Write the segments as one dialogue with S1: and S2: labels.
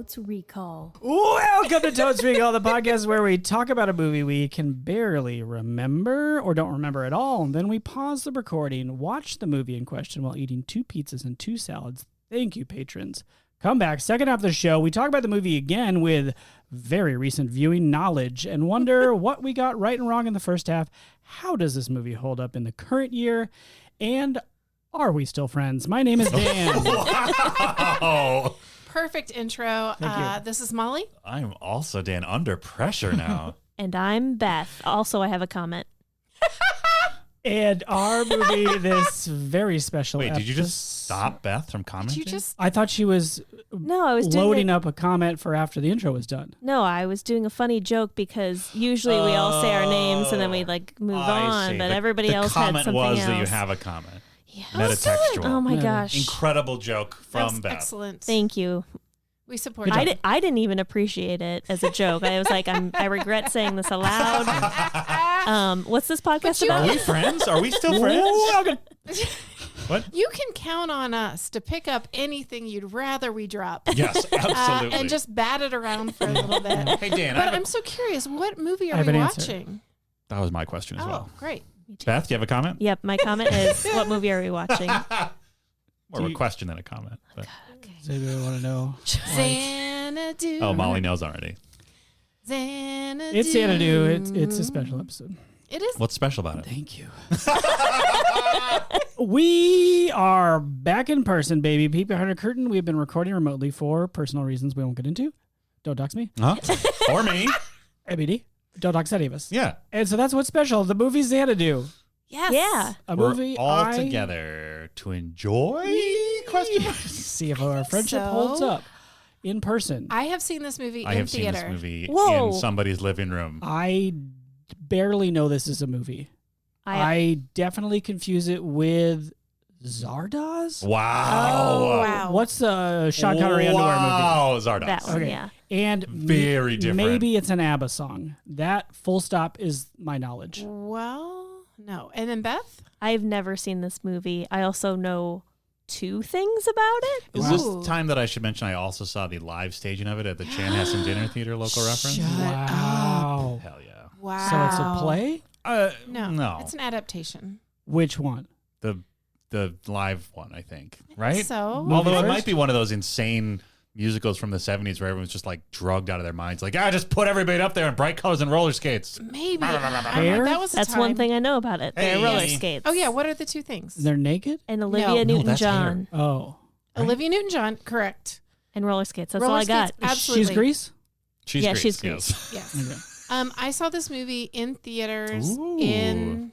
S1: Totes Recall.
S2: Welcome to Totes Recall, the podcast where we talk about a movie we can barely remember or don't remember at all, and then we pause the recording, watch the movie in question while eating 2 pizzas and 2 salads. Thank you, patrons. Come back, second half of the show, we talk about the movie again with very recent viewing knowledge and wonder what we got right and wrong in the first half. How does this movie hold up in the current year? And are we still friends? My name is Dan.
S3: Wow.
S4: Perfect intro. This is Molly.
S3: I'm also Dan, under pressure now.
S1: And I'm Beth. Also, I have a comment.
S2: And our movie, this very special
S3: Wait, did you
S2: episode-
S3: just stop Beth from commenting?
S2: I thought she was
S1: No, I was
S2: loading up a comment for after the intro was done.
S1: No, I was doing a funny joke because usually we all say our names and then we move on,
S3: see.
S1: but everybody else had something
S3: comment was
S1: else.
S3: that you have a comment.
S1: Yeah.
S3: Metatextual.
S1: Oh my
S2: Yeah.
S1: gosh.
S3: Incredible joke
S4: That was
S3: from Beth.
S4: excellent.
S1: Thank you.
S4: We support
S2: Good
S4: you.
S2: job.
S1: I didn't even appreciate it as a joke. I was like, I regret saying this aloud. What's this podcast
S3: Are
S1: about?
S3: we friends? Are we still friends?
S2: Welcome.
S3: What?
S4: You can count on us to pick up anything you'd rather we drop.
S3: Yes, absolutely.
S4: And just bat it around for a little bit.
S3: Hey, Dan,
S4: But I'm so curious, what movie
S2: I
S4: are
S2: have
S4: we
S2: an answer.
S4: watching?
S3: that was my question as
S4: Oh,
S3: well.
S4: great.
S3: Beth, do you have a comment?
S1: Yep, my comment is, what movie are we watching?
S3: More of a question than a comment. But.
S2: So do we want to know?
S4: Xanadu.
S3: Oh, Molly knows already.
S4: Xanadu.
S2: It's Xanadu. It's a special episode.
S4: It is.
S3: What's special about it?
S2: Thank you. We are back in person, baby. Peek behind a curtain. We've been recording remotely for personal reasons we won't get into. Don't dox me.
S3: Huh? Or me.
S2: ABD. Don't dox any of us.
S3: Yeah.
S2: And so that's what's special. The movie Xanadu.
S4: Yes.
S1: Yeah.
S2: A
S3: We're
S2: movie
S3: all
S2: I
S3: together to enjoy? Question mark.
S2: see if our friendship
S4: so.
S2: holds up in person.
S4: I have seen this movie
S3: I
S4: in
S3: have
S4: theater.
S3: seen this movie
S1: Whoa.
S3: in somebody's living room.
S2: I barely know this is a movie. I definitely confuse it with Zardoz.
S3: Wow.
S4: Oh, wow.
S2: What's the Sean Connery underwear movie?
S3: Wow, Zardoz.
S1: That one,
S2: Okay.
S1: yeah.
S2: And
S3: Very different.
S2: Maybe it's an ABBA song. That full stop is my knowledge.
S4: Well, no. And then Beth?
S1: I've never seen this movie. I also know 2 things about it.
S3: Is
S4: Ooh.
S3: this time that I should mention I also saw the live staging of it at the Chanhassen Dinner Theater local reference?
S2: Wow.
S3: Hell yeah.
S4: Wow.
S2: So it's a play?
S4: No. It's an adaptation.
S2: Which one?
S3: The live one, I think. Right?
S4: So?
S3: Although it
S2: first?
S3: might be one of those insane musicals from the 70s where everyone's just like drugged out of their minds. Like, just put everybody up there in bright colors and roller skates.
S4: Maybe.
S2: Hair?
S4: That was a
S1: That's
S4: time.
S1: one thing I know about it. They're
S3: Hey.
S1: roller skates.
S4: Oh, yeah. What are the 2 things?
S2: They're naked?
S1: And Olivia
S4: No.
S3: No, that's
S1: Newton-John.
S2: Oh.
S4: Olivia Newton-John, correct.
S1: And roller skates. That's
S4: Roller
S1: all I got.
S4: skates, absolutely.
S2: She's Grease?
S3: She's
S1: Yeah,
S3: Grease,
S1: she's
S3: yes.
S4: Yes.
S2: Okay.
S4: I saw this movie in theaters
S3: Ooh.
S4: in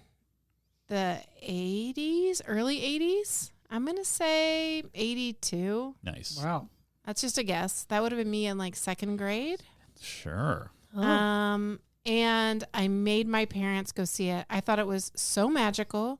S4: the 80s, early 80s. I'm going to say 82.
S3: Nice.
S2: Wow.
S4: That's just a guess. That would have been me in like 2nd grade.
S3: Sure.
S1: Oh.
S4: And I made my parents go see it. I thought it was so magical.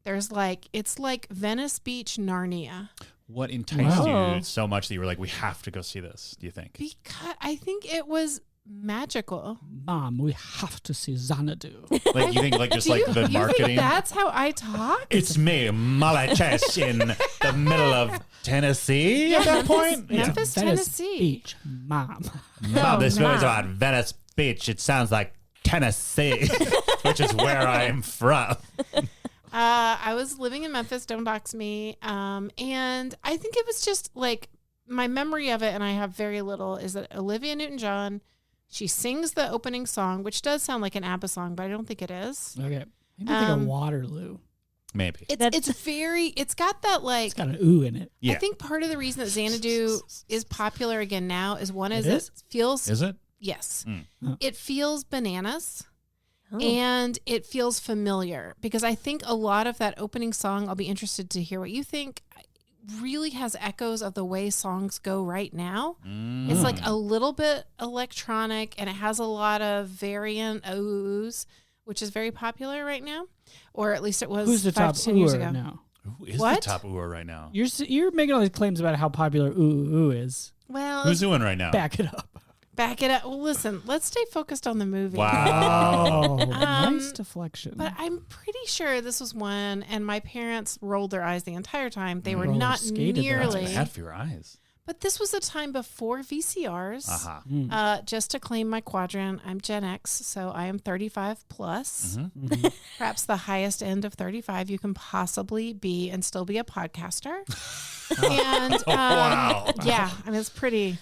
S4: It's like Venice Beach, Narnia.
S3: What enticed
S1: Wow.
S3: you so much that you were like, we have to go see this, do you think?
S4: Because I think it was magical.
S2: Mom, we have to see Xanadu.
S3: Like, you think like just like the
S4: You
S3: marketing?
S4: think that's how I talk?
S3: It's me, Molly Chess, in the middle of Tennessee at that point?
S4: Memphis,
S2: Venice
S4: Tennessee.
S2: Beach, Mom.
S3: No, this
S1: no.
S3: movie's about Venice Beach. It sounds like Tennessee, which is where I'm from.
S4: I was living in Memphis, don't dox me. And I think it was just like my memory of it, and I have very little, is that Olivia Newton-John, she sings the opening song, which does sound like an ABBA song, but I don't think it is.
S2: Okay. Maybe think of Waterloo.
S3: Maybe.
S4: It's got that like,
S2: It's got an ooh in it.
S3: Yeah.
S4: I think part of the reason that Xanadu is popular again now is one is
S2: It
S4: it
S2: is?
S4: feels,
S3: Is it?
S4: yes,
S2: Oh.
S4: it feels bananas.
S1: Oh.
S4: And it feels familiar because I think a lot of that opening song, I'll be interested to hear what you think, really has echoes of the way songs go right now. It's like a little bit electronic and it has a lot of variant oohs, which is very popular right now. Or at least it was
S2: Who's the
S4: 5
S2: top
S4: to 10 years
S2: ooher
S4: ago.
S2: now?
S3: Who is
S4: What?
S3: the top ooher right now?
S2: You're making all these claims about how popular ooh is.
S4: Well,
S3: Who's doing right now?
S2: Back it up.
S4: back it up. Well, listen, let's stay focused on the movie.
S3: Wow.
S2: Oh, nice deflection.
S4: But I'm pretty sure this was one, and my parents rolled their eyes the entire time. They were
S2: Roller
S4: not
S2: skated their eyes.
S4: nearly.
S3: Bad for your eyes.
S4: But this was a time before VCRs.
S3: Uh-huh.
S4: Just to claim my quadrant, I'm Gen X, so I am 35 plus.
S3: Mm-hmm.
S4: Perhaps the highest end of 35 you can possibly be and still be a podcaster. And
S3: wow.
S4: yeah, I mean, it's pretty.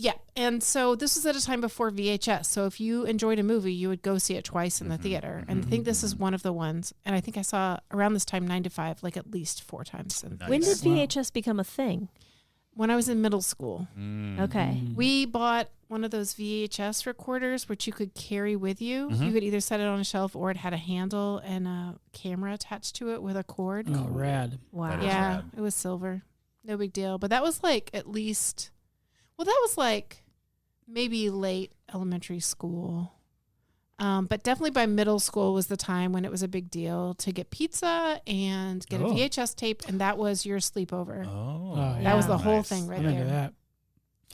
S4: Yeah, and so this was at a time before VHS. So if you enjoyed a movie, you would go see it twice in the theater. And I think this is one of the ones. And I think I saw around this time 9 to 5, like at least 4 times.
S3: Nice.
S1: When did VHS become a thing?
S4: When I was in middle school,
S1: Okay.
S4: we bought one of those VHS recorders which you could carry with you. You could either set it on a shelf or it had a handle and a camera attached to it with a cord.
S2: Oh, rad.
S1: Wow.
S3: That is
S4: Yeah,
S3: rad.
S4: it was silver. No big deal. But that was like at least, well, that was like maybe late elementary school. But definitely by middle school was the time when it was a big deal to get pizza and get a VHS tape. And that was your sleepover.
S3: Oh,
S2: yeah.
S4: That was the whole
S3: Nice.
S4: thing right
S2: I'm into
S4: there.
S2: that.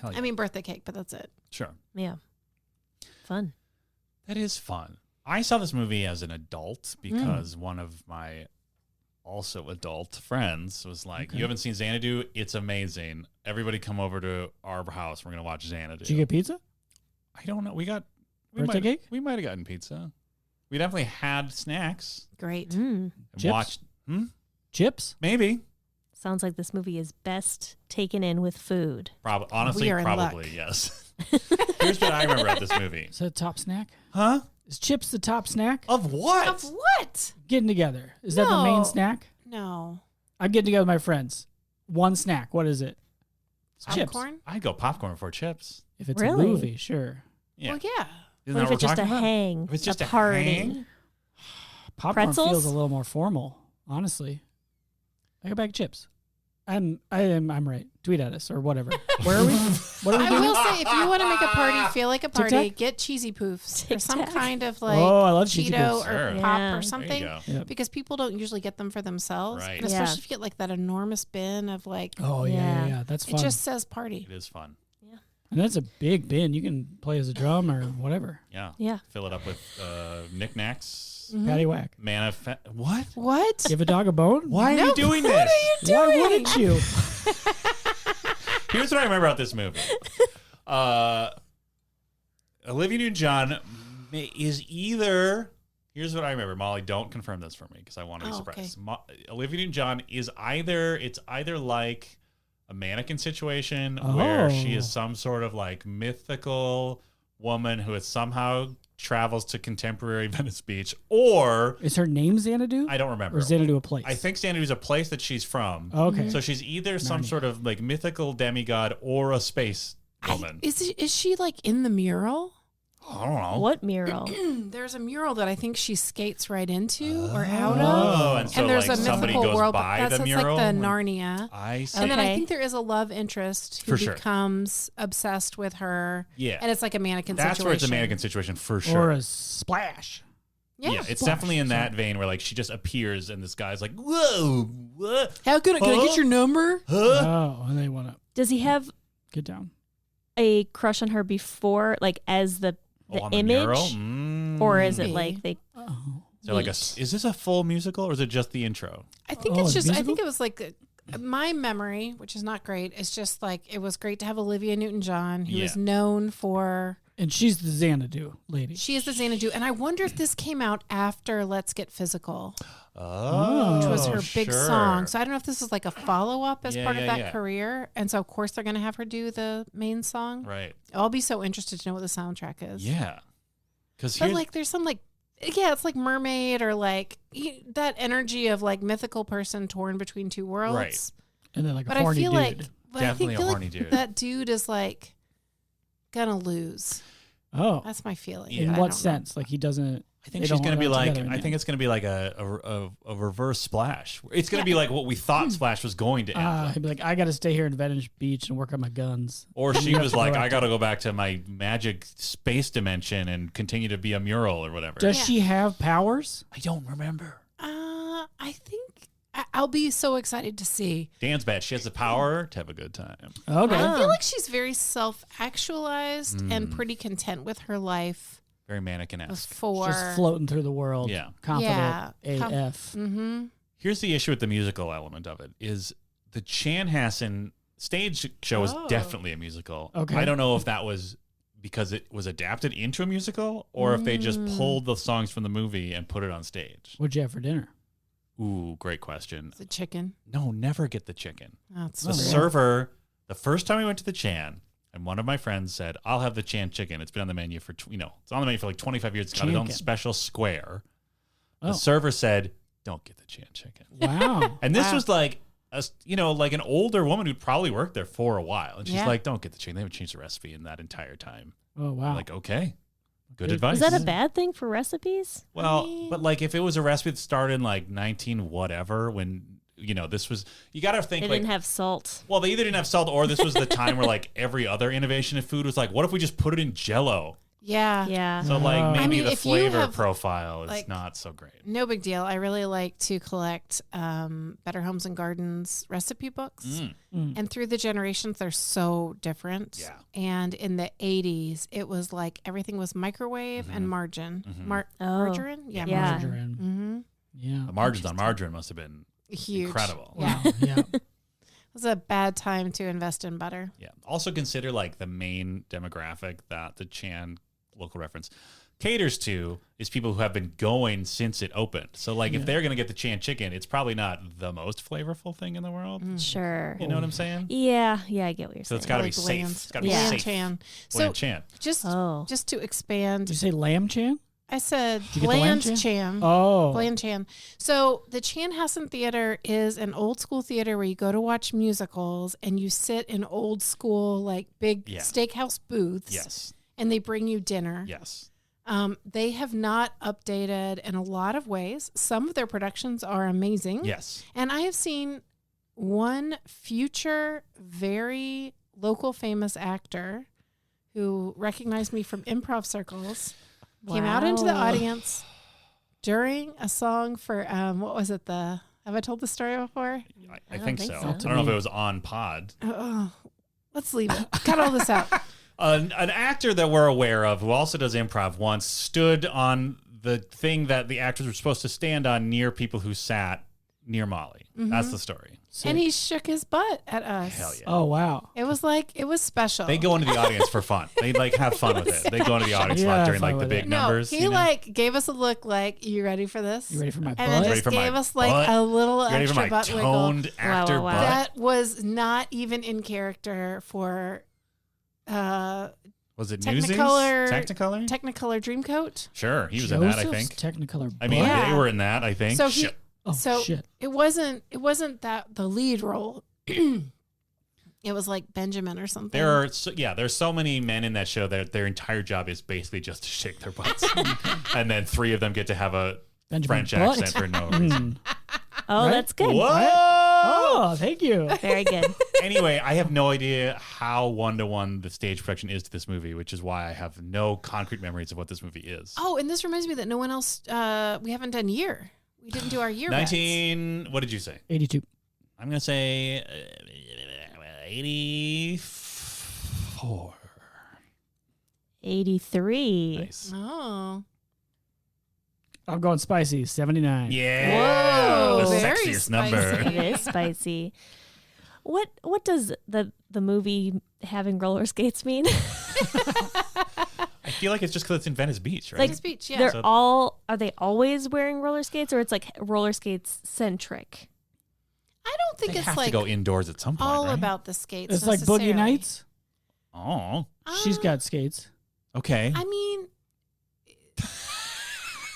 S3: Hell yeah.
S4: I mean, birthday cake, but that's it.
S3: Sure.
S1: Yeah. Fun.
S3: That is fun. I saw this movie as an adult because one of my also adult friends was like, "You haven't seen Xanadu? It's amazing. Everybody come over to our house. We're going to watch Xanadu."
S2: Did you get pizza?
S3: I don't know. We
S2: Birthday cake?
S3: We might have gotten pizza. We definitely had snacks.
S4: Great.
S1: Mm.
S3: And
S2: Chips?
S3: watched.
S2: Chips?
S3: Maybe.
S1: Sounds like this movie is best taken in with food.
S3: Honestly,
S4: We are in
S3: probably,
S4: luck.
S3: yes. Here's what I remember at this movie.
S2: Is that a top snack?
S3: Huh?
S2: Is chips the top snack?
S3: Of what?
S4: Of what?
S2: Getting together. Is that the
S4: No.
S2: main snack?
S4: No.
S2: I'm getting together with my friends. One snack. What is it? It's chips.
S4: Popcorn?
S3: I'd go popcorn before chips.
S2: If it's
S1: Really?
S2: a movie, sure.
S3: Yeah.
S4: Well, yeah.
S3: Isn't
S1: What
S3: that
S1: if it's just a
S3: we're talking about?
S1: hang?
S3: If it's just a
S1: party?
S3: hang?
S2: Popcorn
S1: Pretzels?
S2: feels a little more formal, honestly. I go back to chips. I'm right. Tweet at us or whatever. Where are we? What are we
S4: I
S2: doing?
S4: will say, if you want to make a party feel like a party,
S2: Tic-tac?
S4: get cheesy poofs or some
S1: Tic-tac.
S4: kind of like
S2: Oh, I love cheesy
S4: Cheeto
S2: poofs.
S4: or
S3: Sure.
S4: pop
S1: Yeah.
S4: or
S1: There you
S4: something.
S3: go.
S2: Yep.
S4: Because people don't usually get them for themselves.
S3: Right.
S4: And especially
S1: Yeah.
S4: if you get like that enormous bin of like,
S2: Oh, yeah. That's
S4: it
S2: fun.
S4: just says party.
S3: It is fun.
S2: And that's a big bin. You can play as a drum or whatever.
S3: Yeah.
S1: Yeah.
S3: Fill it up with knickknacks.
S2: Patty whack.
S3: What?
S4: What?
S2: Give a dog a bone?
S3: Why are you doing this?
S2: Why wouldn't you?
S3: Here's what I remember about this movie. Olivia Newton-John is either. Here's what I remember. Molly, don't confirm this for me because I want to be
S4: Oh,
S3: surprised. Olivia Newton-John is either like a mannequin situation where she is some sort of like mythical woman who is somehow travels to contemporary Venice Beach, or
S2: Is her name Xanadu?
S3: I don't remember.
S2: Or Xanadu a place?
S3: I think Xanadu is a place that she's from.
S2: Okay.
S3: So she's either some sort of like mythical demigod or a space woman.
S4: Is she like in the mural?
S3: I don't know.
S1: What mural?
S4: There's a mural that I think she skates right into or out
S3: Oh,
S4: of.
S3: and so
S4: there's
S3: like
S4: a
S3: somebody
S4: mythical
S3: goes
S4: world,
S3: by
S4: but
S3: the
S4: that's
S3: mural.
S4: like the Narnia.
S3: I see.
S4: And then I
S1: Okay.
S4: think there is a love interest who
S3: For sure.
S4: becomes obsessed with her.
S3: Yeah.
S4: And it's like a mannequin
S3: That's
S4: situation.
S3: where it's a mannequin situation for
S2: Or
S3: sure.
S2: a splash.
S4: Yeah.
S3: It's definitely in that vein where like she just appears and this guy's like, whoa, what?
S4: How can I get your number?
S3: Huh?
S2: Oh, and they want to
S1: Does he have
S2: get down.
S1: a crush on her before, like as the
S3: On the
S1: image,
S3: mural?
S1: or is it
S4: Maybe.
S1: like they?
S2: Oh.
S3: Is there like is this a full musical or is it just the intro?
S4: I think
S2: Oh,
S4: it's
S2: a
S4: just, I
S2: musical?
S4: think it was like my memory, which is not great, is just like it was great to have Olivia Newton-John, who is
S3: Yeah.
S4: known for,
S2: And she's the Xanadu lady.
S4: she is the Xanadu. And I wonder if this came out after Let's Get Physical,
S3: Oh,
S4: which was her big
S3: sure.
S4: song. So I don't know if this is like a follow-up as
S3: Yeah,
S4: part of
S3: yeah,
S4: that
S3: yeah.
S4: career. And so of course they're going to have her do the main song.
S3: Right.
S4: I'll be so interested to know what the soundtrack is.
S3: Yeah. Because
S4: But like there's some like, yeah, it's like mermaid or like that energy of like mythical person torn between two worlds.
S3: Right.
S2: And then like
S4: But
S2: a
S4: I
S2: horny
S4: feel
S2: dude.
S4: like,
S3: Definitely a
S4: feel
S3: horny
S4: like
S3: dude.
S4: that dude is like gonna lose.
S2: Oh.
S4: That's my feeling.
S3: Yeah.
S2: In
S4: I
S2: what
S4: don't know.
S2: sense? Like he doesn't.
S3: I think
S2: they
S3: she's
S2: don't
S3: going to be
S2: want
S3: like,
S2: together
S3: I
S2: again.
S3: think it's going to be like a reverse Splash. It's going to be like what we thought Splash was going to end like.
S2: He'd be like, I got to stay here in Venice Beach and work on my guns.
S3: Or she
S2: You
S3: was
S2: have to
S3: like,
S2: go
S3: I
S2: out
S3: got to
S2: to-
S3: go back to my magic space dimension and continue to be a mural or whatever.
S2: Does
S4: Yeah.
S2: she have powers?
S3: I don't remember.
S4: I think I'll be so excited to see.
S3: Dan's bad. She has the power to have a good time.
S2: Okay.
S4: I feel like she's very self-actualized and pretty content with her life
S3: Very mannequin-esque.
S4: before.
S2: Just floating through the world.
S3: Yeah.
S2: Confident
S4: Yeah.
S2: AF.
S4: Mm-hmm.
S3: Here's the issue with the musical element of it is the Chanhassen stage show is definitely a musical.
S2: Okay.
S3: I don't know if that was because it was adapted into a musical or if they just pulled the songs from the movie and put it on stage.
S2: What'd you have for dinner?
S3: Ooh, great question.
S4: The chicken.
S3: No, never get the chicken.
S4: That's
S3: The server, the first time we went to the Chan, and one of my friends said, "I'll have the Chan chicken. It's been on the menu for it's on the menu for like 25 years. It's got its own special square." The server said, "Don't get the Chan chicken."
S2: Wow.
S3: And this was like like an older woman who'd probably worked there for a while, and she's like, "Don't get the chicken. They haven't changed the recipe in that entire time."
S2: Oh, wow.
S3: I'm like, okay, good advice.
S1: Is that a bad thing for recipes?
S3: Well, but like if it was a recipe that started in like 19 whatever, when this was, you got to think
S1: They
S3: like
S1: didn't have salt.
S3: Well, they either didn't have salt, or this was the time where like every other innovation in food was like, what if we just put it in Jell-O?
S4: Yeah.
S1: Yeah.
S3: So like maybe
S4: I mean,
S3: the
S4: if you
S3: flavor
S4: have,
S3: profile is
S4: like,
S3: not so great.
S4: No big deal. I really like to collect Better Homes and Gardens recipe books. And through the generations, they're so different.
S3: Yeah.
S4: And in the 80s, it was like everything was microwave and margarine. Margarine? Yeah.
S1: Yeah.
S2: Margarine.
S4: Mm-hmm.
S2: Yeah.
S3: The margins on margarine must have been
S4: Huge.
S3: incredible.
S4: Yeah.
S2: Wow. Yeah.
S4: It was a bad time to invest in butter.
S3: Yeah. Also consider like the main demographic that the Chan local reference caters to is people who have been going since it opened. So like if they're going to get the Chan chicken, it's probably not the most flavorful thing in the world.
S1: Sure.
S3: You know what I'm saying?
S1: Yeah, I get what you're
S3: So
S1: saying.
S3: it's got to be
S4: Like
S3: safe.
S4: Bland.
S3: It's got to be
S1: Yeah.
S3: safe.
S4: Chan.
S3: Bland
S4: So
S3: Chan.
S4: just to expand,
S2: Did you say lamb Chan?
S4: I said
S2: Did you get the lamb
S4: Bland Chan.
S2: Oh.
S4: Bland Chan. So the Chanhassen Theater is an old school theater where you go to watch musicals and you sit in old school like big steakhouse booths.
S3: Yes.
S4: And they bring you dinner.
S3: Yes.
S4: They have not updated in a lot of ways. Some of their productions are amazing.
S3: Yes.
S4: And I have seen one future very local famous actor who recognized me from improv circles came out into the
S1: Wow.
S4: audience during a song for what was it, have I told the story before?
S3: I think
S1: think
S3: so.
S1: so.
S3: I don't know if it was on pod.
S4: Let's leave it. Cut all this out.
S3: An actor that we're aware of who also does improv once stood on the thing that the actors were supposed to stand on near people who sat near Molly. That's the story.
S2: Sick.
S4: And he shook his butt at us.
S3: Hell yeah.
S2: Oh, wow.
S4: It was special.
S3: They go into the audience for fun. They like have fun with it. They go into the audience a lot
S2: Yeah,
S3: during
S2: fun
S3: like the
S2: with
S3: big
S2: it.
S3: numbers.
S4: He like gave us a look like, you ready for this?
S2: You ready for my
S4: And then
S2: butt?
S3: Ready
S4: just
S3: for my
S4: gave us like
S3: butt?
S4: a little
S3: ready for
S4: extra
S3: my
S4: butt wiggle.
S3: toned actor
S1: wow.
S3: butt?
S4: That was not even in character for
S3: Was it Newsies?
S4: Technicolor
S3: Technicolor?
S4: Dreamcoat.
S3: Sure, he was in that, I
S2: Joseph's
S3: think.
S2: Technicolor.
S3: I mean,
S4: Yeah.
S3: they were in that, I think.
S4: So
S3: Shit.
S2: Shit.
S4: it wasn't that the lead role. It was like Benjamin or something.
S3: There's so many men in that show that their entire job is basically just to shake their butts. And then 3 of them get to have a
S2: Benjamin
S3: French
S2: Butt.
S3: accent for no reason.
S1: Oh,
S2: Right?
S1: that's good.
S3: Whoa!
S2: Oh, thank you.
S1: Very good.
S3: Anyway, I have no idea how one-to-one the stage production is to this movie, which is why I have no concrete memories of what this movie is.
S4: Oh, and this reminds me that no one else. We haven't done year. We didn't do our year.
S3: 19. What did you say?
S2: 82.
S3: I'm gonna say 84.
S1: 83.
S3: Nice.
S4: Bets. Oh,
S2: I'm going spicy. 79.
S3: Yeah.
S4: Whoa,
S3: the
S4: very
S3: sexiest
S4: spicy.
S3: number.
S1: It is spicy. What does the movie having roller skates mean?
S3: I feel like it's just because it's in Venice Beach, right?
S1: Like,
S4: Venice Beach, yeah.
S1: They're
S3: So-
S1: are they always wearing roller skates, or it's like roller skates centric?
S4: I don't think
S3: they
S4: it's
S3: have
S4: like
S3: to go indoors at some point,
S4: all
S3: right?
S4: about the skates.
S2: It's like
S4: necessarily.
S2: Boogie Nights.
S3: Oh,
S2: She's got skates.
S3: okay.
S4: I mean,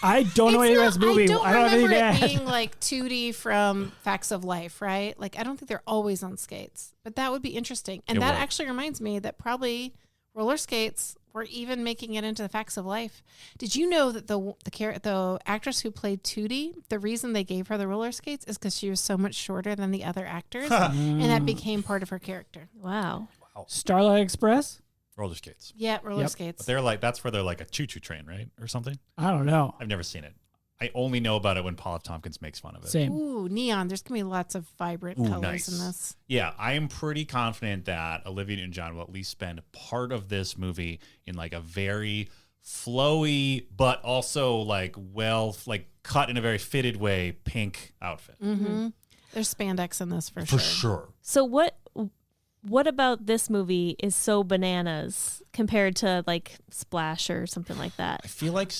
S2: I don't know
S4: it's
S2: anything
S4: not-
S2: about this movie.
S4: I
S2: I
S4: don't
S2: don't have anything
S4: remember
S2: to
S4: it
S2: add.
S4: being like Tootie from Facts of Life, right? Like, I don't think they're always on skates, but that would be interesting. And
S3: It
S4: that
S3: would.
S4: actually reminds me that probably roller skates were even making it into the Facts of Life. Did you know that the actress who played Tootie, the reason they gave her the roller skates is because she was so much shorter than the other actors, and that became part of her character.
S1: Wow.
S2: Starlight Express?
S3: Roller skates.
S4: Yeah, roller
S2: Yep.
S4: skates.
S3: But they're like, that's where they're like a choo-choo train, right? Or something?
S2: I don't know.
S3: I've never seen it. I only know about it when Paul F. Tompkins makes fun of it.
S2: Same.
S4: Ooh, neon. There's going to be lots of vibrant
S3: Ooh,
S4: colors
S3: nice.
S4: in this.
S3: Yeah, I am pretty confident that Olivia Newton-John will at least spend part of this movie in like a very flowy, but also like cut in a very fitted way, pink outfit.
S4: Mm-hmm. There's spandex in this for
S3: For
S4: sure.
S3: sure.
S1: So what about this movie is so bananas compared to like Splash or something like that?
S3: I feel like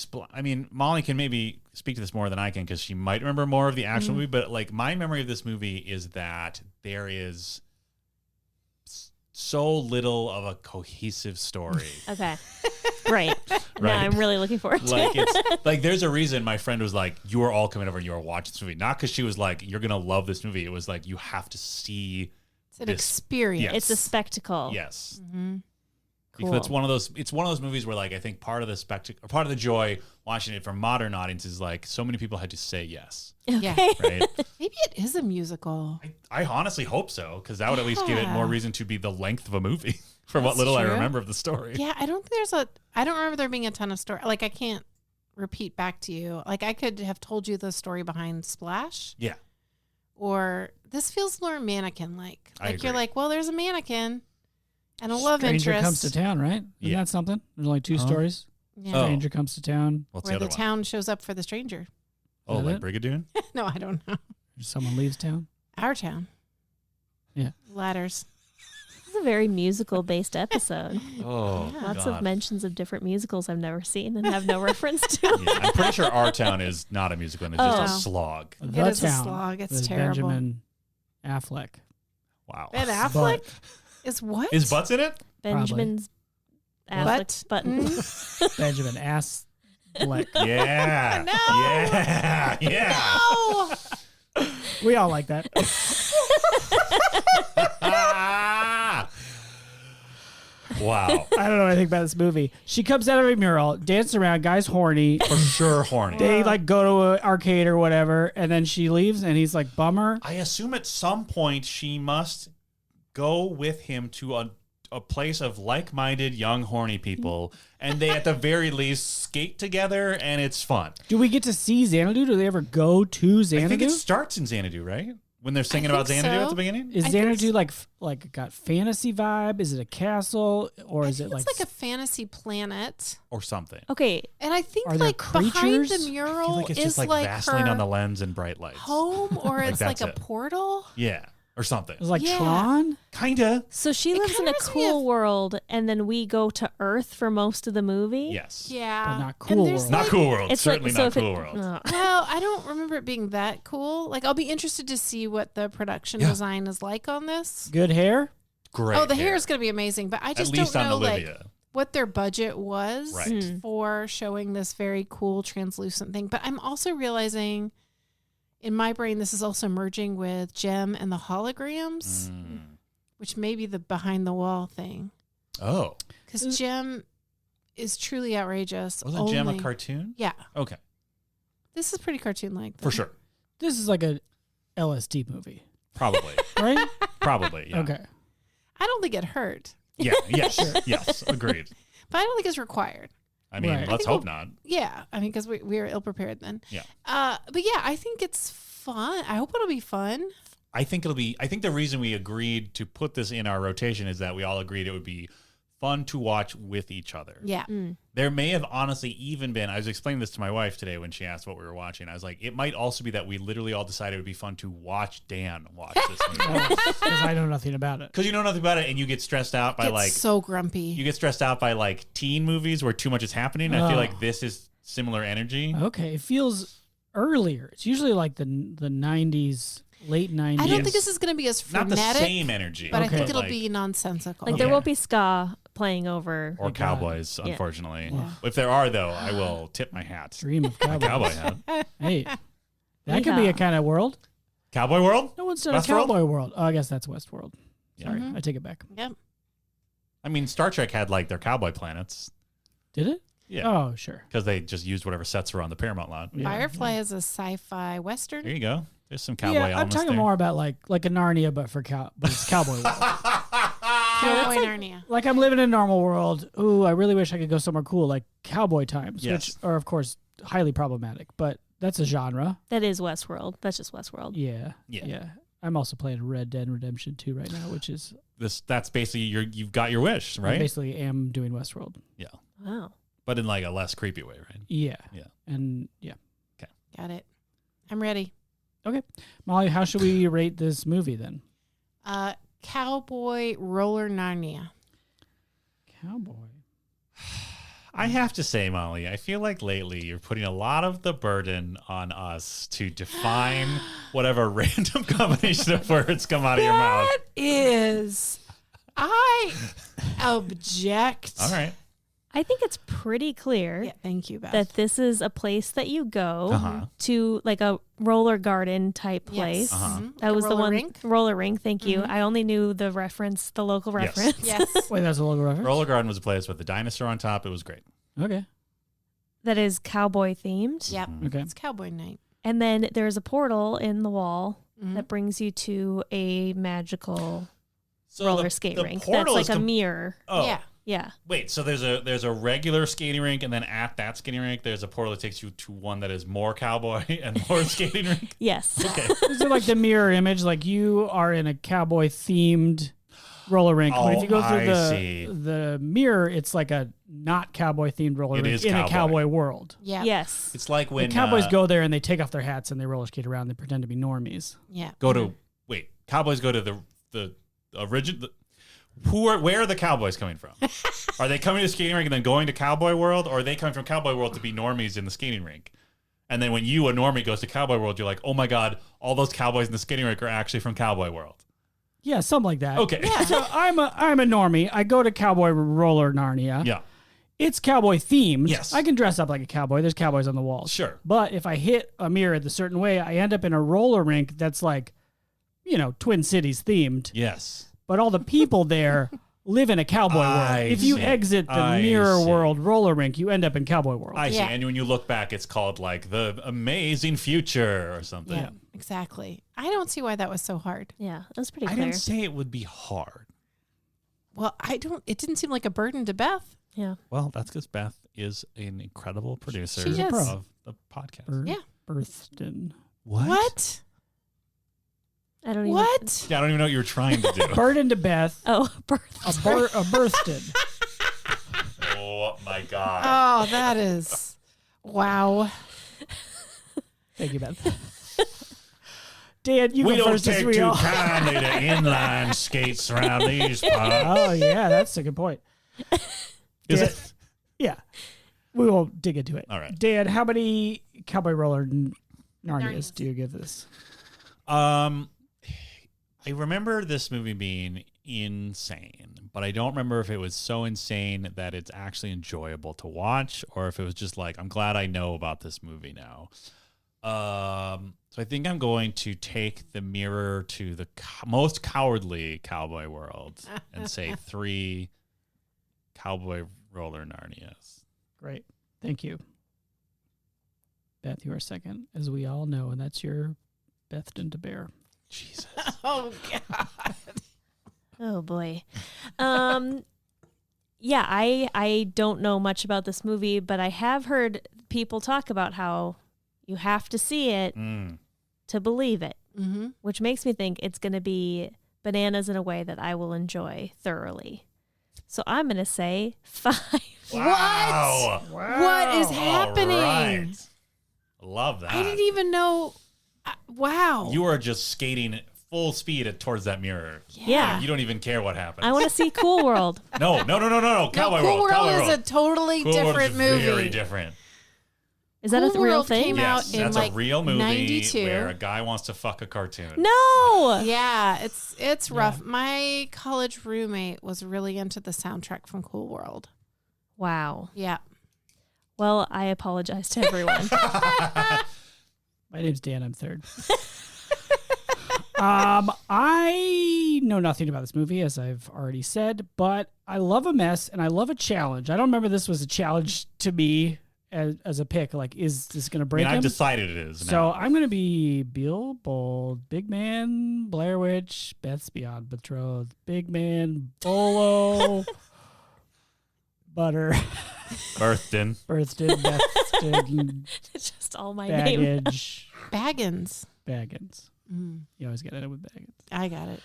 S3: Molly can maybe speak to this more than I can because she might remember more of the actual movie. But like my memory of this movie is that there is so little of a cohesive story.
S1: Okay. Right.
S3: Right.
S1: Now I'm really looking forward to
S3: Like
S1: it.
S3: it's like there's a reason my friend was like, you are all coming over and you are watching this movie. Not because she was like, you're gonna love this movie. It was like you have to see
S4: It's an
S3: this-
S4: experience.
S3: Yes.
S1: It's a spectacle.
S3: Yes.
S4: Mm-hmm.
S3: Because it's one of those movies where like I think part of the spectacle, part of the joy watching it for modern audiences is like so many people had to say yes,
S4: Yeah.
S3: right?
S4: Maybe it is a musical.
S3: I honestly hope so because that would at least give it more
S4: Yeah.
S3: reason to be the length of a movie for what
S4: That's
S3: little I
S4: true.
S3: remember of the story.
S4: Yeah, I don't remember there being a ton of story. Like I can't repeat back to you. Like I could have told you the story behind Splash.
S3: Yeah.
S4: Or this feels more mannequin like.
S3: I
S4: Like you're
S3: agree.
S4: like, well, there's a mannequin and a love
S2: Stranger
S4: interest.
S2: Comes to Town, right? Isn't
S3: Yeah.
S2: that something? There's only two stories.
S4: Yeah.
S3: Oh.
S2: Stranger Comes to Town.
S3: What's
S4: Where
S3: the
S4: the
S3: other
S4: town shows up for the stranger.
S3: one? Oh,
S2: Is
S3: like
S2: it?
S3: Brigadoon?
S4: No, I don't know.
S2: Someone leaves town.
S4: Our town.
S2: Yeah.
S4: Ladders.
S1: This is a very musical based episode.
S3: Oh,
S4: Yeah.
S1: Lots
S3: God.
S1: of mentions of different musicals I've never seen and have no reference to.
S3: Yeah, I'm pretty sure Our Town is not a musical and it's
S1: Oh.
S3: just a slog.
S2: The
S4: It is a
S2: Town
S4: slog. It's
S2: with
S4: terrible.
S2: Benjamin Affleck.
S3: Wow.
S4: Ben Affleck
S2: But
S4: is what?
S3: Is Butts in it?
S1: Benjamin's Affleck button.
S2: Benjamin Affleck.
S3: Yeah.
S4: No.
S3: Yeah. Yeah.
S4: Oh,
S2: We all like that.
S3: Wow.
S2: I don't know anything about this movie. She comes out of a mural, dances around, guy's horny.
S3: For sure horny.
S2: They like go to an arcade or whatever, and then she leaves, and he's like, bummer.
S3: I assume at some point she must go with him to a place of like-minded young horny people, and they at the very least skate together, and it's fun.
S2: Do we get to see Xanadu? Do they ever go to Xanadu?
S3: I think it starts in Xanadu, right? When they're singing about
S4: think
S3: Xanadu
S4: so.
S3: at the beginning.
S2: Is
S4: I think
S2: Xanadu
S4: so.
S2: like got fantasy vibe? Is it a castle or is it
S4: it's
S2: like
S4: like a fantasy planet.
S3: Or something.
S1: Okay.
S4: And I think
S2: Are there
S4: like behind
S2: creatures?
S4: the
S3: I
S4: mural
S3: feel like it's
S4: is
S3: just like
S4: like
S3: Vaseline
S4: her
S3: on the lens and bright lights.
S4: home, or
S3: Like,
S4: it's like
S3: that's
S4: a
S3: it.
S4: portal.
S3: Yeah. Or something.
S2: it's like
S4: Yeah.
S2: Tron?
S3: Kinda.
S1: So she
S4: It
S1: lives in
S4: kinda
S1: a
S4: reminds me
S1: cool
S4: of-
S1: world, and then we go to Earth for most of the movie.
S3: Yes.
S4: Yeah,
S2: But not
S4: And
S2: cool
S4: there's,
S2: world.
S3: Not
S4: like-
S3: Cool World.
S1: It's
S3: Certainly
S1: like so
S3: not
S1: if it-
S3: Cool World.
S4: Well, I don't remember it being that cool. Like, I'll be interested to see what the production
S3: Yeah.
S4: design is like on this.
S2: Good hair?
S3: Great.
S4: Oh, the hair is going to be amazing, but I
S3: At
S4: just
S3: least
S4: don't
S3: on
S4: know like
S3: Olivia.
S4: what their budget was
S3: Right.
S4: for showing this very cool translucent thing. But I'm also realizing in my brain this is also merging with Gem and the holograms, which may be the behind the wall thing.
S3: Oh.
S4: Because Gem is truly outrageous.
S3: Wasn't Gem a
S4: Only-
S3: cartoon?
S4: Yeah.
S3: Okay.
S4: This is pretty cartoon like.
S3: For sure.
S2: This is like a LSD movie,
S3: Probably.
S2: right?
S3: Probably. Yeah.
S2: Okay.
S4: I don't think it hurt,
S3: Yeah. Yes. Yes. Agreed.
S4: but I don't think it's required.
S3: I mean,
S2: Right.
S3: let's
S4: I think
S3: hope not.
S4: Yeah. I mean, because we were ill prepared then.
S3: Yeah.
S4: But yeah, I think it's fun. I hope it'll be fun.
S3: I think the reason we agreed to put this in our rotation is that we all agreed it would be fun to watch with each other.
S4: Yeah.
S3: There may have honestly even been, I was explaining this to my wife today when she asked what we were watching. I was like, it might also be that we literally all decided it would be fun to watch Dan watch this movie.
S2: Because I know nothing about it.
S3: Because you know nothing about it and you get stressed out by
S4: It's
S3: like,
S4: so grumpy.
S3: you get stressed out by like teen movies where too much is happening. I feel
S2: Oh.
S3: like this is similar energy.
S2: Okay. It feels earlier. It's usually like the 90s, late 90s.
S4: I don't
S3: Yes.
S4: think this is going to be as
S3: Not
S4: frenetic.
S3: the same energy.
S4: But I
S2: Okay.
S4: think it'll
S3: like-
S4: be nonsensical.
S1: Like
S3: Okay.
S1: there won't be ska playing over.
S3: Or
S2: God.
S3: cowboys,
S1: Yeah.
S3: unfortunately.
S4: Yeah.
S3: If there are, though, I will tip my hat.
S2: Dream of
S3: My
S2: cowboys.
S3: cowboy hat.
S2: Hey, that could be a kind of world.
S3: Cowboy World?
S2: No one's done
S3: Westworld?
S2: a cowboy world. Oh, I guess that's Westworld. Sorry,
S4: Mhm.
S2: I take it back.
S4: Yep.
S3: I mean, Star Trek had like their cowboy planets.
S2: Did it?
S3: Yeah.
S2: Oh, sure.
S3: Because they just used whatever sets were on the Paramount lot.
S2: Yeah.
S4: Firefly is a sci-fi
S3: There
S4: western.
S3: you go. There's some cowboy
S2: Yeah, I'm
S3: elements
S2: talking
S3: there.
S2: more about like a Narnia, but but it's cowboy world.
S4: Cowboy Narnia.
S2: Like I'm living in a normal world. Ooh, I really wish I could go somewhere cool, like cowboy times,
S3: Yes.
S2: which are of course highly problematic, but that's a genre.
S1: That is Westworld. That's just Westworld.
S2: Yeah,
S3: Yeah.
S2: I'm also playing Red Dead Redemption 2 right now, which is
S3: That's basically you've got your wish,
S2: I
S3: right?
S2: basically am doing Westworld.
S3: Yeah.
S1: Wow.
S3: But in like a less creepy way, right?
S2: Yeah,
S3: Yeah.
S2: and yeah,
S4: Got it. I'm ready.
S2: Okay. Molly, how should we rate this movie then?
S4: Cowboy Roller Narnia.
S2: Cowboy.
S3: I have to say, Molly, I feel like lately you're putting a lot of the burden on us to define whatever random combination of words come out of your mouth.
S4: That is, I object.
S3: All right.
S1: I think it's pretty clear
S4: Yeah, thank you, Beth.
S1: that this is a place that you go
S3: Uh-huh.
S1: to, like a roller garden type place.
S4: Yes.
S3: Uh-huh.
S4: Mhm.
S1: That
S4: Like a
S1: was the
S4: roller
S1: one
S4: rink.
S1: roller rink. Thank you.
S4: Mhm.
S1: I only knew the reference, the local
S3: Yes.
S1: reference.
S4: Yes.
S2: Wait, that's a local reference?
S3: Roller Garden was a place with the dinosaur on top. It was great.
S2: Okay.
S1: That is cowboy themed.
S4: Yep.
S2: Okay.
S4: It's Cowboy Night.
S1: And then there's a portal in the wall
S4: Mhm.
S1: that brings you to a magical
S3: So
S1: roller skate
S3: the
S1: rink. That's
S3: portal
S1: like
S3: is
S1: a
S3: com-
S1: mirror.
S3: Oh,
S4: Yeah.
S1: Yeah.
S3: wait. So there's a regular skating rink, and then at that skating rink, there's a portal that takes you to one that is more cowboy and more skating rink.
S1: Yes.
S3: Okay.
S2: Is it like the mirror image? Like you are in a cowboy themed roller rink. But if you go
S3: I
S2: through
S3: see.
S2: the mirror, it's like a not cowboy themed roller
S3: It
S2: rink
S3: is
S2: in a
S3: cowboy.
S2: cowboy world.
S4: Yeah.
S1: Yes.
S3: It's like when
S2: The cowboys go there and they take off their hats and they roller skate around. They pretend to be normies.
S4: Yeah.
S3: go to wait. Cowboys go to the original. Where are the cowboys coming from? Are they coming to the skating rink and then going to Cowboy World, or are they coming from Cowboy World to be normies in the skating rink? And then when you, a normie, goes to Cowboy World, you're like, oh my god, all those cowboys in the skating rink are actually from Cowboy World.
S2: Yeah, something like that.
S3: Okay.
S2: So I'm a normie. I go to Cowboy Roller Narnia.
S3: Yeah.
S2: It's cowboy themed.
S3: Yes.
S2: I can dress up like a cowboy. There's cowboys on the walls.
S3: Sure.
S2: But if I hit a mirror the certain way, I end up in a roller rink that's like, Twin Cities themed.
S3: Yes.
S2: But all the people there live in a cowboy
S3: I
S2: world. If you
S3: see.
S2: exit the
S3: I
S2: mirror
S3: see.
S2: world roller rink, you end up in cowboy world.
S3: I see.
S4: Yeah.
S3: And when you look back, it's called like the amazing future or something.
S4: Yeah. Exactly. I don't see why that was so hard.
S1: Yeah. That was pretty
S3: I
S1: clear.
S3: didn't say it would be hard.
S4: Well, it didn't seem like a burden to Beth.
S1: Yeah.
S3: Well, that's because Beth is an incredible producer
S4: She is.
S3: of the podcast.
S4: Yeah.
S2: Birthden.
S4: What?
S1: I don't even.
S4: What?
S3: Yeah, I don't even know what you were trying to do.
S2: Burden to Beth.
S1: Oh, birth.
S2: A birthden.
S3: Oh my god.
S4: Oh, that is. Wow.
S2: Thank you, Beth. Dan, you
S3: we
S2: go
S3: don't
S2: first.
S3: take too kindly to inline skates around these parts.
S2: Oh, yeah, that's a good point.
S3: Is
S2: Dan-
S3: it?
S2: Yeah. We will dig into it.
S3: All right.
S2: Dan, how many Cowboy Roller Narnias
S4: Narnias.
S2: do you give this?
S3: I remember this movie being insane, but I don't remember if it was so insane that it's actually enjoyable to watch, or if it was just like, I'm glad I know about this movie now. So I think I'm going to take the mirror to the most cowardly cowboy world and say 3 Cowboy Roller Narnias.
S2: Great. Thank you. Beth, you are second, as we all know, and that's your Bethden to Bear.
S3: Jesus.
S4: Oh, God.
S1: Oh boy. Yeah, I don't know much about this movie, but I have heard people talk about how you have to see it to believe it,
S4: Mm-hmm.
S1: which makes me think it's going to be bananas in a way that I will enjoy thoroughly. So I'm going to say 5.
S3: Wow.
S4: What is happening?
S3: All right. Love that.
S4: I didn't even know. Wow.
S3: You are just skating full speed towards that mirror.
S1: Yeah.
S3: You don't even care what happens.
S1: I want to see Cool World.
S3: No.
S4: No,
S3: Cowboy
S4: Cool
S3: World. Cowboy
S4: World is
S3: World.
S4: a totally
S3: Cool World
S4: different
S3: is
S4: movie.
S3: Very different.
S1: Is that
S4: Cool
S1: a real
S4: World
S1: thing?
S4: came
S3: Yes,
S4: out in
S3: that's
S4: like
S3: a real movie
S4: 92.
S3: where a guy wants to fuck a cartoon.
S1: No.
S4: Yeah, it's rough. My college roommate was really into the soundtrack from Cool World.
S1: Wow.
S4: Yeah.
S1: Well, I apologize to everyone.
S2: My name's Dan. I'm third. I know nothing about this movie, as I've already said, but I love a mess and I love a challenge. I don't remember this was a challenge to me as a pick. Like, is this going to break
S3: I've
S2: him?
S3: decided it is.
S2: So
S3: now.
S2: I'm going to be Bill Bold, Big Man, Blair Witch, Beth's Beyond Betrothed, Big Man, Bolo, Butter,
S3: Birthden.
S2: Birthday, Bethston,
S1: It's just all my name.
S2: Baggage,
S4: Baggins.
S2: Baggins.
S4: Mm,
S2: You always get it with Baggins.
S4: I got it.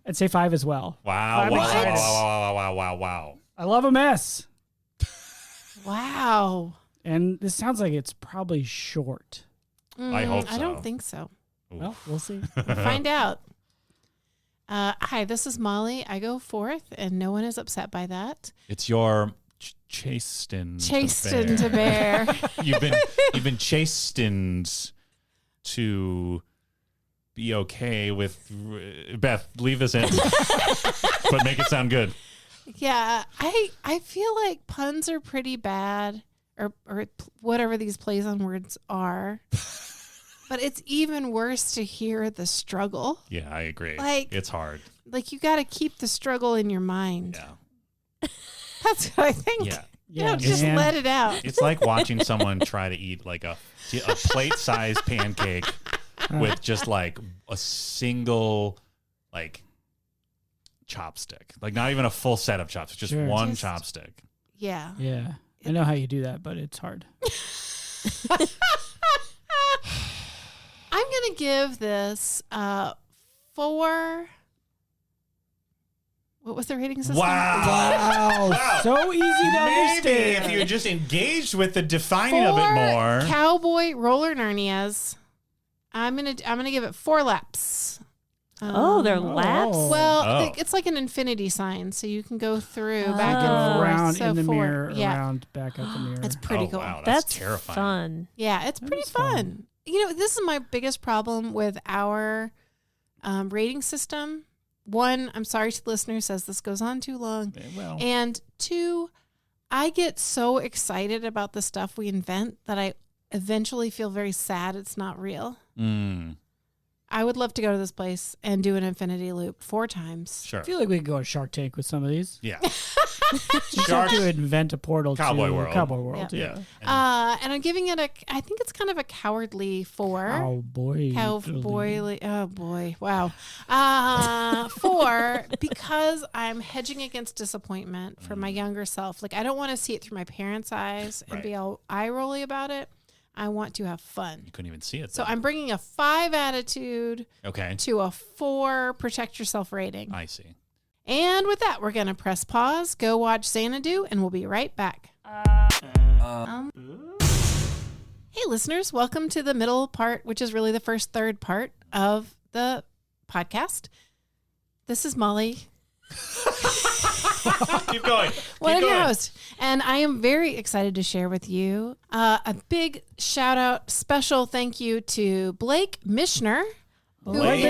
S2: I'd say 5 as well.
S3: Wow.
S2: I'm
S3: Wow,
S2: excited.
S3: wow.
S2: I love a mess.
S4: Wow.
S2: And this sounds like it's probably short.
S3: I hope
S4: I don't
S3: so.
S4: think so.
S2: Well, we'll see.
S4: We'll find out. Hi, this is Molly. I go fourth, and no one is upset by that.
S3: It's your chastened
S4: to bear.
S3: You've been chastened to be okay with Beth. Leave this in, but make it sound good.
S4: Yeah, I feel like puns are pretty bad, or whatever these plays on words are. But it's even worse to hear the struggle.
S3: Yeah, I agree.
S4: Like,
S3: it's hard.
S4: Like, you got to keep the struggle in your mind.
S3: Yeah.
S4: That's what I think.
S3: Yeah.
S4: Just let it out.
S3: It's like watching someone try to eat like a plate-sized pancake with just like a single like chopstick. Like not even a full set of chopsticks, just one chopstick.
S4: Yeah.
S2: Yeah. I know how you do that, but it's hard.
S4: I'm going to give this 4. What was the rating system?
S2: Wow. So easy to understand.
S3: Maybe if you just engaged with the defining of it more.
S4: Cowboy roller Narnias. I'm gonna give it 4 laps.
S1: They're laps?
S4: Well, it's like an infinity sign, so you can go through back and forth.
S2: Around
S4: so
S2: in the
S4: 4.
S2: mirror, around back out the mirror.
S4: It's pretty cool.
S3: Wow,
S1: that's
S3: terrifying.
S1: Fun.
S4: Yeah, it's pretty fun. You know, this is my biggest problem with our rating system. 1, I'm sorry to the listener, says this goes on too long.
S2: Well.
S4: And 2, I get so excited about the stuff we invent that I eventually feel very sad it's not real. I would love to go to this place and do an infinity loop 4 times.
S3: Sure.
S2: I feel like we could go to Shark Tank with some of these.
S3: Yeah.
S2: You have to invent a portal
S3: Cowboy
S2: to
S3: World.
S2: Cowboy World.
S3: Yeah.
S4: And I'm giving it I think it's kind of a cowardly 4.
S2: Cowboy.
S4: Oh boy. Wow. 4, because I'm hedging against disappointment for my younger self. Like, I don't want to see it through my parents' eyes and be all eye-rolly about it. I want to have fun.
S3: You couldn't even see it.
S4: So I'm bringing a 5 attitude to a 4 protect yourself rating.
S3: I see.
S4: And with that, we're going to press pause, go watch Xanadu, and we'll be right back. Hey, listeners, welcome to the middle part, which is really the first third part of the podcast. This is Molly.
S3: Keep going.
S4: One of your hosts. And I am very excited to share with you a big shout out, special thank you to Blake Mishner.
S3: Patron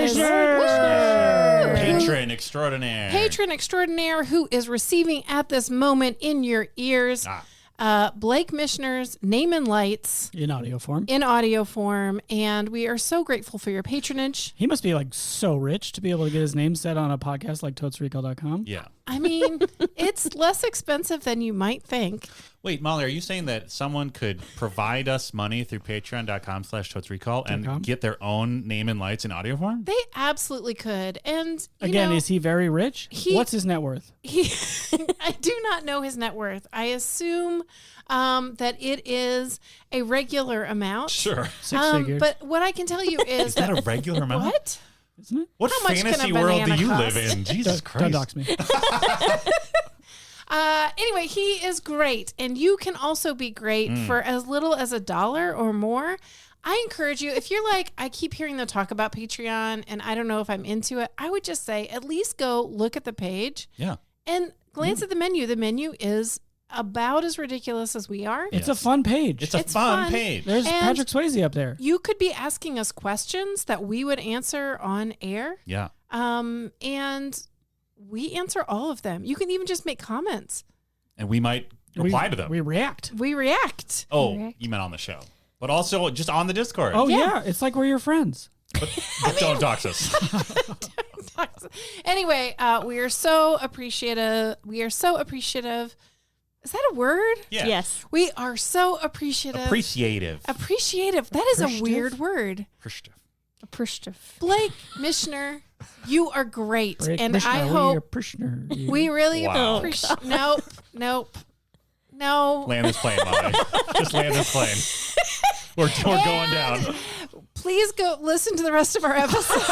S3: extraordinaire.
S4: Patron extraordinaire who is receiving at this moment in your ears Blake Mishner's Name and Lights.
S2: In audio form.
S4: And we are so grateful for your patronage.
S2: He must be like so rich to be able to get his name said on a podcast like totesrecall.com.
S3: Yeah.
S4: I mean, it's less expensive than you might think.
S3: Wait, Molly, are you saying that someone could provide us money through patreon.com/totesrecall and get their own name and lights in audio form?
S4: They absolutely could. And
S2: again, is he very rich? What's his net worth?
S4: I do not know his net worth. I assume that it is a regular amount.
S3: Sure.
S2: 6 figures.
S4: But what I can tell you is
S3: that a regular amount?
S4: What?
S2: Isn't it?
S3: What fantasy world do you live in? Jesus Christ.
S2: Don't dox me.
S4: Anyway, he is great. And you can also be great for as little as $1 or more. I encourage you, if you're like, I keep hearing them talk about Patreon and I don't know if I'm into it, I would just say at least go look at the page.
S3: Yeah.
S4: And glance at the menu. The menu is about as ridiculous as we are.
S2: It's a fun page.
S3: It's a fun page.
S2: There's Patrick Swayze up there.
S4: You could be asking us questions that we would answer on air.
S3: Yeah.
S4: And we answer all of them. You can even just make comments.
S3: And we might reply to them.
S2: We react.
S3: Oh, you meant on the show. But also just on the Discord.
S2: Oh, yeah. It's like we're your friends.
S3: But don't dox us.
S4: Anyway, we are so appreciative. Is that a word?
S3: Yeah.
S1: Yes.
S4: We are so appreciative.
S3: Appreciative.
S4: That is a weird word.
S1: Appreciative.
S4: Blake Mishner, you are great.
S2: Blake
S4: and
S2: Mishner,
S4: I hope we really appreciate. Nope. No.
S3: Land this plane, Molly. Just land this plane. We're going down.
S4: Please go listen to the rest of our episode.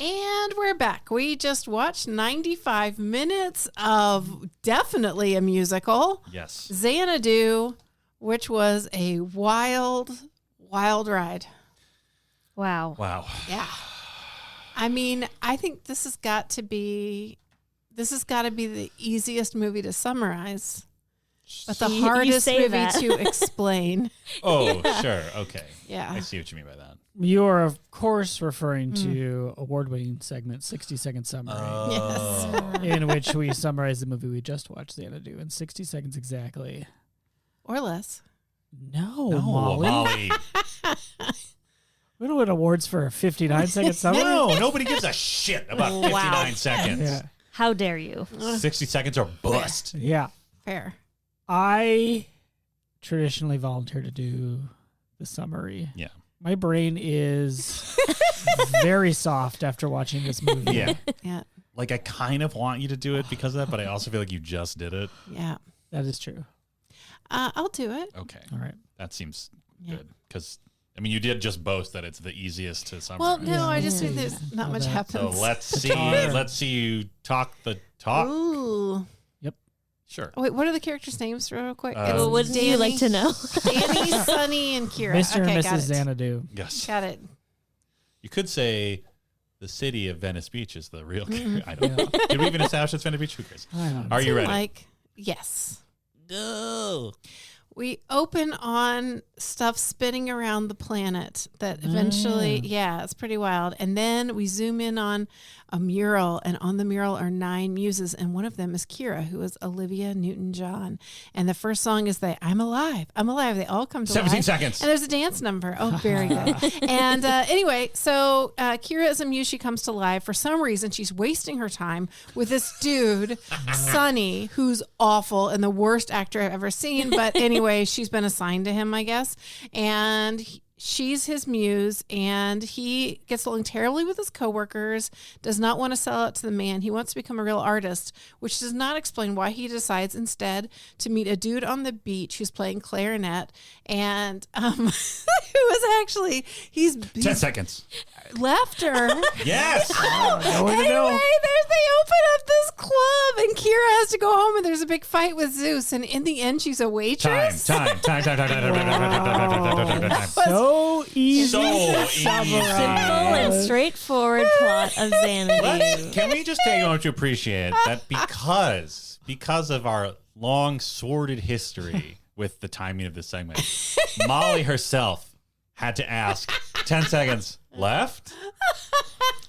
S4: And we're back. back. We just watched 95 minutes of definitely a musical,
S3: Yes.
S4: Xanadu, which was a wild, wild ride.
S1: Wow.
S3: Wow.
S4: Yeah. I mean, I think this has got to be the easiest movie to summarize, but the
S1: You
S4: hardest
S1: say
S4: movie
S1: that.
S4: to explain.
S3: Oh, sure. Okay.
S4: Yeah.
S3: I see what you mean by that.
S2: You're, of course, referring to award-winning segment 60-second summary,
S3: Oh.
S2: in which we summarize the movie we just watched, Xanadu, in 60 seconds exactly.
S4: Or less.
S2: No,
S3: No,
S2: Molly. We don't win awards for a 59-second summary.
S3: No, nobody gives a shit about 59 seconds.
S2: Yeah.
S1: How dare you?
S3: 60 seconds or bust.
S2: Yeah.
S4: Fair.
S2: I traditionally volunteer to do the summary.
S3: Yeah.
S2: My brain is very soft after watching this movie.
S3: Yeah.
S4: Yeah.
S3: Like, I kind of want you to do it because of that, but I also feel like you just did it.
S4: Yeah.
S2: That is true.
S4: I'll do it.
S3: Okay.
S2: All right.
S3: That seems
S4: Yeah.
S3: good. Because, I mean, you did just boast that it's the easiest to
S4: Well,
S3: summarize.
S4: no, I
S2: Yeah.
S4: just think there's not
S2: All
S4: much
S2: that.
S3: So
S4: happens.
S3: let's see you talk the talk.
S4: Ooh.
S3: Sure.
S4: Oh, wait, what are the characters' names real quick?
S3: Well,
S1: Wouldn't you like to know?
S4: Danny, Sunny, and Kira.
S2: Mr.
S4: Okay,
S2: and
S4: got
S2: Mrs.
S4: it.
S2: Xanadu.
S3: Yes.
S4: Got it.
S3: You could say the city of Venice Beach is the real. I don't know. Did we even establish it's Venice Beach? Who cares?
S2: I don't know.
S3: Are you ready?
S4: Like, yes.
S3: Go.
S4: We open on stuff spinning around the planet that eventually, yeah, it's pretty wild. And then we zoom in on a mural, and on the mural are 9 muses, and one of them is Kira, who is Olivia Newton-John. And the first song is I'm alive, I'm alive. They all come to
S3: 17
S4: life.
S3: seconds.
S4: And there's a dance number. Oh, very good. And anyway, so Kira is a muse. She comes to life. For some reason, she's wasting her time with this dude, Sonny, who's awful and the worst actor I've ever seen. But anyway, she's been assigned to him, I guess. And she's his muse, and he gets along terribly with his coworkers, does not want to sell out to the man. He wants to become a real artist, which does not explain why he decides instead to meet a dude on the beach who's playing clarinet, and who is actually, he's
S3: 10 seconds.
S4: left her.
S3: Yes.
S2: No way to
S4: Anyway,
S2: go.
S4: they open up this club, and Kira has to go home, and there's a big fight with Zeus, and in the end, she's a waitress.
S3: Time.
S2: So easy.
S3: So
S2: to
S3: easy.
S1: Simple
S2: summarize.
S1: and straightforward plot of Xanadu.
S3: Can we just take a moment to appreciate that because of our long sordid history with the timing of this segment, Molly herself had to ask 10 seconds left.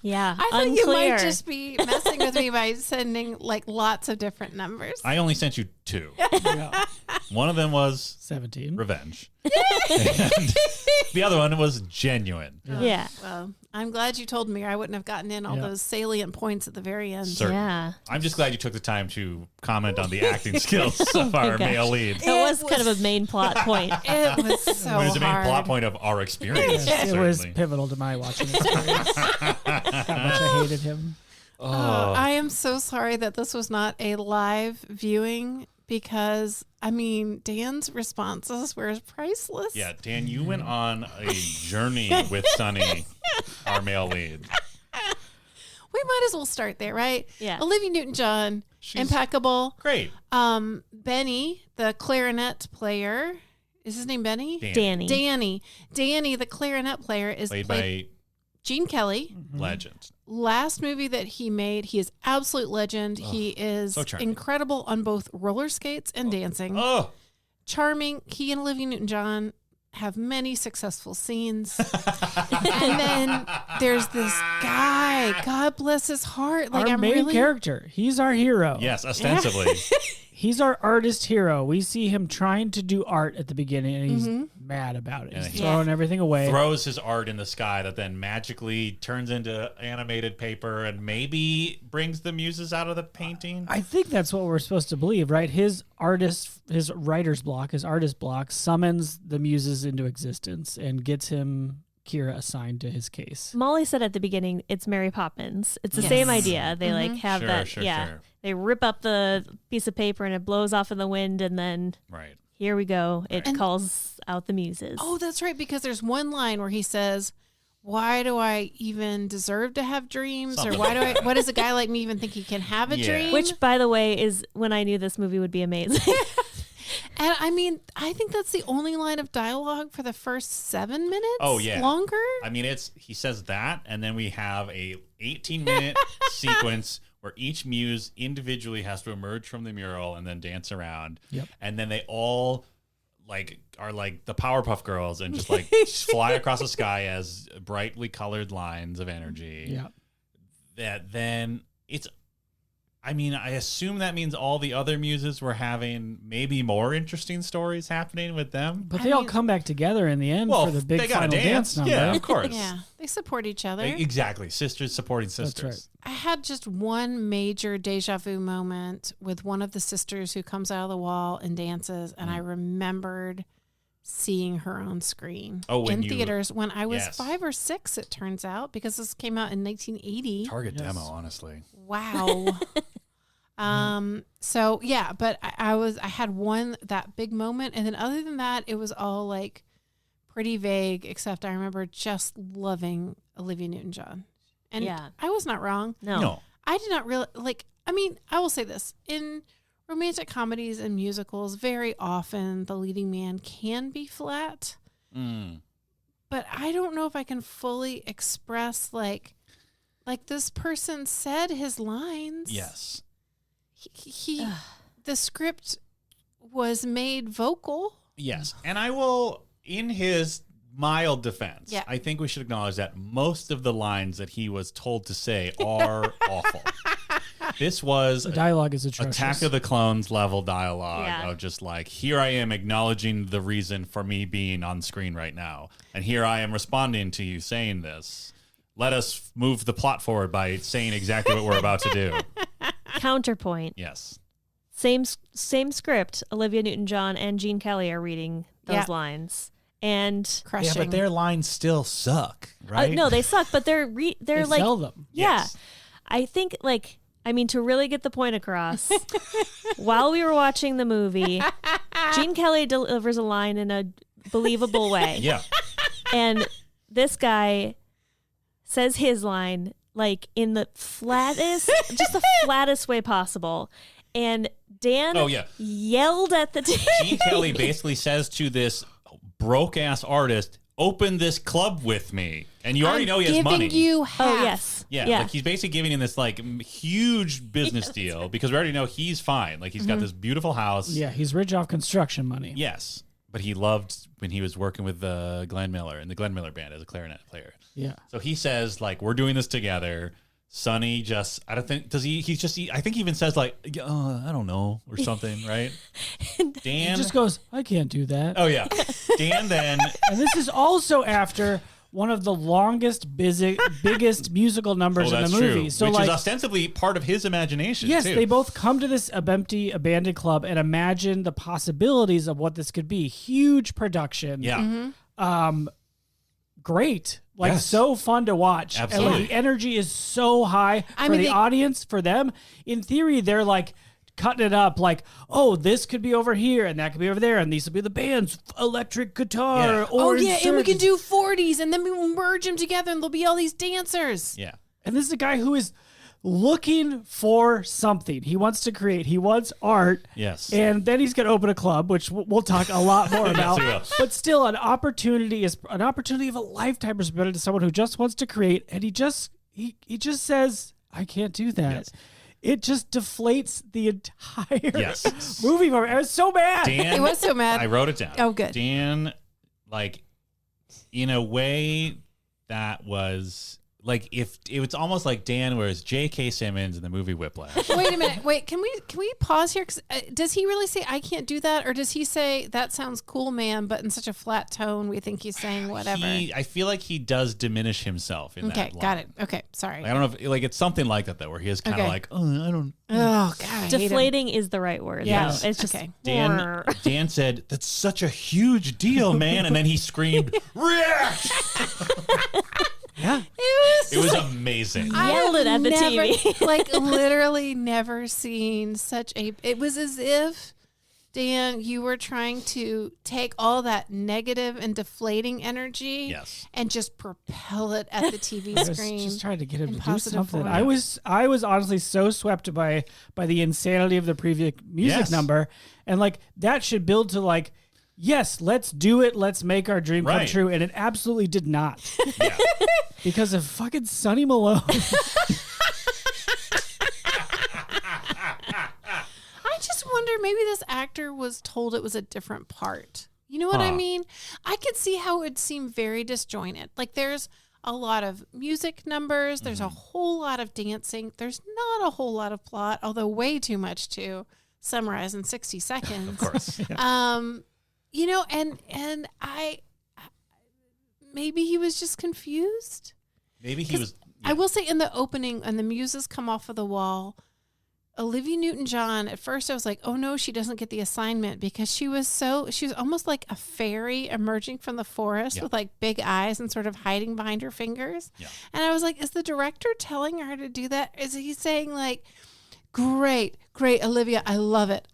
S1: Yeah,
S4: I thought
S1: unclear.
S4: you might just be messing with me by sending like lots of different numbers.
S3: I only sent you 2.
S2: Yeah.
S3: One of them was
S2: 17.
S3: revenge. And the other one was genuine.
S1: Yeah.
S4: Well, I'm glad you told me, or I wouldn't have gotten in all
S2: Yeah.
S4: those salient points at the very end.
S3: Certain.
S1: Yeah.
S3: I'm just glad you took the time to comment on the acting skills of our
S1: gosh.
S3: male lead.
S1: That was kind of a main plot point.
S4: It was so
S3: It was the main
S4: hard.
S3: plot point of our experience.
S2: It was
S3: certainly.
S2: pivotal to my watching experience. How much I hated him.
S4: I am so sorry that this was not a live viewing, because I mean, Dan's responses were priceless.
S3: Yeah, Dan, you went on a journey with Sonny, our male lead.
S4: We might as well start there, right?
S1: Yeah.
S4: Olivia Newton-John,
S3: She's
S4: impeccable.
S3: great.
S4: Benny, the clarinet player, is his name Benny?
S3: Dan.
S1: Danny.
S4: Danny, the clarinet player, is
S3: Played
S4: played
S3: by
S4: Gene Kelly.
S3: legend.
S4: Last movie that he made, he is absolute legend. He is
S3: so charming.
S4: incredible on both roller skates and dancing.
S3: Oh,
S4: Charming. He and Olivia Newton-John have many successful scenes. And then there's this guy. God bless his heart. Like,
S2: Our
S4: I'm
S2: main
S4: really
S2: character. He's our hero.
S3: yes, ostensibly.
S2: He's our artist hero. We see him trying to do art at the beginning, and he's mad about it.
S3: Yeah,
S2: He's
S3: he-
S2: throwing everything away.
S3: Throws his art in the sky that then magically turns into animated paper and maybe brings the muses out of the painting.
S2: I think that's what we're supposed to believe, right? His writer's block, his artist block summons the muses into existence and gets him Kira assigned to his case.
S1: Molly said at the beginning, it's Mary Poppins. It's the
S4: Yes.
S1: same idea. They like have
S3: Sure,
S1: that.
S3: sure,
S1: yeah.
S3: sure.
S1: They rip up the piece of paper and it blows off in the wind, and then
S3: Right.
S1: here we go. It
S4: And-
S1: calls out the muses.
S4: Oh, that's right. Because there's one line where he says, why do I even deserve to have dreams?
S3: Something
S4: Or why
S3: like
S4: what does a guy like me even think he can have a dream?
S1: Which, by the way, is when I knew this movie would be amazing.
S4: And I mean, I think that's the only line of dialogue for the first 7 minutes.
S3: Oh, yeah.
S4: Longer.
S3: I mean, he says that, and then we have a 18-minute sequence where each muse individually has to emerge from the mural and then dance around.
S2: Yep.
S3: And then they all are like the Powerpuff Girls and just like fly across the sky as brightly colored lines of energy.
S2: Yeah.
S3: That then I assume that means all the other muses were having maybe more interesting stories happening with them.
S2: But they all come back together in the end for the big
S3: they gotta
S2: final dance number.
S3: Yeah, of course.
S4: Yeah, they support each other.
S3: Exactly. Sisters supporting sisters.
S2: That's
S4: I had just one major deja vu moment with one of the sisters who comes out of the wall and dances, and I remembered seeing her on screen in theaters when I was 5 or 6, it turns out, because this came out in 1980.
S3: Target demo, honestly.
S4: Wow. So yeah, but I had that big moment, and then other than that, it was all like pretty vague, except I remember just loving Olivia Newton-John. And I was not wrong.
S1: No.
S4: I did not really I will say this. In romantic comedies and musicals, very often the leading man can be flat. But I don't know if I can fully express like this person said his lines.
S3: Yes.
S4: He the script was made vocal.
S3: Yes. And I will, in his mild defense, I think we should acknowledge that most of the lines that he was told to say are awful. This was
S2: the dialogue is atrocious.
S3: Attack of the Clones level dialogue of just like, here I am acknowledging the reason for me being on screen right now. And here I am responding to you saying this. Let us move the plot forward by saying exactly what we're about to do.
S1: Counterpoint.
S3: Yes.
S1: Same script. Olivia Newton-John and Gene Kelly are reading those lines. And
S4: crushing.
S3: Yeah, but their lines still suck, right?
S1: No, they suck, but they're
S2: they
S1: like
S2: sell them.
S1: Yeah.
S3: Yes.
S1: I think to really get the point across, while we were watching the movie, Gene Kelly delivers a line in a believable way.
S3: Yeah.
S1: And this guy says his line like in the flattest way possible. And Dan yelled at the TV.
S3: Gene Kelly basically says to this broke ass artist, open this club with me. And you already know he has money.
S4: You half.
S1: Oh, yes.
S3: Yeah. Like he's basically giving him this like huge business deal because we already know he's fine. Like he's got this beautiful house.
S2: Yeah, he's rich off construction money.
S3: Yes. But he loved when he was working with Glenn Miller in the Glenn Miller band as a clarinet player.
S2: Yeah.
S3: So he says like, we're doing this together. Sonny just, I don't think, does he, he's just, I think he even says like, I don't know, or something, right? Dan
S2: He just goes, I can't do that.
S3: Oh yeah. Dan then.
S2: And this is also after one of the longest, biggest musical numbers in the movie.
S3: True.
S2: So
S3: which
S2: like,
S3: is ostensibly part of his imagination.
S2: yes,
S3: too.
S2: they both come to this empty, abandoned club and imagine the possibilities of what this could be. Huge production.
S3: Yeah.
S2: Great. Like
S3: Yes.
S2: so fun to watch.
S3: Absolutely.
S2: And like, the energy is so high for the audience, for them. In theory, they're like cutting it up like, oh, this could be over here and that could be over there. And these will be the band's electric guitar.
S3: Yeah.
S2: Or
S4: and we can do 40s and then we will merge them together and there'll be all these dancers.
S3: Yeah.
S2: And this is a guy who is looking for something. He wants to create. He wants art.
S3: Yes.
S2: And then he's going to open a club, which we'll talk a lot more about.
S3: he will.
S2: But still, an opportunity is an opportunity of a lifetime is presented to someone who just wants to create, and he just says, "I can't do that."
S3: Yes.
S2: It just deflates the entire
S3: Yes.
S2: movie for me. I was so mad.
S3: Dan,
S4: It was so mad.
S3: I wrote it down.
S4: Oh, good.
S3: Dan, like, in a way that was like, if it was almost like Dan was J.K. Simmons in the movie Whiplash.
S4: Wait a minute. Wait, can we pause here? 'Cause, does he really say I can't do that, or does he say that sounds cool, man, but in such a flat tone we think he's saying whatever?
S3: I feel like he does diminish himself in that
S4: Okay,
S3: line.
S4: got it. Okay, sorry.
S3: Like, I don't know if like it's something like that though, where he is kind of
S4: Okay.
S3: like, oh, I don't.
S4: Oh God, I hate him.
S1: Deflating is the right word.
S4: Yeah.
S1: though. It's just
S4: Okay.
S3: Dan said, that's such a huge deal, man. And then he screamed, React!
S2: Yeah.
S3: It was amazing.
S1: Yelled it at the TV.
S4: like literally never seen such a. It was as if Dan, you were trying to take all that negative and deflating energy and just propel it at the TV screen.
S2: Just trying to get him to do
S4: positive
S2: something.
S4: form.
S2: I was honestly so swept by the insanity of the previous music number, and like that should build to like, yes, let's do it. Let's make our dream come true, and it absolutely did not. Yeah. Because of fucking Sonny Malone.
S4: Wonder maybe this actor was told it was a different part. You know what I mean? I could see how it would seem very disjointed. Like there's a lot of music numbers, there's a whole lot of dancing, there's not a whole lot of plot, although way too much to summarize in 60 seconds.
S3: Of course.
S4: You know, and I maybe he was just confused.
S3: Maybe he was.
S4: I will say in the opening, and the muses come off of the wall, Olivia Newton-John, at first I was like, oh no, she doesn't get the assignment, because she was almost like a fairy emerging from the forest with like big eyes and sort of hiding behind her fingers. Yeah. And I was like, is the director telling her to do that? Is he saying like, great, Olivia, I love it.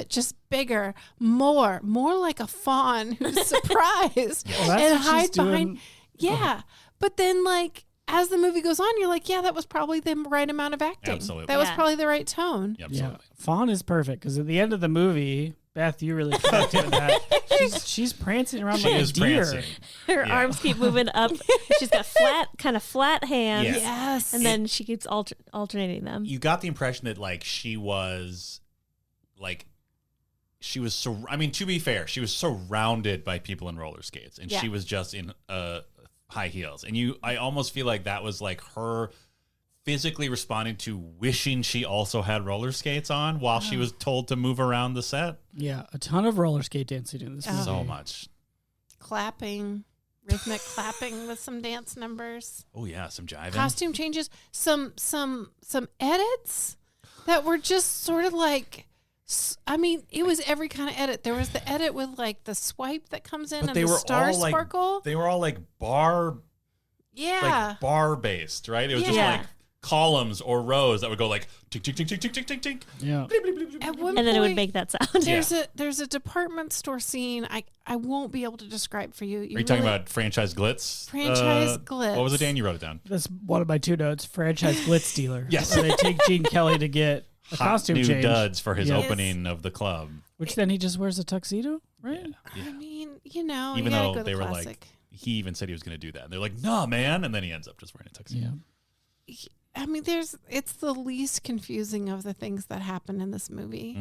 S4: Just bigger, more like a fawn who's surprised and hides behind. Yeah. But then like, as the movie goes on, you're like, yeah, that was probably the right amount of acting.
S3: Absolutely.
S4: That was probably the right tone.
S3: Absolutely.
S2: Yeah. Fawn is perfect because at the end of the movie, Beth, you really connected with that. She's prancing around like a deer.
S3: Prancing.
S1: Her arms keep moving up. She's got flat hands.
S4: Yes.
S1: And then she keeps alternating them.
S3: You got the impression that like she was I mean, to be fair, she was surrounded by people in roller skates, and she was just in high heels. And I almost feel like that was like her physically responding to wishing she also had roller skates on while she was told to move around the set.
S2: Yeah, a ton of roller skate dancing in this movie.
S3: So much.
S4: Clapping, rhythmic clapping with some dance numbers.
S3: Oh yeah, some jiving.
S4: Costume changes, some edits that were just sort of like, I mean, it was every kind of edit. There was the edit with like the swipe that comes in and the star sparkle.
S3: They were all like bar based, right? It was just like columns or rows that would go like tick tick tick tick tick tick tick tick.
S2: Yeah.
S4: At one
S1: and then
S4: point,
S1: it would make that sound.
S4: There's a department store scene I won't be able to describe for you.
S3: Are you talking about franchise glitz?
S4: Franchise glitz.
S3: What was it, Dan? You wrote it down.
S2: That's one of my 2 notes. Franchise glitz dealer.
S3: Yes.
S2: Where they take Gene Kelly to get a costume
S3: new
S2: change.
S3: duds for his opening of the club.
S2: Which then he just wears a tuxedo, right?
S3: Yeah.
S4: I mean, you know,
S3: even
S4: you
S3: though
S4: go
S3: they were
S4: classic.
S3: like, he even said he was going to do that. And they're like, nah, man. And then he ends up just wearing a tuxedo.
S2: Yeah.
S4: I mean, it's the least confusing of the things that happen in this movie.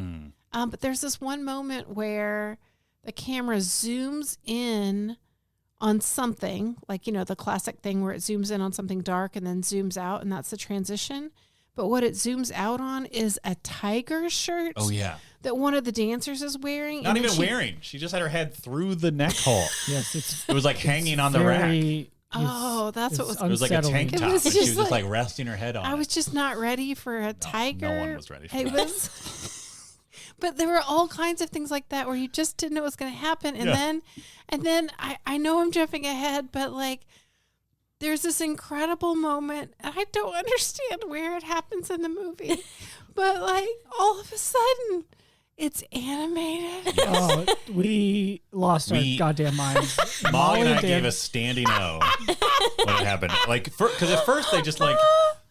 S4: But there's this one moment where the camera zooms in on something, like, you know, the classic thing where it zooms in on something dark and then zooms out, and that's the transition. But what it zooms out on is a tiger shirt.
S3: Oh, yeah.
S4: That one of the dancers is wearing.
S3: Not even wearing. She just had her head through the neck hole.
S2: Yes,
S3: it was like hanging on the rack.
S4: Oh, that's what was.
S3: It was like a tank top, and she was just like resting her head on.
S4: I was just not ready for a tiger.
S3: No one was ready for
S4: it. But there were all kinds of things like that where you just didn't know what was going to happen, and then I know I'm jumping ahead, but like there's this incredible moment, and I don't understand where it happens in the movie, but like all of a sudden. It's animated.
S2: Oh, we lost our goddamn minds.
S3: Molly and I gave a standing O when it happened. Like, because at first they just like,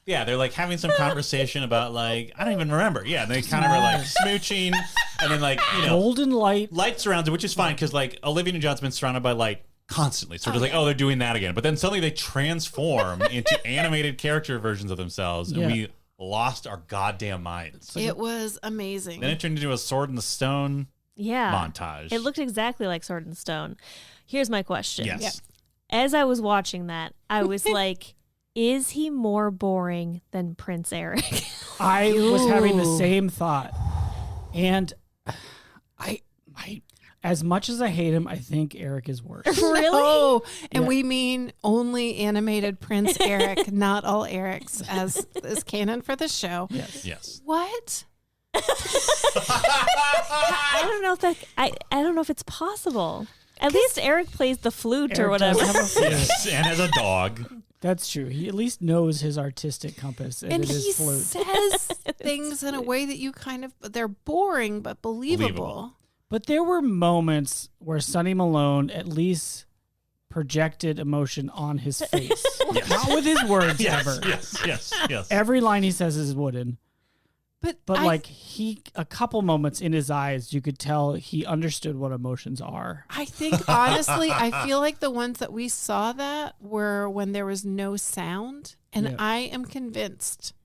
S3: they're like having some conversation about like, I don't even remember. Yeah, they kind of were like smooching, and then like, you know,
S2: golden light
S3: surrounds it, which is fine because like Olivia Newton-John's been surrounded by light constantly. So it's like, oh, they're doing that again. But then suddenly they transform into animated character versions of themselves, and we lost our goddamn minds.
S4: It was amazing.
S3: Then it turned into a Sword in the Stone montage.
S1: It looked exactly like Sword in the Stone. Here's my question.
S3: Yes. Yep.
S1: As I was watching that, I was like, is he more boring than Prince Eric?
S2: I was having the same thought. And I as much as I hate him, I think Eric is worse.
S1: Really?
S4: Oh, and we mean only animated Prince Eric, not all Erics, as is canon for the show.
S3: Yes.
S4: What?
S1: I don't know if I don't know if it's possible. At least Eric plays the flute or whatever.
S3: Yes, and as a dog.
S2: That's true. He at least knows his artistic compass, and it is flute.
S4: Says things in a way that you they're boring but believable.
S2: But there were moments where Sonny Malone at least projected emotion on his face.
S3: Yes.
S2: Not with his words ever.
S3: Yes.
S2: Every line he says is wooden.
S4: But
S2: like a couple moments in his eyes, you could tell he understood what emotions are.
S4: I think, honestly, I feel like the ones that we saw that were when there was no sound. And I am convinced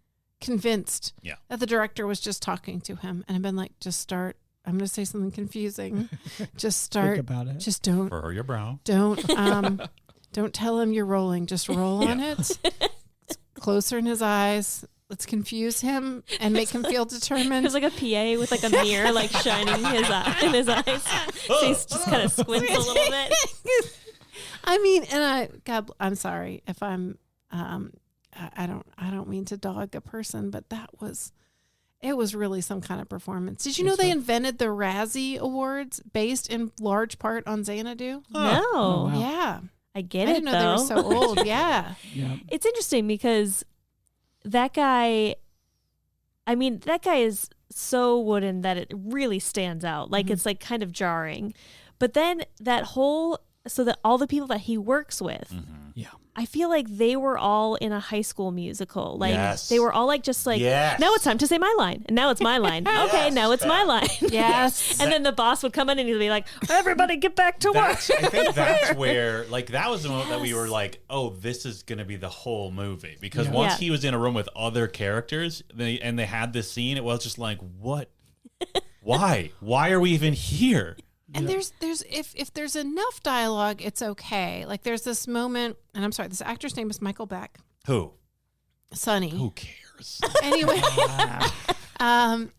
S4: that the director was just talking to him and had been like, just start. I'm going to say something confusing. Just start.
S2: Think about it.
S4: Just don't.
S3: Furrow your brow.
S4: Don't tell him you're rolling. Just roll on it. It's closer in his eyes. Let's confuse him and make him feel determined.
S1: There's like a PA with like a mirror like shining in his eyes. So he's just kind of squints a little bit.
S4: I mean, and I'm sorry if I'm I don't mean to dog a person, but it was really some kind of performance. Did you know they invented the Razzie Awards based in large part on Xanadu?
S1: No.
S2: Oh, wow.
S4: Yeah.
S1: I get
S4: I
S1: it
S4: didn't know
S1: though.
S4: they were so old. Yeah.
S1: It's interesting because that guy is so wooden that it really stands out. Like it's like kind of jarring. But then so that all the people that he works with, I feel like they were all in a high school musical. Like they were all like just like, now it's time to say my line. And now it's my line. Okay, now it's my line.
S4: Yes.
S1: And then the boss would come in and he'd be like, everybody get back to work.
S3: I think that's where, like, that was the moment that we were like, oh, this is going to be the whole movie. Because once he was in a room with other characters and they had this scene, it was just like, what? Why? Why are we even here?
S4: And there's if there's enough dialogue, it's okay. Like there's this moment, and I'm sorry, this actor's name is Michael Beck.
S3: Who?
S4: Sonny.
S3: Who cares?
S4: Anyway,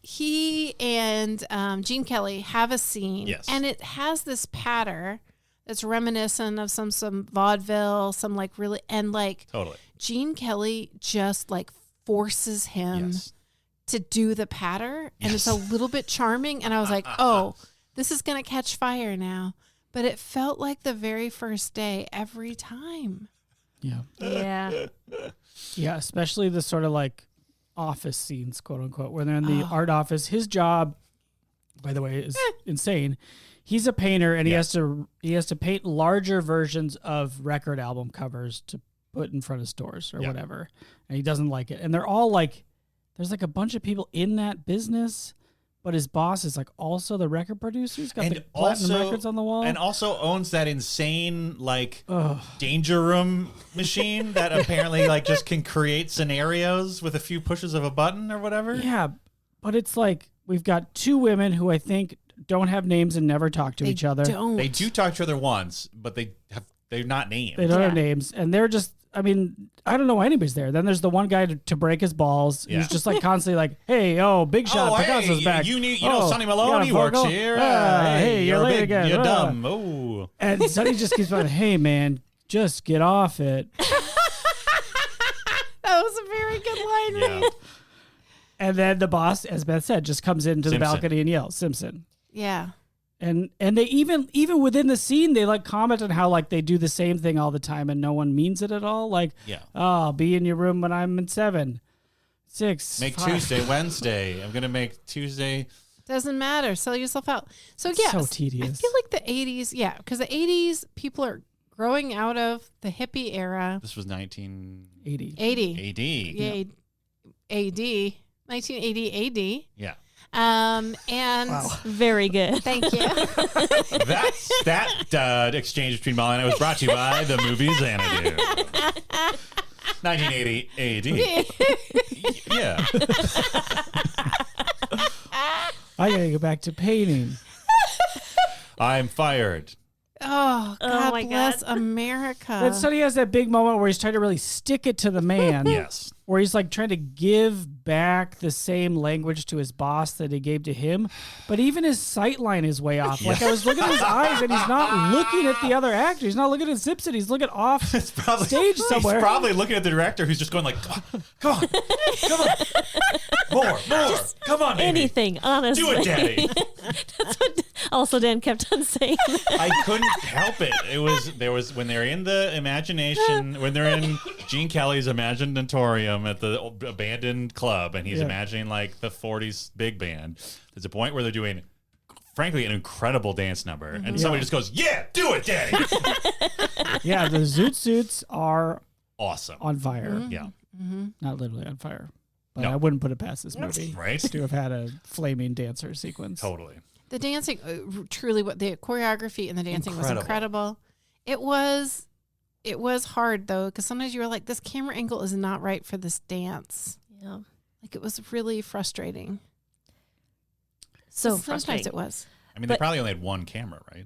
S4: he and Gene Kelly have a scene, and it has this patter that's reminiscent of some vaudeville, some like really, and like
S3: totally.
S4: Gene Kelly just like forces him to do the patter, and it's a little bit charming. And I was like, oh. This is going to catch fire now. But it felt like the very first day every time.
S2: Yeah.
S1: Yeah.
S2: Yeah, especially the sort of like office scenes, quote unquote, where they're in the art office. His job, by the way, is insane. He's a painter and he has to paint larger versions of record album covers to put in front of stores or whatever. And he doesn't like it. And they're all like, there's like a bunch of people in that business. But his boss is like also the record producer. He's got the platinum records on the wall.
S3: And also owns that insane like danger room machine that apparently like just can create scenarios with a few pushes of a button or whatever.
S2: Yeah, but it's like we've got two women who I think don't have names and never talk to each other.
S3: They do talk to each other once, but they're not named.
S2: They don't have names. And they're just, I mean, I don't know why anybody's there. Then there's the one guy to break his balls. Who's just like constantly like, hey, big shot, Picasso's back.
S3: You know Sonny Malone, he works here.
S2: Hey, you're late again.
S3: You're dumb. Oh.
S2: And Sonny just keeps going, hey, man, just get off it.
S4: That was a very good line read.
S2: And then the boss, as Beth said, just comes into the balcony and yells, Simpson.
S4: Yeah.
S2: And they even within the scene, they like comment on how like they do the same thing all the time and no one means it at all. Like, I'll be in your room when I'm in 7, 6.
S3: Make 5. Tuesday, Wednesday. I'm gonna make Tuesday.
S4: Doesn't matter. Sell yourself out. So yes,
S2: so tedious.
S4: I feel like the 80s, because the 80s people are growing out of the hippie era.
S3: This was 1980.
S4: 80.
S3: AD.
S4: Yeah. AD. 1980 AD.
S3: Yeah.
S4: And
S1: very good.
S4: Thank you.
S3: That exchange between Molly and I was brought to you by the movie Xanadu. 1980 AD. Yeah.
S2: I gotta go back to painting.
S3: I'm fired.
S4: Oh, God
S1: my
S4: bless
S1: God.
S4: America.
S2: Then Sonny has that big moment where he's trying to really stick it to the man.
S3: Yes.
S2: Where he's like trying to give back the same language to his boss that he gave to him. But even his sight line is way off. Like I was looking at his eyes and he's not looking at the other actor. He's not looking at Simpson. He's looking off stage somewhere.
S3: He's probably looking at the director who's just going like, come on. More. Come on, baby.
S1: Anything, honestly.
S3: Do it, Daddy.
S1: That's what also Dan kept on saying.
S3: I couldn't help it. There was when they're in the imagination, when they're in Gene Kelly's Imaginatorium at the abandoned club, and he's imagining like the 40s big band. There's a point where they're doing frankly an incredible dance number, and somebody just goes, "Yeah, do it, Daddy."
S2: Yeah, the Zoot Suits are
S3: awesome,
S2: on fire.
S3: Yeah,
S2: not literally on fire, but
S3: No.
S2: I wouldn't put it past this movie
S3: right?
S2: to have had a flaming dancer sequence.
S3: Totally.
S4: The dancing, truly, what the choreography and the dancing was incredible. It was hard though, because sometimes you were like, this camera angle is not right for this dance.
S1: Yeah.
S4: Like it was really frustrating.
S1: So
S4: sometimes
S1: frustrating.
S4: it was.
S3: I mean, they probably only had one camera, right?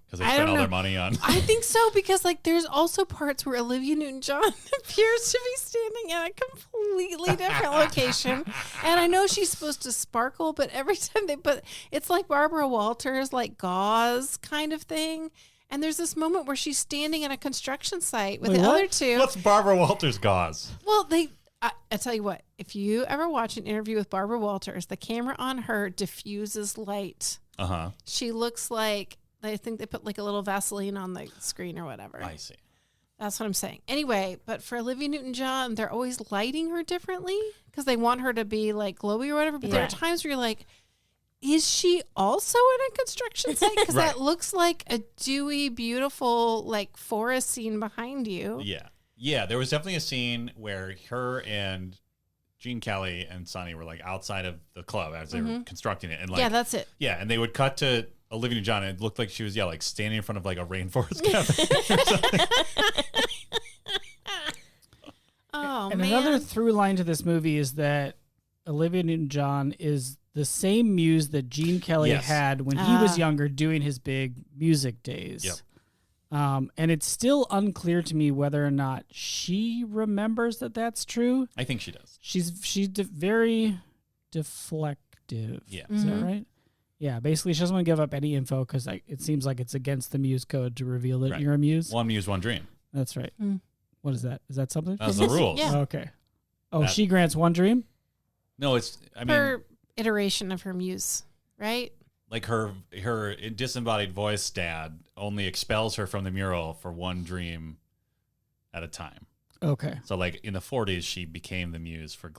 S3: Because they
S4: I
S3: spent
S4: don't
S3: all
S4: know.
S3: their money on.
S4: I think so, because like there's also parts where Olivia Newton-John appears to be standing in a completely different location, and I know she's supposed to sparkle, but every time they put, it's like Barbara Walters, like gauze kind of thing. And there's this moment where she's standing in a construction site with
S2: Wait,
S4: the
S2: what?
S4: other two.
S3: What's Barbara Walters' gauze?
S4: Well, I tell you what, if you ever watch an interview with Barbara Walters, the camera on her diffuses light. She looks like, I think they put like a little Vaseline on the screen or whatever.
S3: I see.
S4: That's what I'm saying. Anyway, but for Olivia Newton-John, they're always lighting her differently because they want her to be like glowy or whatever. But there are times where you're like, is she also in a construction site? Because that looks like a dewy, beautiful, like forest scene behind you.
S3: Yeah. Yeah, there was definitely a scene where her and Gene Kelly and Sonny were like outside of the club as they were constructing it. And like,
S4: Yeah, that's it.
S3: Yeah, and they would cut to Olivia Newton-John, and it looked like she was, like standing in front of like a rainforest cafe.
S4: Oh,
S2: And
S4: man.
S2: another through line to this movie is that Olivia Newton-John is the same muse that Gene Kelly had when he was younger doing his big music days.
S3: Yep.
S2: And it's still unclear to me whether or not she remembers that that's true.
S3: I think she does.
S2: She's very deflective.
S3: Yeah.
S2: Is that right? Yeah, basically she doesn't want to give up any info because it seems like it's against the muse code to reveal that you're a muse.
S3: One muse, one dream.
S2: That's right. What is that? Is that something?
S3: That's the rules.
S4: Yeah.
S2: Okay. Oh, she grants one dream?
S3: No,
S4: her iteration of her muse, right?
S3: Like her disembodied voice dad only expels her from the mural for one dream at a time.
S2: Okay.
S3: So like in the 40s, she became the muse for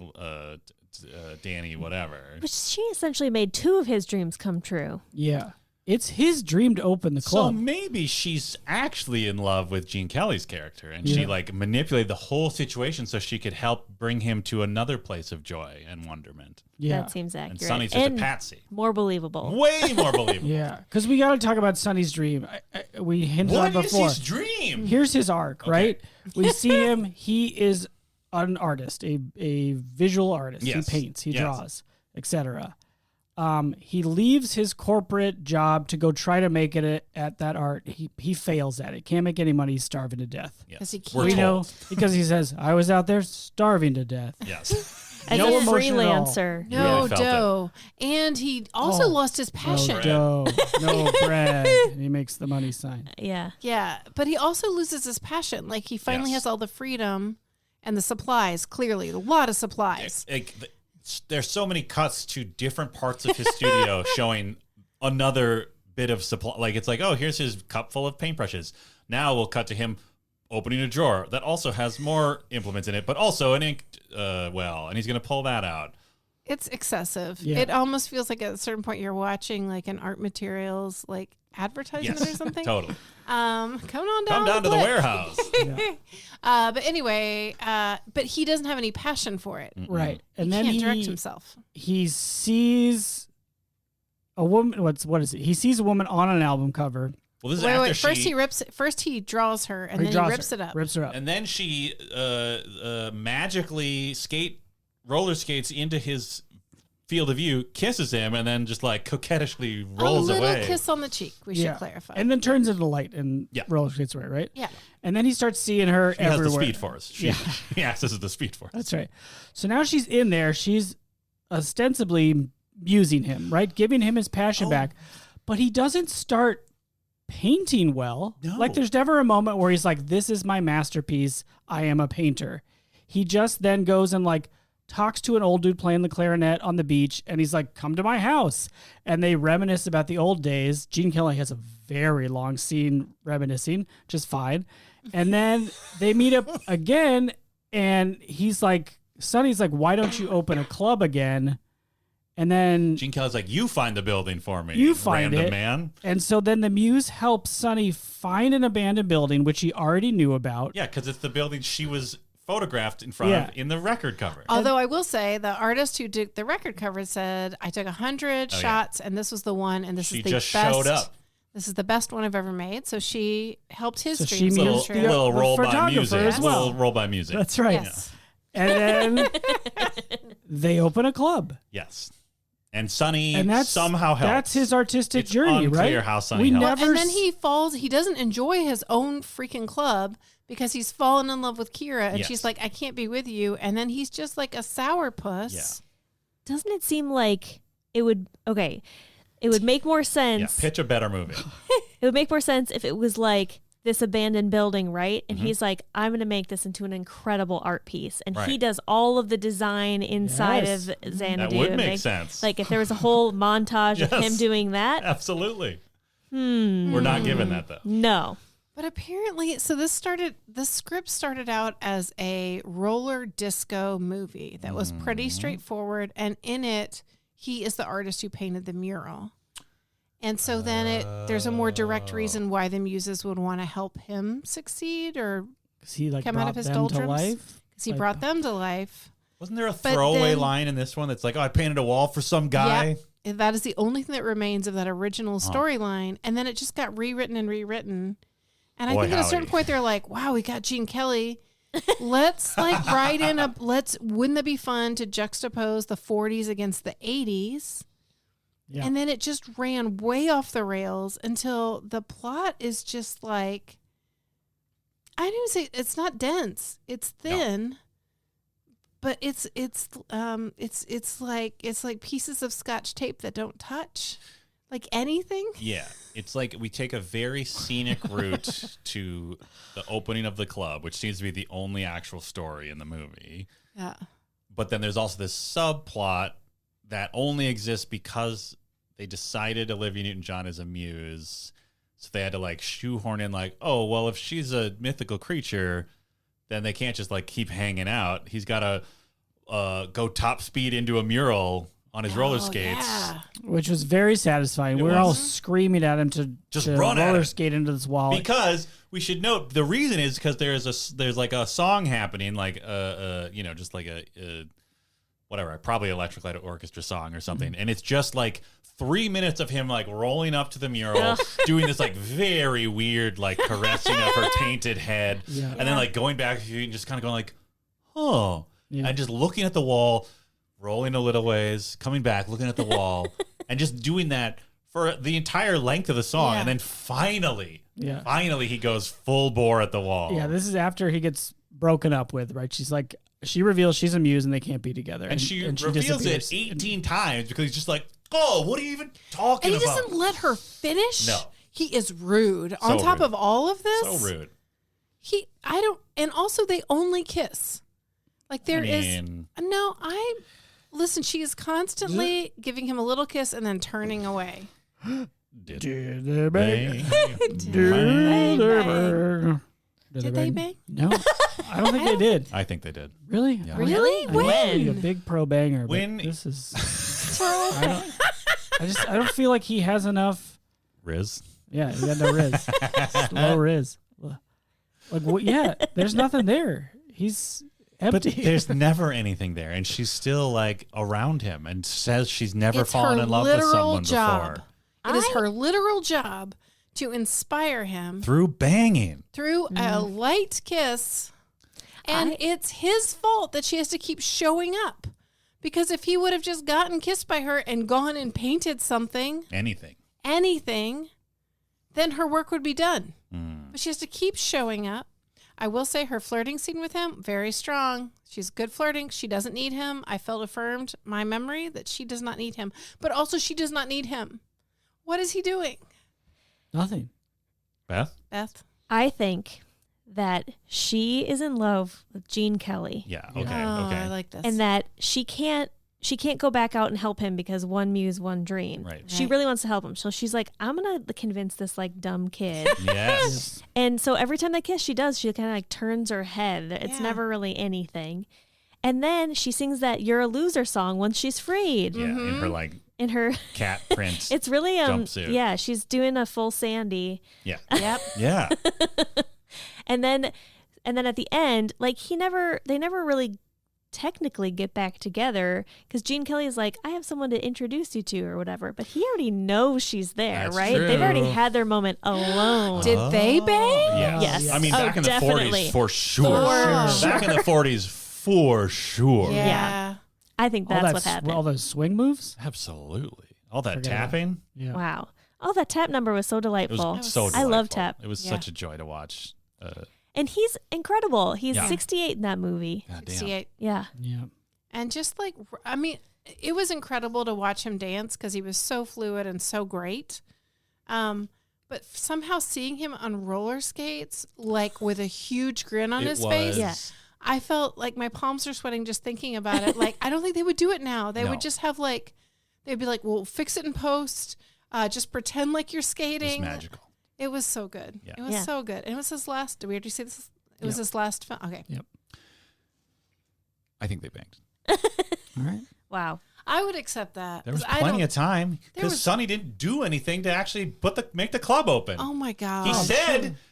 S3: Danny, whatever.
S1: But she essentially made two of his dreams come true.
S2: Yeah. It's his dream to open the club.
S3: So maybe she's actually in love with Gene Kelly's character, and she like manipulated the whole situation so she could help bring him to another place of joy and wonderment.
S2: Yeah.
S1: That seems accurate.
S3: And Sonny's just a patsy.
S1: More believable.
S3: Way more believable.
S2: Yeah, because we got to talk about Sonny's dream. We hinted on it before.
S3: What is his dream?
S2: Here's his arc, right? We see him. He is an artist, a visual artist.
S3: Yes.
S2: He paints, he draws, etc. He leaves his corporate job to go try to make it at that art. He fails at it. Can't make any money. He's starving to death.
S3: Yes.
S4: He can't.
S3: We're
S2: We
S3: told.
S2: know because he says, "I was out there starving to death."
S3: Yes.
S1: As
S2: No
S1: a
S2: emotion at all.
S1: freelancer.
S4: No
S3: Really felt
S4: dough. And he also lost his passion.
S2: No dough, no bread. And he makes the money sign.
S1: Yeah.
S4: Yeah, but he also loses his passion. Like he finally
S3: Yes.
S4: has all the freedom and the supplies, clearly, a lot of supplies.
S3: There's so many cuts to different parts of his studio showing another bit of supply. Like it's like, oh, here's his cup full of paintbrushes. Now we'll cut to him opening a drawer that also has more implements in it, but also an ink well, and he's going to pull that out.
S4: It's excessive.
S2: Yeah.
S4: It almost feels like at a certain point you're watching like an art materials like advertisement or something.
S3: Totally.
S4: Come on down.
S3: Come down to the
S4: Blick.
S3: warehouse.
S4: But anyway, but he doesn't have any passion for it.
S2: Right, and
S4: He
S2: then
S4: can't direct himself.
S2: he sees a woman. What is it? He sees a woman on an album cover.
S3: Well, this is
S4: Wait,
S3: after
S4: wait. First
S3: she,
S4: he rips. First he draws her, and
S2: He
S4: then
S2: draws
S4: he rips
S2: her,
S4: it up.
S2: Rips her up.
S3: and then she magically roller skates into his field of view, kisses him, and then just like coquettishly rolls
S4: a little
S3: away.
S4: kiss on the cheek. We should clarify.
S2: And then turns into light and roller skates away, right?
S4: Yeah.
S2: And then he starts seeing her
S3: She
S2: everywhere.
S3: has the Speed Force. He accesses the Speed Force.
S2: That's right. So now she's in there. She's ostensibly musing him, right? Giving him his passion back. But he doesn't start painting well.
S3: No.
S2: Like there's never a moment where he's like, this is my masterpiece. I am a painter. He just then goes and like talks to an old dude playing the clarinet on the beach. And he's like, come to my house. And they reminisce about the old days. Gene Kelly has a very long scene reminiscing, just fine. And then they meet up again. And he's like, Sonny's like, why don't you open a club again? And then
S3: Gene Kelly's like, you find the building for me.
S2: You find
S3: random
S2: it.
S3: man.
S2: And so then the muse helps Sonny find an abandoned building, which he already knew about.
S3: Yeah, because it's the building she was photographed in front of in the record cover.
S4: Although I will say the artist who did the record cover said, I took 100 shots and this was the one and this is the best.
S3: She just showed up.
S4: This is the best one I've ever made. So she helped his
S2: So
S4: dreams
S2: she
S4: come
S2: mused
S4: true.
S3: Little roll by
S2: photographer
S3: music.
S2: as well.
S3: Little roll by music.
S2: That's right.
S4: Yes.
S2: And then they open a club.
S3: Yes. And Sonny
S2: And that's
S3: somehow helps.
S2: That's his artistic
S3: It's
S2: journey,
S3: unclear
S2: right?
S3: how Sonny helps.
S4: And then he falls. He doesn't enjoy his own freaking club because he's fallen in love with Kira. And she's like, I can't be with you. And then he's just like a sourpuss.
S3: Yeah.
S1: Doesn't it seem like it would make more sense.
S3: Yeah, pitch a better movie.
S1: It would make more sense if it was like this abandoned building, right? And he's like, I'm going to make this into an incredible art piece. And he does all of the design inside of Xanadu.
S3: That would make sense.
S1: Like if there was a whole montage of him doing that.
S3: Absolutely. We're not given that, though.
S1: No.
S4: But apparently, so the script started out as a roller disco movie that was pretty straightforward. And in it, he is the artist who painted the mural. And so then there's a more direct reason why the muses would want to help him succeed or
S2: he like
S4: come out of his
S2: them to
S4: doldrums.
S2: life.
S4: Because he brought them to life.
S3: Wasn't there a throwaway line in this one that's like, oh, I painted a wall for some guy?
S4: Yeah, that is the only thing that remains of that original storyline. And then it just got rewritten and rewritten. And I think at a certain point they're like, wow, we got Gene Kelly. Let's like write in wouldn't that be fun to juxtapose the 40s against the 80s? Yeah. And then it just ran way off the rails until the plot is just like, I didn't say it's not dense. It's thin, but it's like pieces of Scotch tape that don't touch. Like anything?
S3: Yeah. It's like we take a very scenic route to the opening of the club, which seems to be the only actual story in the movie.
S4: Yeah.
S3: But then there's also this subplot that only exists because they decided Olivia Newton-John is a muse. So they had to like shoehorn in like, oh, well, if she's a mythical creature, then they can't just like keep hanging out. He's got to go top speed into a mural on his roller skates.
S4: Yeah.
S2: Which was very satisfying. We were all screaming at him to
S3: just
S2: to
S3: run
S2: roller skate into this wall.
S3: Because we should note the reason is because there's like a song happening, like just like a whatever, probably Electric Light Orchestra song or something, and it's just like 3 minutes of him like rolling up to the mural, doing this like very weird like caressing of her tainted head, and then like going back and just kind of going like, oh, and just looking at the wall, rolling a little ways, coming back, looking at the wall, and just doing that for the entire length of the song, and then finally he goes full bore at the wall.
S2: Yeah, this is after he gets broken up with, right? She's like, she reveals she's a muse and they can't be together.
S3: And she reveals it 18 times because he's just like, oh, what are you even talking about?
S4: And he doesn't let her finish.
S3: No.
S4: He is rude. On top of all of this.
S3: So rude.
S4: And also they only kiss. Like listen, she is constantly giving him a little kiss and then turning away.
S2: Did they bang?
S4: Did they bang?
S2: No, I don't think they did.
S3: I think they did.
S2: Really?
S3: Yeah.
S4: Really?
S2: When? A big pro banger.
S3: When
S2: this is, I don't feel like he has enough
S3: Riz.
S2: Yeah, he got no Riz. Low Riz. Like, there's nothing there. He's empty.
S3: But there's never anything there, and she's still like around him, and says she's never fallen in love with someone before.
S4: It is her literal job to inspire him
S3: through banging,
S4: through a light kiss, and it's his fault that she has to keep showing up. Because if he would have just gotten kissed by her and gone and painted something, anything, then her work would be done. But she has to keep showing up. I will say her flirting scene with him, very strong. She's good flirting. She doesn't need him. I felt affirmed my memory that she does not need him. But also she does not need him. What is he doing?
S2: Nothing.
S3: Beth?
S1: I think that she is in love with Gene Kelly.
S3: Yeah, okay, okay.
S4: I like this.
S1: And that she can't go back out and help him because one muse, one dream.
S3: Right.
S1: She really wants to help him. So she's like, I'm going to convince this like dumb kid.
S3: Yes.
S1: And so every time they kiss, she kind of like turns her head. It's never really anything. And then she sings that "You're a Loser" song once she's freed.
S3: Yeah, in her cat print.
S1: It's really
S3: jumpsuit.
S1: Yeah, she's doing a full Sandy.
S3: Yeah.
S4: Yep.
S3: Yeah.
S1: And then at the end, like they never really technically get back together because Gene Kelly is like, I have someone to introduce you to or whatever, but he already knows she's there.
S3: That's
S1: right?
S3: true.
S1: They've already had their moment alone.
S4: Did they bang?
S1: Yes.
S3: I mean, back in the
S1: definitely.
S3: 40s, for sure.
S1: For
S3: Back in the 40s, for sure.
S1: Yeah. I think that's what happened.
S2: All those swing moves?
S3: Absolutely. All that
S2: Forget
S3: tapping.
S2: Yeah.
S1: Wow. Oh, that tap number was so
S3: It
S1: delightful.
S3: was so delightful.
S1: I love tap.
S3: It was such a joy to watch.
S1: And he's incredible. He's
S3: Yeah.
S1: 68 in that movie.
S3: God damn.
S4: 68.
S1: Yeah.
S2: Yeah.
S4: And just like, I mean, it was incredible to watch him dance because he was so fluid and so great. But somehow seeing him on roller skates, like with a huge grin on his face,
S1: Yeah.
S4: I felt like my palms are sweating just thinking about it. Like, I don't think they would do it now. They would just have like, they'd be like, well, fix it in post. Just pretend like you're
S3: It was
S4: skating.
S3: magical.
S4: It was so good.
S3: Yeah.
S4: It was so good. And it was his last, did we already say this? It was his last film. Okay.
S2: Yep.
S3: I think they banged.
S2: All right.
S1: Wow.
S4: I would accept that.
S3: There was
S4: 'cause I
S3: plenty
S4: don't-
S3: of time
S4: there
S3: because
S4: was-
S3: Sonny didn't do anything to actually make the club open.
S4: Oh my God.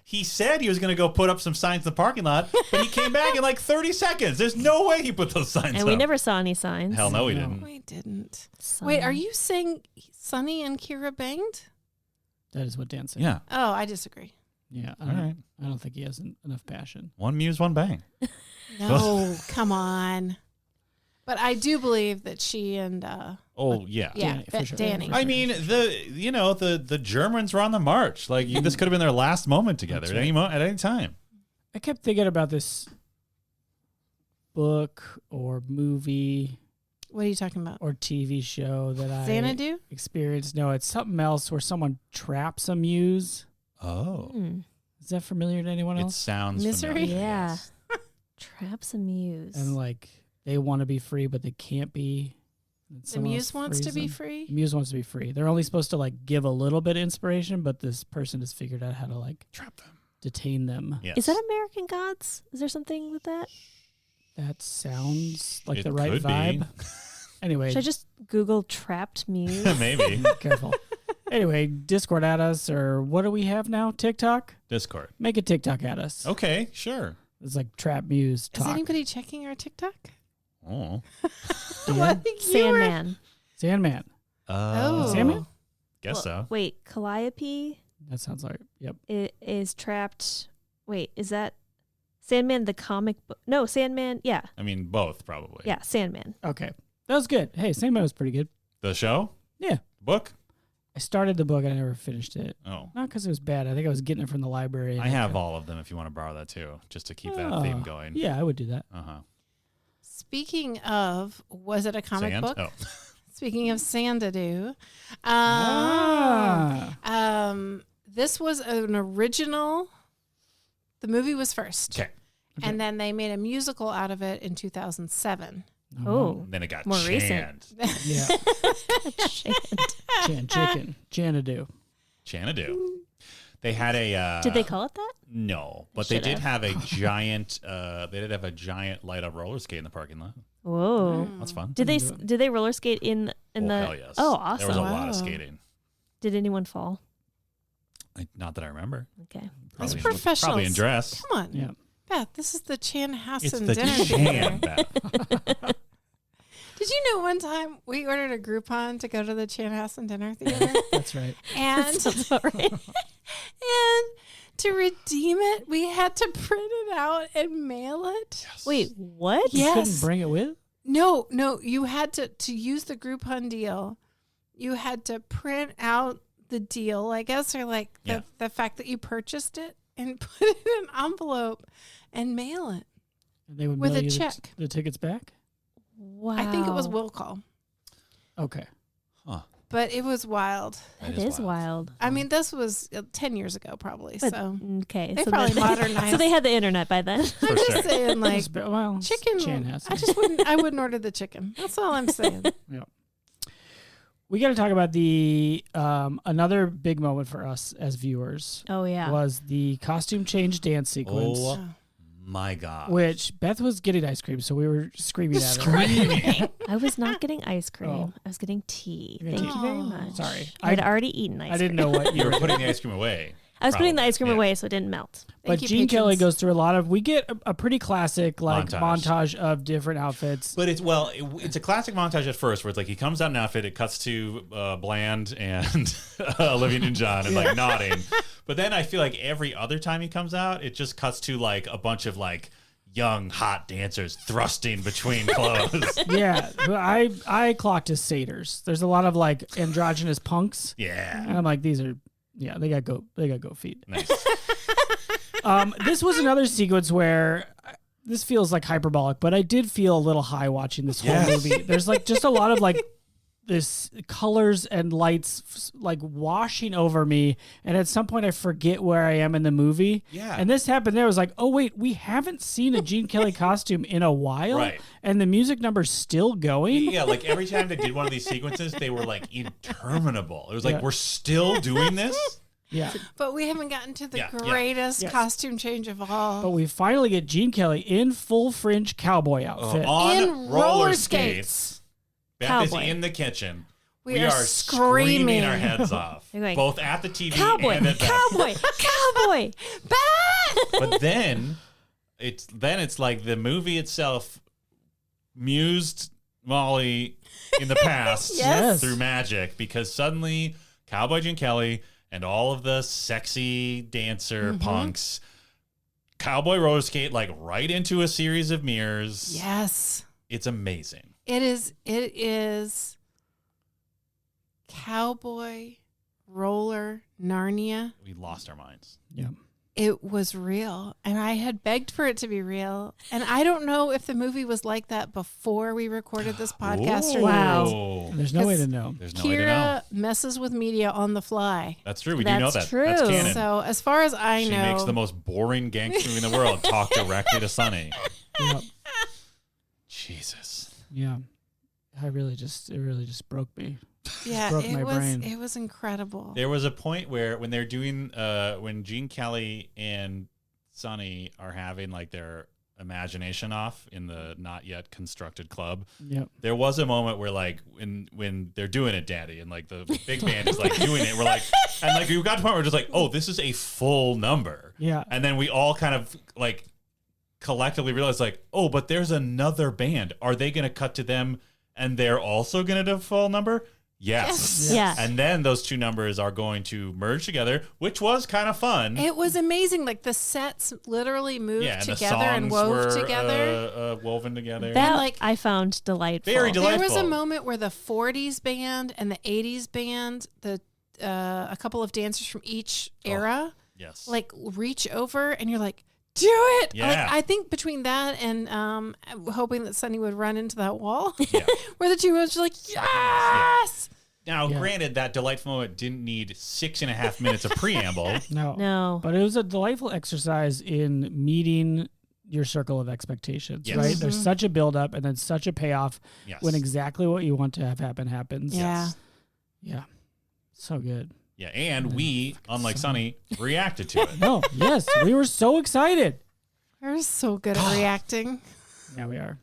S3: He said he was going to go put up some signs in the parking lot, but he came back in like 30 seconds. There's no way he put those signs
S1: And
S3: up.
S1: we never saw any signs.
S3: Hell no, he didn't.
S4: We didn't.
S1: Sonny.
S4: Wait, are you saying Sonny and Kira banged?
S2: That is what Dan said.
S3: Yeah.
S4: Oh, I disagree.
S2: Yeah.
S3: All right.
S2: I don't think he has enough passion.
S3: One muse, one bang.
S4: No, come on. But I do believe that she and
S3: Oh yeah.
S2: Danny, for sure.
S4: Danny.
S2: For
S3: I mean, the Germans were on the march. Like this could have been their last moment together
S2: That's
S3: at any time.
S2: I kept thinking about this book or movie
S4: What are you talking about?
S2: or TV show that I
S4: Xanadu?
S2: experienced. No, it's something else where someone traps a muse.
S3: Oh,
S1: Hmm.
S2: Is that familiar to anyone
S3: it
S2: else?
S3: sounds
S4: Misery?
S3: familiar,
S1: Yeah.
S3: yes.
S1: Traps and Muse.
S2: And like they want to be free, but they can't be. And
S4: The
S2: someone
S4: muse
S2: else
S4: wants to
S2: frees
S4: be
S2: them.
S4: free?
S2: The muse wants to be free. They're only supposed to like give a little bit of inspiration, but this person has figured out how to like
S3: Trap them.
S2: detain them.
S3: Yes.
S1: Is that American Gods? Is there something with that?
S2: That sounds like
S3: It
S2: the right
S3: could be.
S2: vibe. Anyway,
S1: Should I just Google trapped Muse?
S3: Maybe
S2: careful. Anyway, Discord at us, or what do we have now? TikTok?
S3: Discord.
S2: Make a TikTok at us.
S3: Okay, sure.
S2: It's like trap muse
S4: Is
S2: talk.
S4: anybody checking our TikTok?
S3: Oh,
S4: Well, I think you were-
S1: Sandman.
S2: Sandman.
S4: Oh.
S2: Sandman?
S3: Guess so.
S1: Wait, Calliope
S2: That sounds like, yep.
S1: is trapped. Wait, is that Sandman the comic book? No, Sandman. Yeah.
S3: I mean, both probably.
S1: Yeah, Sandman.
S2: Okay. That was good. Hey, Sandman was pretty good.
S3: The show,
S2: Yeah.
S3: book.
S2: I started the book. I never finished it.
S3: Oh,
S2: Not because it was bad. I think I was getting it from the library.
S3: I have all of them. If you want to borrow that too, just to keep that theme going.
S2: Yeah, I would do that.
S3: Uh huh.
S4: Speaking of, was it a comic
S3: Sand?
S4: book?
S3: Oh.
S4: Speaking of Xanadu, this was an original. The movie was first.
S3: Okay.
S4: And then they made a musical out of it in 2007.
S1: Oh.
S3: Then it got
S1: More
S3: Chand.
S2: Yeah. Chicken. Xanadu.
S3: Xanadu. They had a.
S1: Did they call it that?
S3: No, but they did have a giant. They did have a giant light up roller skate in the parking lot.
S1: Whoa.
S3: That's fun.
S1: Did they roller skate in the?
S3: Hell yes.
S1: Oh,
S3: There was
S1: awesome.
S3: a lot of
S4: Wow.
S3: skating.
S1: Did anyone fall?
S3: Not that I remember.
S1: Okay.
S4: That's
S3: Probably,
S4: professionals.
S3: probably in dress.
S4: Come on.
S2: Yeah.
S4: Beth, this is the
S3: It's
S4: Chanhassen
S3: the
S4: dinner.
S3: Chand. Beth.
S4: Did you know one time we ordered a Groupon to go to the Chanhassen dinner theater?
S2: That's right.
S4: and
S1: Sounds about right.
S4: and to redeem it, we had to print it out and mail it.
S1: Wait, what?
S2: You couldn't
S4: Yes.
S2: bring it with?
S4: No, you had to use the Groupon deal. You had to print out the deal, I guess, or like the fact that you purchased it and put it in an envelope and mail it.
S2: They would
S4: With
S2: mail
S4: a
S2: you
S4: check.
S2: the tickets back?
S1: Wow.
S4: I think it was will call,
S2: Okay.
S3: Huh.
S4: but it was wild.
S1: That is wild.
S4: I mean, this was 10 years ago, probably.
S1: But,
S4: so
S1: okay.
S4: they
S1: so
S4: probably
S1: then-
S4: modernized.
S1: So they had the internet by then.
S4: I'm just saying, like
S2: It's be- well, it's
S4: chicken.
S2: Chanhassen.
S4: I wouldn't order the chicken. That's all I'm saying.
S2: Yeah. We got to talk about the another big moment for us as viewers
S1: Oh yeah.
S2: was the costume change dance sequence.
S3: Oh my God.
S2: Which Beth was getting ice cream, so we were screaming at her.
S1: I was not getting ice cream.
S2: Oh.
S1: I was getting tea.
S2: You're
S1: Thank
S2: getting
S1: you very much.
S2: Sorry.
S1: I had already eaten ice cream.
S2: I didn't know what
S3: You were putting the ice cream away.
S1: I was putting the ice cream
S3: Yeah.
S1: away so it didn't melt.
S2: But Gene Kelly goes through a lot of. We get a pretty classic like montage of different outfits.
S3: But it's a classic montage at first, where it's like he comes out in an outfit, it cuts to Bland and Olivia Newton-John and like nodding. But then I feel like every other time he comes out, it just cuts to like a bunch of like young hot dancers thrusting between clothes.
S2: Yeah, I clocked as satyrs. There's a lot of like androgynous punks.
S3: Yeah,
S2: and I'm like, these are they got goat feet.
S3: Nice.
S2: This was another sequence where this feels like hyperbolic, but I did feel a little high watching this whole movie. There's like just a lot of like this colors and lights like washing over me, and at some point I forget where I am in the movie.
S3: Yeah.
S2: And this happened there. I was like, oh wait, we haven't seen a Gene Kelly costume in a while.
S3: Right.
S2: And the music number's still going.
S3: Yeah, like every time they did one of these sequences, they were like interminable. It was like, we're still doing this?
S2: Yeah.
S4: But we haven't gotten to the greatest costume change of all.
S2: But we finally get Gene Kelly in full fringe cowboy outfit.
S3: On
S4: In roller skates.
S3: Beth is in the kitchen.
S4: We are
S3: screaming our heads off.
S1: Going,
S3: both at the TV
S1: cowboy,
S3: and at Beth.
S1: cowboy.
S3: But then it's like the movie itself mused Molly in the past
S2: Yes.
S3: through magic, because suddenly Cowboy Gene Kelly and all of the sexy dancer punks cowboy roller skate like right into a series of mirrors.
S4: Yes.
S3: It's amazing.
S4: It is cowboy roller Narnia.
S3: We lost our minds.
S2: Yeah.
S4: It was real, and I had begged for it to be real. And I don't know if the movie was like that before we recorded this podcast or not.
S3: Wow.
S2: There's no way to know.
S3: There's no way to know.
S4: Kira messes with media on the fly.
S3: That's true. We do know that.
S1: True.
S3: That's canon.
S4: So as far as I
S3: She
S4: know,
S3: makes the most boring gangster movie in the world talk directly to Sonny.
S2: Yep.
S3: Jesus.
S2: Yeah. It really just broke me.
S4: yeah,
S2: broke my brain.
S4: it was incredible.
S3: There was a point where when they're doing when Gene Kelly and Sonny are having like their imagination off in the not yet constructed club.
S2: Yep.
S3: There was a moment where like when they're doing it, Daddy, and like the big band is like doing it, we're like, and like we got to the point where we're just like, oh, this is a full number.
S2: Yeah.
S3: And then we all kind of like collectively realized like, oh, but there's another band. Are they going to cut to them and they're also going to do a full number? Yes.
S1: Yeah.
S3: And then those two numbers are going to merge together, which was kind of fun.
S4: It was amazing. Like the sets literally moved
S3: and
S4: together
S3: the songs
S4: and wove
S3: were,
S4: together.
S3: woven together.
S1: That
S4: like-
S1: I found delightful.
S3: Very
S4: There was a
S3: delightful.
S4: moment where the 40s band and the 80s band, a couple of dancers from each era,
S3: Yes.
S4: like reach over and you're like, do it.
S3: Yeah.
S4: Like, I think between that and hoping that Sonny would run into that wall,
S3: Yeah.
S4: where the two was like, yes.
S3: Now,
S2: Yeah.
S3: granted, that delightful moment didn't need 6.5 minutes of preamble.
S1: No.
S2: But it was a delightful exercise in meeting your circle of expectations,
S3: Yes.
S2: right? There's such a buildup and then such a payoff
S3: Yes.
S2: when exactly what you want to have happen happens.
S4: Yeah.
S2: Yeah. So good.
S3: Yeah, and we, unlike Sonny, reacted to it.
S2: No, yes, we were so excited.
S4: We're so good at reacting.
S2: Yeah, we are.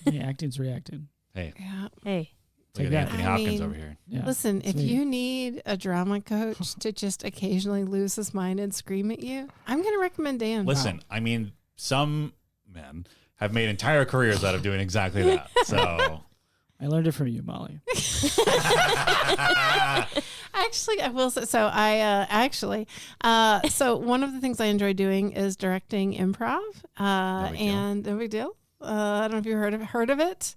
S2: The acting's reacting.
S3: Hey,
S4: Yeah.
S1: Hey.
S3: look
S2: Take
S3: at
S2: that.
S3: Anthony
S4: I
S3: Hopkins
S4: mean-
S3: over here.
S2: Yeah.
S4: Listen, if
S2: Sweet.
S4: you need a drama coach to just occasionally lose his mind and scream at you, I'm going to recommend Dan.
S3: Listen, I mean, some men have made entire careers out of doing exactly that. So,
S2: I learned it from you, Molly.
S4: Actually, I will say, so so one of the things I enjoy doing is directing improv. And no big deal. I don't know if you heard of it.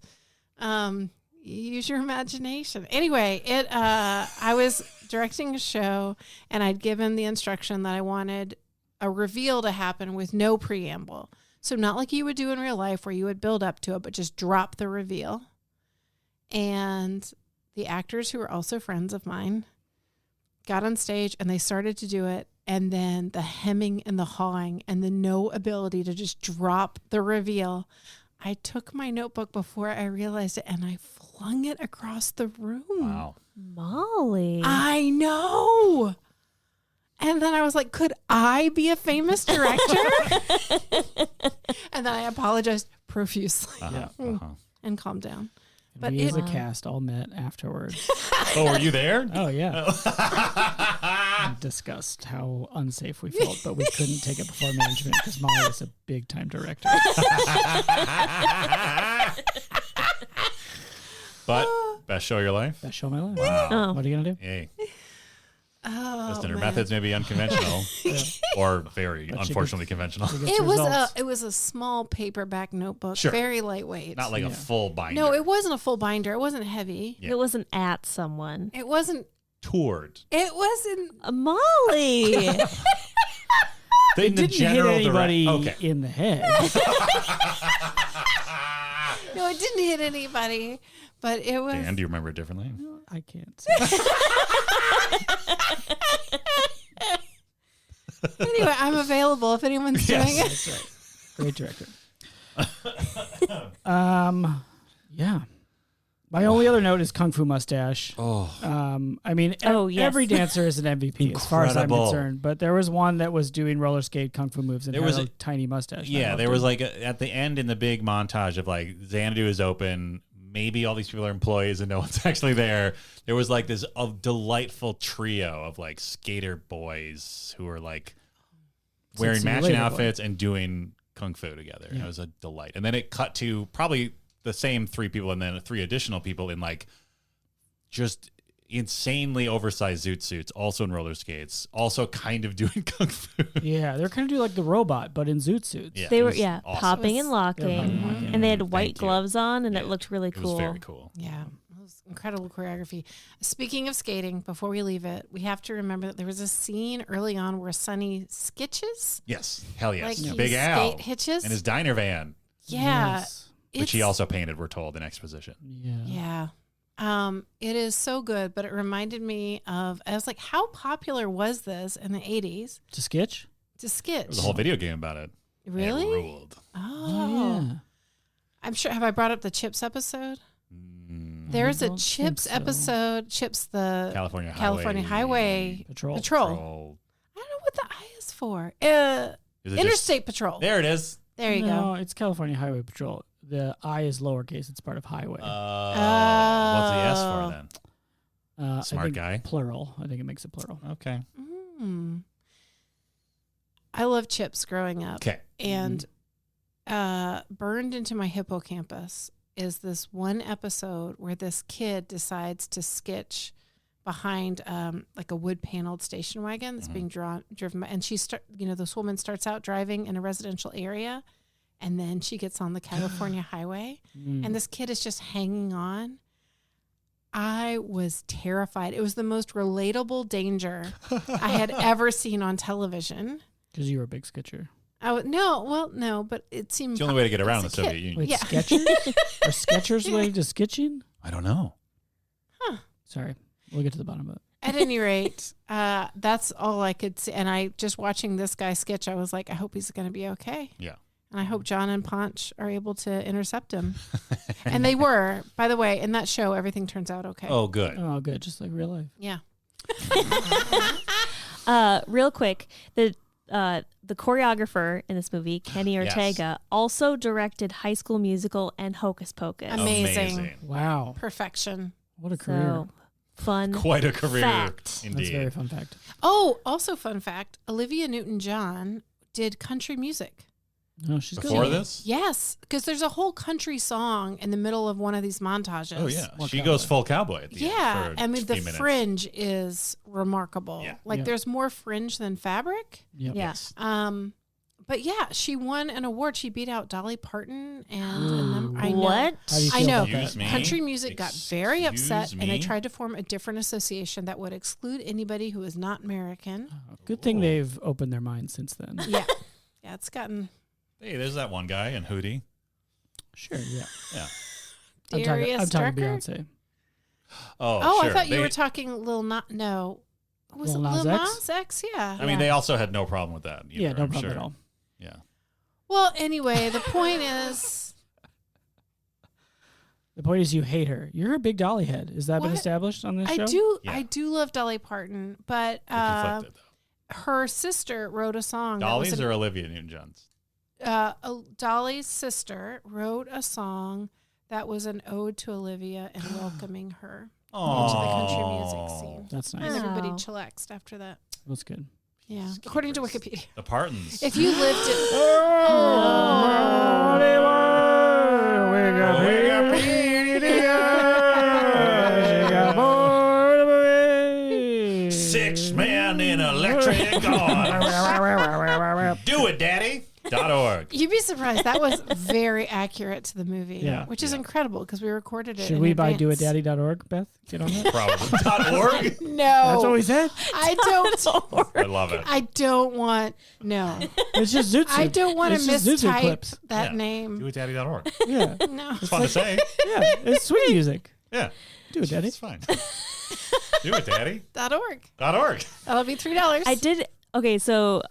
S4: Use your imagination. Anyway, I was directing a show and I'd given the instruction that I wanted a reveal to happen with no preamble. So not like you would do in real life where you would build up to it, but just drop the reveal. And the actors, who were also friends of mine, got on stage and they started to do it. And then the hemming and the hawing and the no ability to just drop the reveal. I took my notebook before I realized it and I flung it across the room.
S3: wow.
S1: Molly.
S4: I know. And then I was like, could I be a famous director? And then I apologized profusely and calmed down.
S2: But we as a cast all met afterwards.
S3: Oh, were you there?
S2: Oh, yeah. And discussed how unsafe we felt, but we couldn't take it before management because Molly is a big-time director.
S3: But best show of your life?
S2: Best show of my life.
S3: Wow.
S1: Oh.
S2: What are you going to do?
S3: Hey.
S4: Oh,
S3: Listen, her
S4: man.
S3: methods may be unconventional or very,
S2: But she
S3: unfortunately, conventional.
S2: She gets results.
S4: It was a small paperback notebook,
S3: Sure.
S4: very lightweight.
S3: Not like a full binder.
S4: No, it wasn't a full binder. It wasn't heavy.
S3: Yeah.
S1: It wasn't at someone.
S4: It wasn't.
S3: toured.
S4: It wasn't.
S1: Molly.
S2: It didn't hit anybody
S3: Okay.
S2: in the head.
S4: No, it didn't hit anybody. But it was.
S3: Dan, do you remember it differently?
S2: I can't say.
S4: Anyway, I'm available if anyone's doing it.
S2: That's right. Great director. Yeah. My only other note is Kung Fu Mustache.
S3: Oh.
S2: I mean,
S1: yes.
S2: every dancer is an MVP as far as I'm
S3: Incredible.
S2: concerned. But there was one that was doing roller skate Kung Fu moves and
S3: There
S2: had
S3: was
S2: a
S3: a-
S2: tiny mustache.
S3: Yeah, there was like at the end in the big montage of like Xanadu is open. Maybe all these people are employees and no one's actually there. There was like this delightful trio of like skater boys who were like wearing
S2: See you
S3: matching
S2: later, boy.
S3: outfits and doing kung fu together.
S2: Yeah.
S3: It was a delight. And then it cut to probably the same three people and then three additional people in like just insanely oversized zoot suits, also in roller skates, also kind of doing kung fu.
S2: Yeah, they're kind of do like the robot, but in zoot suits.
S3: Yeah,
S1: They
S3: it
S1: were
S3: was awesome.
S1: popping
S2: They
S1: and
S2: were
S1: locking,
S2: popping and locking.
S1: and they had
S3: Thank
S1: white
S3: you.
S1: gloves on, and
S3: Yeah,
S1: it looked really
S3: It
S1: cool.
S3: was very cool.
S4: Yeah, it was incredible choreography. Speaking of skating, before we leave it, we have to remember that there was a scene early on where Sonny skitches.
S3: Yes. Hell yes.
S4: Like he
S3: Big Al.
S4: skate hitches.
S3: And his diner van,
S4: Yeah.
S2: Yes.
S3: which he
S4: it's-
S3: also painted, we're told, in exposition.
S2: Yeah.
S4: Yeah. It is so good, but it reminded me of, I was like, how popular was this in the 80s
S2: To sketch?
S4: to skitch?
S3: There was a whole video game about it.
S4: Really?
S3: It ruled.
S4: Oh.
S2: Yeah.
S4: I'm sure. Have I brought up the Chips episode?
S3: Mm,
S4: There's a
S2: don't
S4: Chips
S2: think so.
S4: episode, Chips the
S3: California
S4: Highway
S2: Patrol.
S3: Patrol.
S4: I don't know what the I is for.
S3: Is it just-
S4: Interstate Patrol.
S3: There it is.
S4: There you
S2: No,
S4: go.
S2: it's California Highway Patrol. The I is lowercase. It's part of highway.
S3: What's the S for then?
S2: I
S3: smart
S2: think
S3: guy.
S2: Plural. I think it makes it plural.
S3: Okay.
S4: I love Chips growing up.
S3: Okay.
S4: And burned into my hippocampus is this one episode where this kid decides to sketch behind like a wood paneled station wagon that's being driven by, and this woman starts out driving in a residential area, and then she gets on the California highway, and this kid is just hanging on. I was terrified. It was the most relatable danger I had ever seen on television.
S2: Because you were a big sketcher.
S4: No, but it seemed
S3: It's the only way to get around the
S4: it's a
S3: Soviet
S4: kid.
S3: Union.
S2: Wait,
S4: Yeah.
S2: sketchers? Are sketchers related to sketching?
S3: I don't know.
S2: Sorry. We'll get to the bottom of it.
S4: At any rate, that's all I could see. And I just watching this guy sketch, I was like, I hope he's going to be okay.
S3: Yeah.
S4: And I hope John and Ponch are able to intercept him. And they were. By the way, in that show, everything turns out okay.
S3: Oh, good.
S2: Oh, good. Just like real life.
S4: Yeah.
S1: Real quick, the choreographer in this movie, Kenny
S3: Yes.
S1: Ortega, also directed High School Musical and Hocus Pocus.
S4: Amazing.
S2: Wow.
S4: Perfection.
S2: What a career.
S1: So fun.
S3: Quite a career.
S1: Fact.
S3: Indeed.
S2: That's a very fun fact.
S4: Oh, also fun fact, Olivia Newton-John did country music.
S2: No, she's
S3: Before
S2: good.
S3: this?
S4: Yes, because there's a whole country song in the middle of one of these montages.
S3: Oh, yeah.
S2: More
S3: She
S2: cowboy.
S3: goes full cowboy at the
S4: Yeah,
S3: end. For
S4: I mean,
S3: a
S4: the
S3: few minutes.
S4: fringe is remarkable.
S3: Yeah.
S4: Like,
S2: Yeah.
S4: there's more fringe than fabric.
S2: Yep.
S1: Yeah.
S3: Yes.
S4: But yeah, she won an award. She beat out Dolly Parton and I know.
S1: What?
S2: How do you
S4: I
S2: feel
S4: know.
S2: about that?
S3: Excuse me?
S4: Country music got very upset,
S3: Excuse
S4: and they
S3: me?
S4: tried to form a different association that would exclude anybody who is not American.
S2: Good thing they've opened their minds since then.
S4: Yeah, yeah, it's gotten
S3: Hey, there's that one guy in Hootie.
S2: Sure, yeah.
S3: Yeah.
S4: Darius
S2: I'm talking
S4: Darker.
S2: Beyonce.
S3: Oh,
S4: Oh,
S3: sure.
S4: I thought you
S3: They-
S4: were talking Lil Nas. No, was
S2: Lil
S4: it
S2: Nas
S4: Lil
S2: X?
S4: Nas X? Yeah.
S3: I mean, they also had no problem with that. Either,
S2: Yeah, no
S3: I'm
S2: problem
S3: sure.
S2: at all.
S3: Yeah.
S4: Well, anyway, the point is,
S2: The point is you hate her. You're a big Dolly head. Has that been
S4: What?
S2: established on this
S4: I
S2: show?
S4: do,
S3: Yeah.
S4: I do love Dolly Parton, but
S3: They're conflicted, though.
S4: her sister wrote a song.
S3: Dolly's or Olivia Newton-John's?
S4: Dolly's sister wrote a song that was an ode to Olivia and welcoming her into the country music scene.
S2: That's nice.
S4: And everybody chillaxed after that.
S2: That's good.
S4: Yeah, according to Wikipedia.
S3: The Partons.
S4: If you lived in...
S3: Six men in electric arms. Do it, Daddy. .org.
S4: You'd be surprised. That was very accurate to the movie, which is incredible because we recorded it.
S2: Should we buy doitdaddy.org, Beth? Get on that?
S3: Probably. .org?
S4: No.
S2: That's what we said?
S4: I don't.
S3: I love it.
S4: I don't want. No.
S2: It's just Zoot Suit.
S4: I don't want to mistype
S3: clips.
S4: that name.
S3: DoItDaddy.org.
S2: Yeah.
S4: No.
S3: It's fun to say.
S2: Yeah. It's sweet music.
S3: Yeah.
S2: Do it, Daddy.
S3: It's fine. Do it, Daddy.
S4: .org.
S3: .org.
S4: That'll be $3.
S1: I did. Okay, so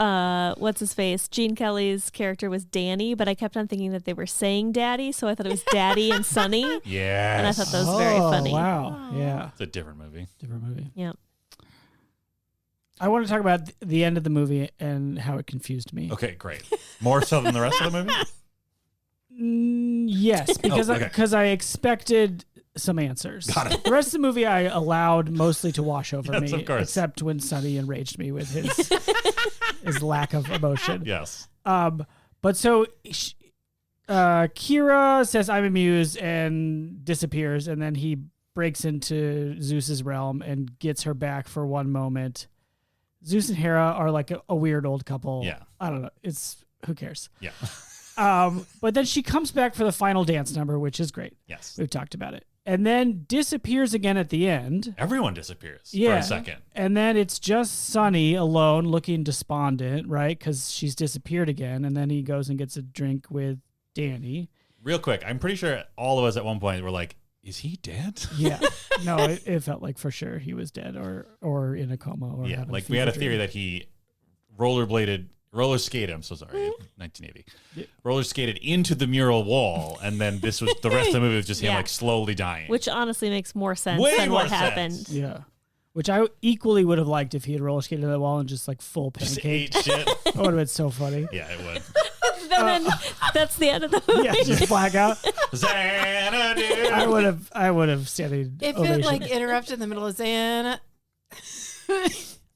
S1: what's his face? Gene Kelly's character was Danny, but I kept on thinking that they were saying Daddy, so I thought it was Daddy and Sonny.
S3: Yes.
S1: And I thought that was very funny.
S2: Wow. Yeah.
S3: It's a different movie.
S2: Different movie.
S1: Yeah.
S2: I want to talk about the end of the movie and how it confused me.
S3: Okay, great. More so than the rest of the movie?
S2: Yes, because
S3: okay.
S2: I expected some answers.
S3: Got it.
S2: The rest of the movie I allowed mostly to wash over
S3: Yes,
S2: me,
S3: of course.
S2: except when Sonny enraged me with his lack of emotion.
S3: Yes.
S2: But so Kira says, "I'm amused," and disappears, and then he breaks into Zeus's realm and gets her back for one moment. Zeus and Hera are like a weird old couple.
S3: Yeah.
S2: I don't know. Who cares?
S3: Yeah.
S2: But then she comes back for the final dance number, which is great.
S3: Yes.
S2: We've talked about it. And then disappears again at the end.
S3: Everyone disappears for
S2: Yeah.
S3: a second.
S2: And then it's just Sonny alone looking despondent, right? Because she's disappeared again. And then he goes and gets a drink with Danny.
S3: Real quick, I'm pretty sure all of us at one point were like, is he dead?
S2: Yeah. No, it felt like for sure he was dead or in a coma. Or
S3: Yeah,
S2: having
S3: like we had a
S2: fever
S3: theory
S2: dream.
S3: that he roller skated, I'm so sorry, 1980.
S2: Yeah.
S3: Roller skated into the mural wall, and then this was the rest of the movie was just him
S1: Yeah.
S3: like slowly dying.
S1: Which honestly makes more sense
S3: Way
S1: than
S3: more
S1: what happened.
S3: sense.
S2: Yeah. Which I equally would have liked if he had roller skated to the wall and just like full
S3: Just
S2: pancake.
S3: ate shit.
S2: That would have been so funny.
S3: Yeah, it would.
S1: Then that's the end of the movie.
S2: Yeah, just blackout.
S3: Xanadu.
S2: I would have standing
S4: If
S2: ovation.
S4: it like interrupted in the middle of Xana.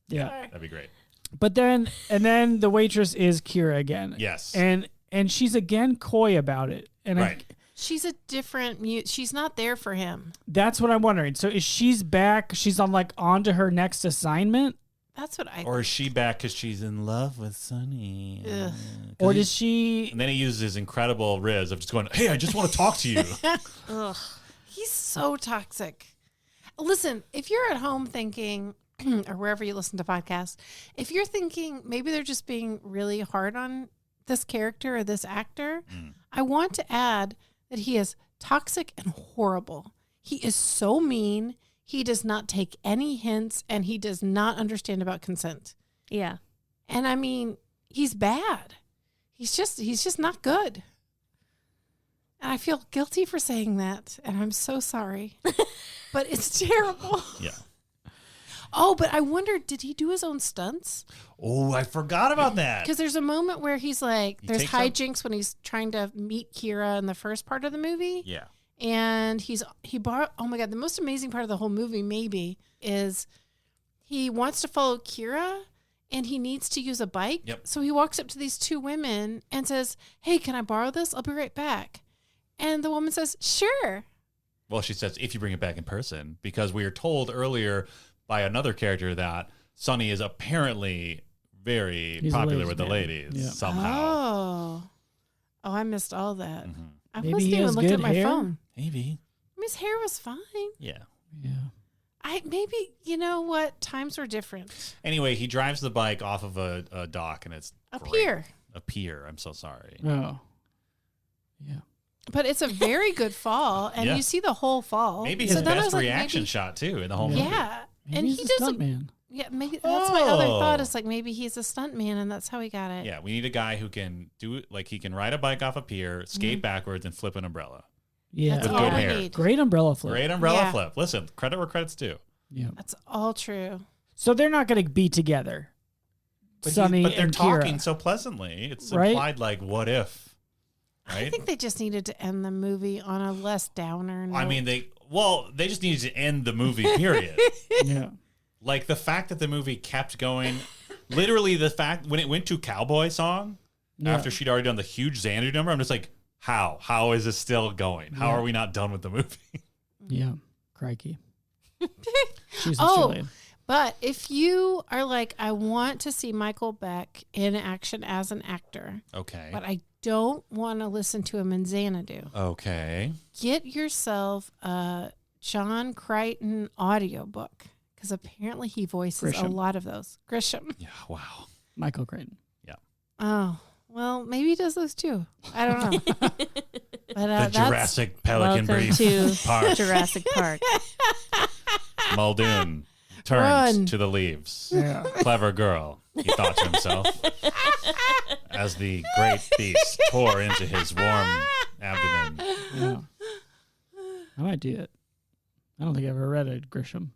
S2: Yeah.
S3: That'd be great.
S2: But then the waitress is Kira again.
S3: Yes.
S2: And she's again coy about it. And
S3: Right.
S4: She's a different mute. She's not there for him.
S2: that's what I'm wondering. So is she's back? She's on to her next assignment?
S4: That's what I.
S3: Or is she back because she's in love with Sonny?
S4: Ugh.
S2: Or does she
S3: And then he uses his incredible riz of just going, hey, I just want to talk to you.
S1: Ugh.
S4: He's so toxic. Listen, if you're at home thinking, or wherever you listen to podcasts, if you're thinking maybe they're just being really hard on this character or this actor, I want to add that he is toxic and horrible. He is so mean. He does not take any hints, and he does not understand about consent.
S1: Yeah.
S4: And I mean, he's bad. He's just not good. And I feel guilty for saying that, and I'm so sorry. But it's terrible.
S3: Yeah.
S4: Oh, but I wonder, did he do his own stunts?
S3: Oh, I forgot about that.
S4: Because there's a moment where he's like,
S3: He
S4: there's
S3: takes up-
S4: hijinks when he's trying to meet Kira in the first part of the movie.
S3: Yeah.
S4: And he borrowed, oh my God, the most amazing part of the whole movie maybe is he wants to follow Kira and he needs to use a bike.
S3: Yep.
S4: So he walks up to these two women and says, hey, can I borrow this? I'll be right back. And the woman says, sure.
S3: Well, she says, if you bring it back in person, because we are told earlier by another character that Sonny is apparently very
S2: He's a
S3: popular
S2: ladies'
S3: with the
S2: man.
S3: ladies
S2: Yeah.
S3: somehow.
S4: Oh, I missed all that.
S3: Mhm.
S4: I
S2: Maybe
S4: wasn't
S2: he
S4: even
S2: has
S4: looking
S2: good
S4: at my
S2: hair?
S4: phone.
S3: Maybe.
S4: His hair was fine.
S3: Yeah.
S2: Yeah.
S4: Maybe, you know what? Times were different.
S3: Anyway, he drives the bike off of a dock, and it's
S4: Up
S3: great.
S4: here.
S3: A pier. I'm so sorry.
S2: Oh. Yeah.
S4: But it's a very good fall, and
S3: Yeah.
S4: you see the whole fall.
S3: Maybe
S4: So
S3: his
S4: then I
S3: best
S4: was like,
S3: reaction
S4: maybe-
S3: shot too in the whole movie.
S4: Yeah.
S2: Maybe
S4: And
S2: he's
S4: he
S2: a
S4: doesn't.
S2: stuntman.
S4: Yeah, maybe that's my other thought.
S3: Oh.
S4: Is like maybe he's a stuntman, and that's how he got it.
S3: Yeah, we need a guy who can do it. Like he can ride a bike off a pier, skate backwards, and flip an umbrella.
S2: Yeah.
S4: That's
S3: With
S4: all
S3: good
S4: we
S3: hair.
S4: need.
S2: Great umbrella flip.
S3: Great umbrella
S4: Yeah.
S3: flip. Listen, credit where credit's due.
S2: Yeah.
S4: That's all true.
S2: So they're not going to be together. Sonny
S3: but they're
S2: and
S3: talking
S2: Kira.
S3: so pleasantly. It's
S2: Right?
S3: implied like, what if? Right?
S4: I think they just needed to end the movie on a less downer note.
S3: I mean, they just needed to end the movie, period.
S2: Yeah.
S3: Like the fact that the movie kept going, literally the fact when it went to Cowboy Song after she'd already done the huge Xanadu number, I'm just like, how? How is this still going? How are we not done with the movie?
S2: Yeah. Crikey. She's
S4: Oh,
S2: Australian.
S4: but if you are like, I want to see Michael Beck in action as an actor,
S3: Okay.
S4: but I don't want to listen to him in Xanadu,
S3: Okay.
S4: get yourself a John Crichton audiobook because apparently he voices a
S2: Grisham.
S4: lot of those. Grisham.
S3: Yeah. Wow.
S2: Michael Crichton.
S4: Oh, well, maybe he does those too. I don't know. But
S3: The Jurassic Pelican
S1: Welcome
S3: Brief
S1: to
S3: Park.
S1: Jurassic Park.
S3: Muldoon turns
S4: Run.
S3: to the leaves.
S2: Yeah.
S3: Clever girl, he thought to himself, as the great beast tore into his warm abdomen.
S2: Yeah. I might do it. I don't think I've ever read a Grisham.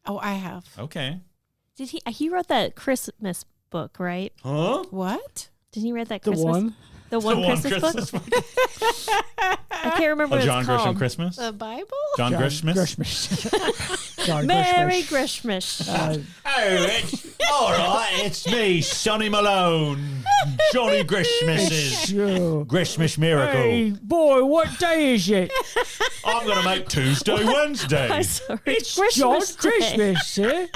S4: Oh, I have.
S3: Okay.
S1: Did he wrote that Christmas book, right?
S3: Huh?
S4: What?
S1: Did he write that
S2: The
S1: Christmas?
S2: one?
S1: The one Christmas book? I can't remember what
S3: John
S1: it's
S3: Grisham
S1: called.
S3: Christmas?
S4: The Bible?
S3: John Grisham?
S2: John
S1: Merry
S2: Grishmas.
S1: Christmas.
S3: Oh, it's all right. It's me, Sonny Malone. Johnny Grishmas's
S2: Sure.
S3: Grishmas miracle.
S2: Hey, boy, what day is it?
S3: I'm going to make Tuesday Wednesday.
S1: I'm sorry.
S2: It's
S1: Christmas
S2: John
S1: Day.
S2: Christmas, sir.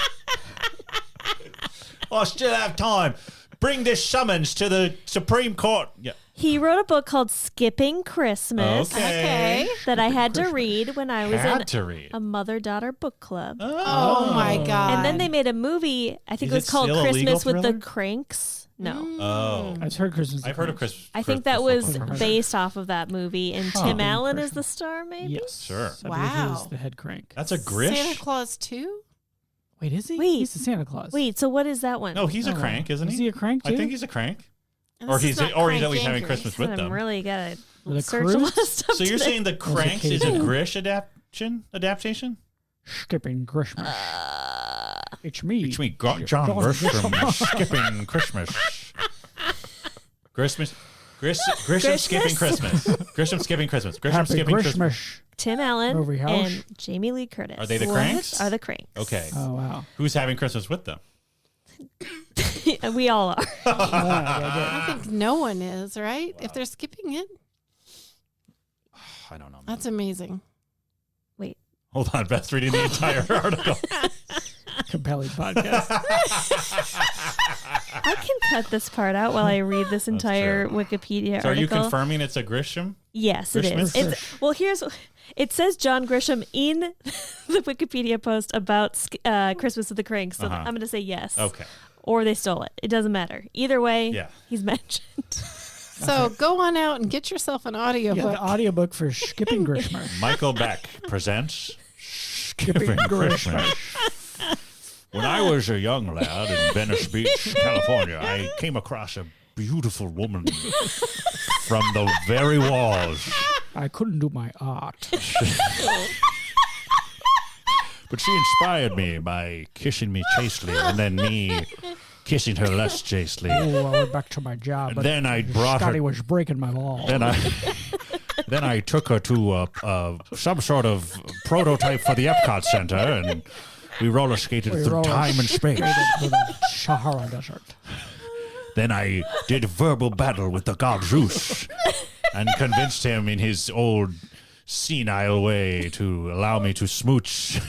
S3: I still have time. Bring this summons to the Supreme Court. Yeah.
S1: He wrote a book called Skipping Christmas
S3: Okay.
S1: that I had to read when I was
S3: Had to
S1: in
S3: read.
S1: a mother-daughter book club.
S4: Oh, my God.
S1: And then they made a movie. I think
S3: Is
S1: it was
S3: it
S1: called
S3: still a legal
S1: Christmas with the
S3: thriller?
S1: Cranks. No.
S3: Oh.
S2: I've heard Christmas.
S3: I've heard of Chris.
S1: I think that was
S2: Christmas.
S1: based off of that movie, and Tim Allen is the star, maybe?
S2: Yes.
S3: Sure.
S2: I believe he
S4: Wow.
S2: was the head crank.
S3: That's a Grish?
S4: Santa Claus 2?
S2: Wait, is he?
S1: Wait.
S2: He's the Santa Claus.
S1: Wait, so what is that one?
S3: No, he's a
S2: Oh,
S3: crank, isn't he?
S2: Is he a crank, too?
S3: I think he's a crank.
S4: And
S3: Or
S4: this
S3: he's
S4: is not
S3: at least
S4: Crank
S3: having
S4: Yankers.
S3: Christmas with
S1: I'm
S3: them.
S1: really gotta
S2: With a
S1: search a
S2: cruise?
S1: lot of stuff.
S3: So you're
S1: today.
S3: saying the Cranks is a Grish adaptation?
S2: Skipping Christmas. It's me.
S3: It's me, John Grisham, skipping Christmas. Grisham skipping Christmas. Grisham skipping Christmas. Grisham
S2: Happy
S3: skipping
S2: Christmas.
S3: Christmas.
S1: Tim Allen
S2: Movie house?
S1: and Jamie Lee Curtis.
S3: Are they the
S1: What?
S3: Cranks?
S1: Are the Cranks.
S3: Okay.
S2: Oh, wow.
S3: Who's having Christmas with them?
S1: And we all are.
S4: I think no one is, right? If they're skipping it.
S3: I don't know.
S4: That's amazing.
S1: Wait.
S3: Hold on, Beth's reading the entire article.
S2: Compelling podcast.
S1: I can cut this part out while I read this entire
S3: true.
S1: Wikipedia
S3: So are you
S1: article.
S3: confirming it's a Grisham?
S1: Yes, it is.
S3: Grishmas?
S1: Well, it says John Grisham in the Wikipedia post about Christmas with the Cranks, so I'm going to say yes.
S3: Okay.
S1: Or they stole it. It doesn't matter. Either way,
S3: Yeah.
S1: he's mentioned.
S4: So go on out and get yourself an
S2: Yeah,
S4: audiobook.
S2: the audiobook for Skipping Christmas.
S3: Michael Beck presents
S2: Skipping
S3: Skipping Christmas. When I was a young lad in Venice Beach, California, I came across a beautiful woman from the very walls.
S2: I couldn't do my art.
S3: But she inspired me by kissing me chastely and then me kissing her less chastely.
S2: Oh, I went back to my job.
S3: And
S2: But
S3: then I brought
S2: Scotty
S3: her.
S2: was breaking my balls.
S3: Then I took her to some sort of prototype for the Epcot Center, and we roller skated through time and space.
S2: To the Sahara Desert.
S3: Then I did verbal battle with the god Zeus and convinced him in his old senile way to allow me to smooch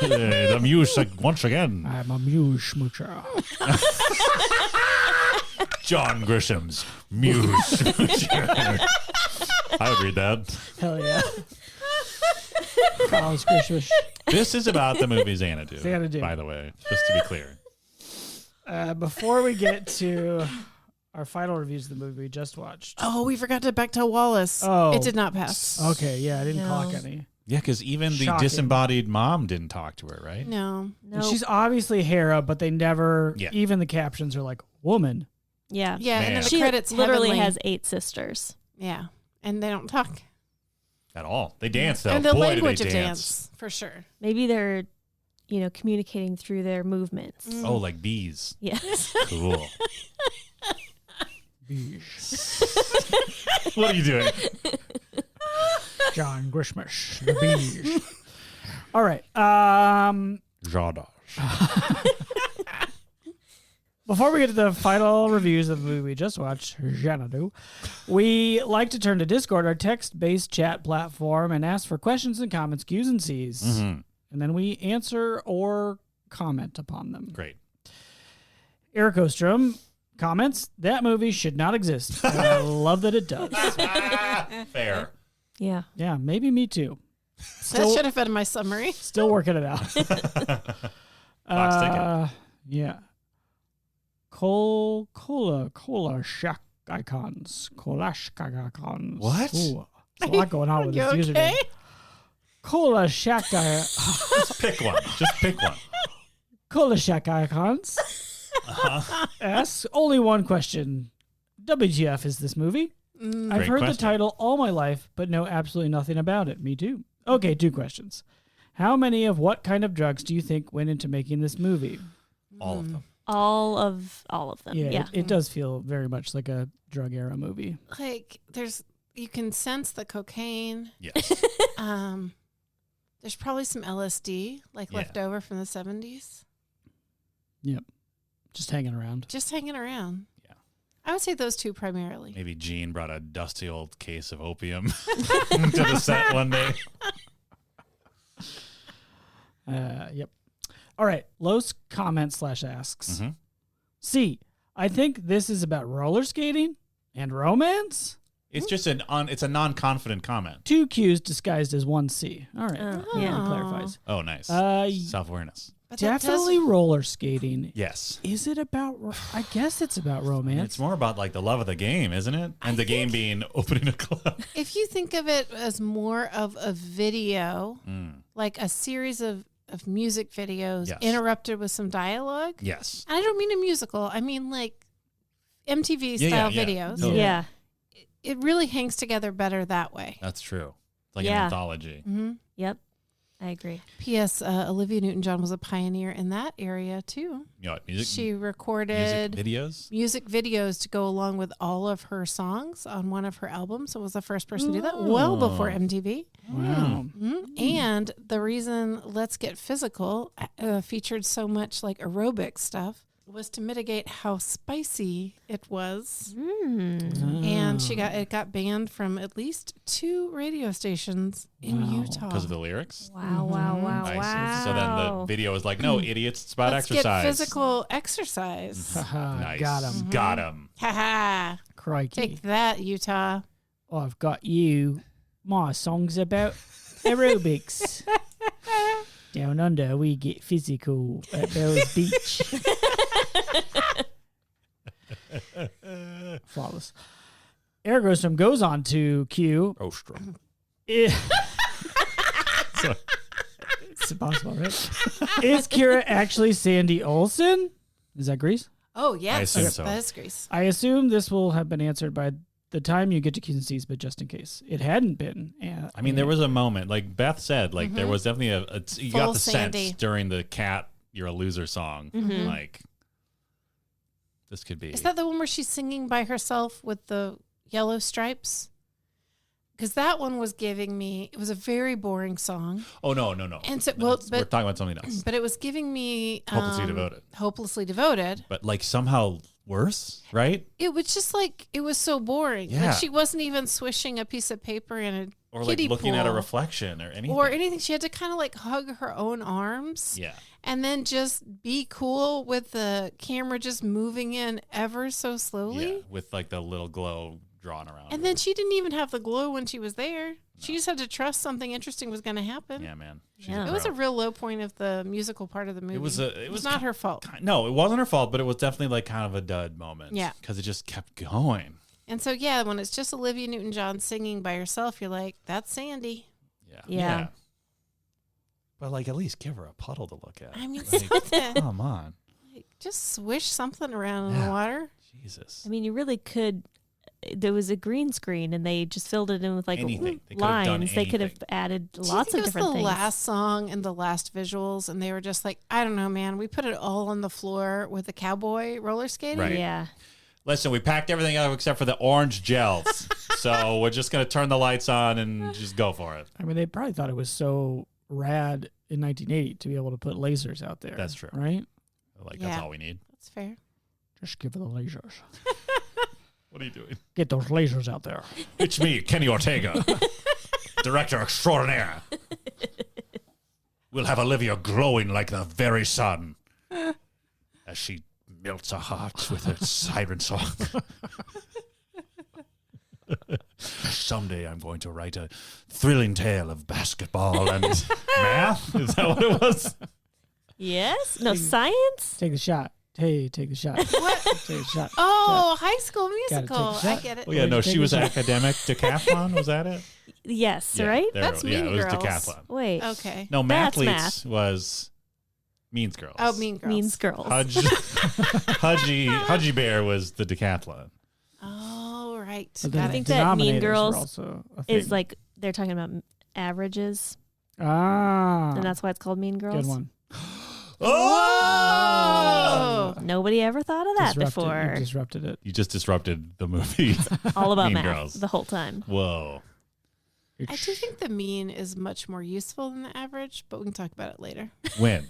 S3: the muse once again.
S2: I'm a muse smoocher.
S3: John Grisham's muse smoocher. I would read that.
S2: Hell yeah. Carl's Christmas.
S3: This is about the movie Xanadu,
S2: Xanadu.
S3: by the way, just to be clear.
S2: Before we get to our final reviews of the movie we just watched.
S4: Oh, we forgot to Bechdel Wallace.
S2: Oh.
S4: It did not pass.
S2: Okay, yeah, I didn't
S1: No.
S2: clock any.
S3: Yeah, because even the
S2: Shocking.
S3: disembodied mom didn't talk to her, right?
S4: No.
S2: And she's obviously Hera, but they never,
S3: Yeah.
S2: even the captions are like, woman.
S1: Yeah.
S4: Yeah, and
S3: Man.
S4: then the
S1: She
S4: credits
S1: literally
S4: heavenly.
S1: has 8 sisters.
S4: Yeah, and they don't talk.
S3: At all. They dance, though.
S4: And the
S3: Boy,
S4: language
S3: do
S4: of
S3: they
S4: dance, for sure.
S1: Maybe they're communicating through their movements.
S3: Oh, like bees.
S1: Yes.
S3: Cool. What are you doing?
S2: John Grishmish, the bees. All right.
S3: Jada.
S2: Before we get to the final reviews of the movie we just watched, Xanadu, we like to turn to Discord, our text-based chat platform, and ask for questions and comments, Q's and C's.
S3: Mm-hmm.
S2: And then we answer or comment upon them.
S3: Great.
S2: Eric Ostrom comments, that movie should not exist. And I love that it does.
S3: Fair.
S1: Yeah.
S2: Yeah, maybe me too.
S4: That should have been my summary.
S2: Still working it out.
S3: Box ticket.
S2: Yeah. Cola shack icons. Colash icons.
S3: What?
S2: Ooh, there's a lot going on with
S4: You
S2: this
S4: okay?
S2: username. Cola shack
S3: Just pick one. Just pick one.
S2: Cola shack icons. Asks only one question. WTF is this movie? I've
S3: Great
S2: heard
S3: question.
S2: the title all my life, but know absolutely nothing about it. Me too. Okay, 2 questions. How many of what kind of drugs do you think went into making this movie?
S3: All of them.
S1: All of them. Yeah.
S2: It does feel very much like a drug era movie.
S4: Like you can sense the cocaine.
S3: Yes.
S4: There's probably some LSD left over from the 70s.
S2: Yep. Just hanging around.
S4: Just hanging around.
S3: Yeah.
S4: I would say those 2 primarily.
S3: Maybe Gene brought a dusty old case of opium to the set one day.
S2: Yep. All right. Los comments / asks.
S3: Mm-hmm.
S2: C. I think this is about roller skating and romance.
S3: It's just it's a non-confident comment.
S2: 2 Q's disguised as 1 C. All right.
S1: Yeah.
S2: That clarifies.
S3: Oh, nice. Self-awareness.
S4: But that
S2: Definitely roller skating.
S3: Yes.
S2: Is it about? I guess it's about romance.
S3: It's more about like the love of the game, isn't it? And the game being opening a club.
S4: If you think of it as more of a video,
S3: Mm.
S4: like a series of music videos
S3: Yes.
S4: interrupted with some dialogue.
S3: Yes.
S4: And I don't mean a musical. I mean like MTV style videos.
S3: Totally.
S1: Yeah.
S4: It really hangs together better that way.
S3: That's true. It's like an
S1: Yeah.
S3: anthology.
S4: Mm-hmm.
S1: Yep. I agree.
S4: P.S. Olivia Newton-John was a pioneer in that area too.
S3: You know what, music?
S4: She recorded
S3: music videos?
S4: videos to go along with all of her songs on one of her albums. And was the first person to do that well before MTV.
S2: Wow.
S4: And the reason Let's Get Physical featured so much like aerobic stuff was to mitigate how spicy it was. And it got banned from at least 2 radio stations in Utah.
S3: Because of the lyrics?
S1: Wow. Wow.
S3: I see.
S1: Wow.
S3: So then the video is like, no, idiots, it's about
S4: Let's
S3: exercise.
S4: get physical exercise.
S3: Nice.
S2: Got him.
S3: Got him.
S4: Ha ha.
S2: Crikey.
S4: Take that, Utah.
S2: I've got you. My song's about aerobics. Down under, we get physical at Bell's Beach. Flawless. Eric Ostrom goes on to Q.
S3: Ostrom.
S2: It's impossible, right? Is Kira actually Sandy Olsen? Is that Grease?
S4: Oh, yes.
S3: I assume so.
S4: That is Grease.
S2: I assume this will have been answered by the time you get to Q's and C's, but just in case it hadn't been.
S3: I mean, there was a moment, like Beth said, like there was definitely you
S4: Full
S3: got the
S4: Sandy.
S3: sense during the Cat You're a Loser song. Like, this could be.
S4: Is that the one where she's singing by herself with the yellow stripes? Because that one was giving me, it was a very boring song.
S3: Oh, no.
S4: And so,
S3: No,
S4: well,
S3: we're
S4: but,
S3: talking about something else.
S4: but it was giving me
S3: Hopelessly Devoted.
S4: Hopelessly Devoted.
S3: But like somehow worse, right?
S4: It was just like, it was so boring.
S3: Yeah.
S4: Like she wasn't even swishing a piece of paper in a
S3: Or like
S4: kiddie
S3: looking at a
S4: pool
S3: reflection or anything.
S4: or anything. She had to kind of like hug her own arms.
S3: Yeah.
S4: And then just be cool with the camera just moving in ever so slowly.
S3: Yeah. With like the little glow drawn around.
S4: And
S3: her.
S4: then she didn't even have the glow when she was there. She just had to trust something interesting was going to happen.
S3: Yeah, man. She's
S1: Yeah.
S4: It was a
S3: pro.
S4: real low point of the musical part of the movie.
S3: It was
S4: not her fault.
S3: No, it wasn't her fault, but it was definitely like kind of a dud moment.
S4: Yeah.
S3: Because it just kept going.
S4: And so, yeah, when it's just Olivia Newton-John singing by herself, you're like, that's Sandy.
S1: Yeah.
S3: But like at least give her a puddle to look at.
S4: I mean,
S3: Like,
S4: something.
S3: come on.
S4: Just swish something around in
S3: Yeah.
S4: the water.
S3: Jesus.
S1: I mean, you really could, there was a green screen and they just filled it in with like lines. They could have added lots of different things.
S4: The last song and the last visuals, and they were just like, I don't know, man. We put it all on the floor with the cowboy roller skating.
S3: Right.
S1: Yeah.
S3: Listen, we packed everything out except for the orange gels. So we're just going to turn the lights on and just go for it.
S2: I mean, they probably thought it was so rad in 1980 to be able to put lasers out there.
S3: That's true.
S2: Right?
S3: That's all we need.
S4: That's fair.
S2: Just give it the lasers.
S3: What are you doing?
S2: Get those lasers out there.
S3: It's me, Kenny Ortega, director extraordinaire. We'll have Olivia glowing like the very sun as she melts our hearts with her siren song. Someday I'm going to write a thrilling tale of basketball and math. Is that what it was?
S1: Yes? No, science?
S2: Take the shot. Hey, take the shot.
S4: What?
S2: Take the shot.
S4: Oh, High School Musical.
S2: Gotta take a shot.
S4: I get it.
S3: Well, yeah, no, she was academic decathlon. Was that it?
S1: Yes,
S3: Yeah,
S1: right?
S4: That's
S3: yeah,
S4: Mean
S3: it was
S4: Girls.
S3: decathlon.
S1: Wait.
S4: Okay.
S3: No,
S1: That's
S3: Mathletes was Mean Girls.
S4: Oh, Mean Girls.
S1: Means girls.
S3: Hudgy Bear was the decathlon.
S4: Oh, right.
S2: But
S4: Got
S1: I
S4: it.
S1: think that Mean
S2: denominators were
S1: Girls
S2: also a
S1: is
S2: thing.
S1: like they're talking about averages,
S2: Ah.
S1: and that's why it's called Mean Girls.
S2: Good one.
S3: Oh!
S1: Nobody ever thought of that before.
S2: You disrupted it.
S3: You just disrupted the movie.
S1: All about
S3: Mean
S1: math
S3: Girls.
S1: the whole time.
S3: Whoa.
S4: I do think the mean is much more useful than the average, but we can talk about it later.
S3: When?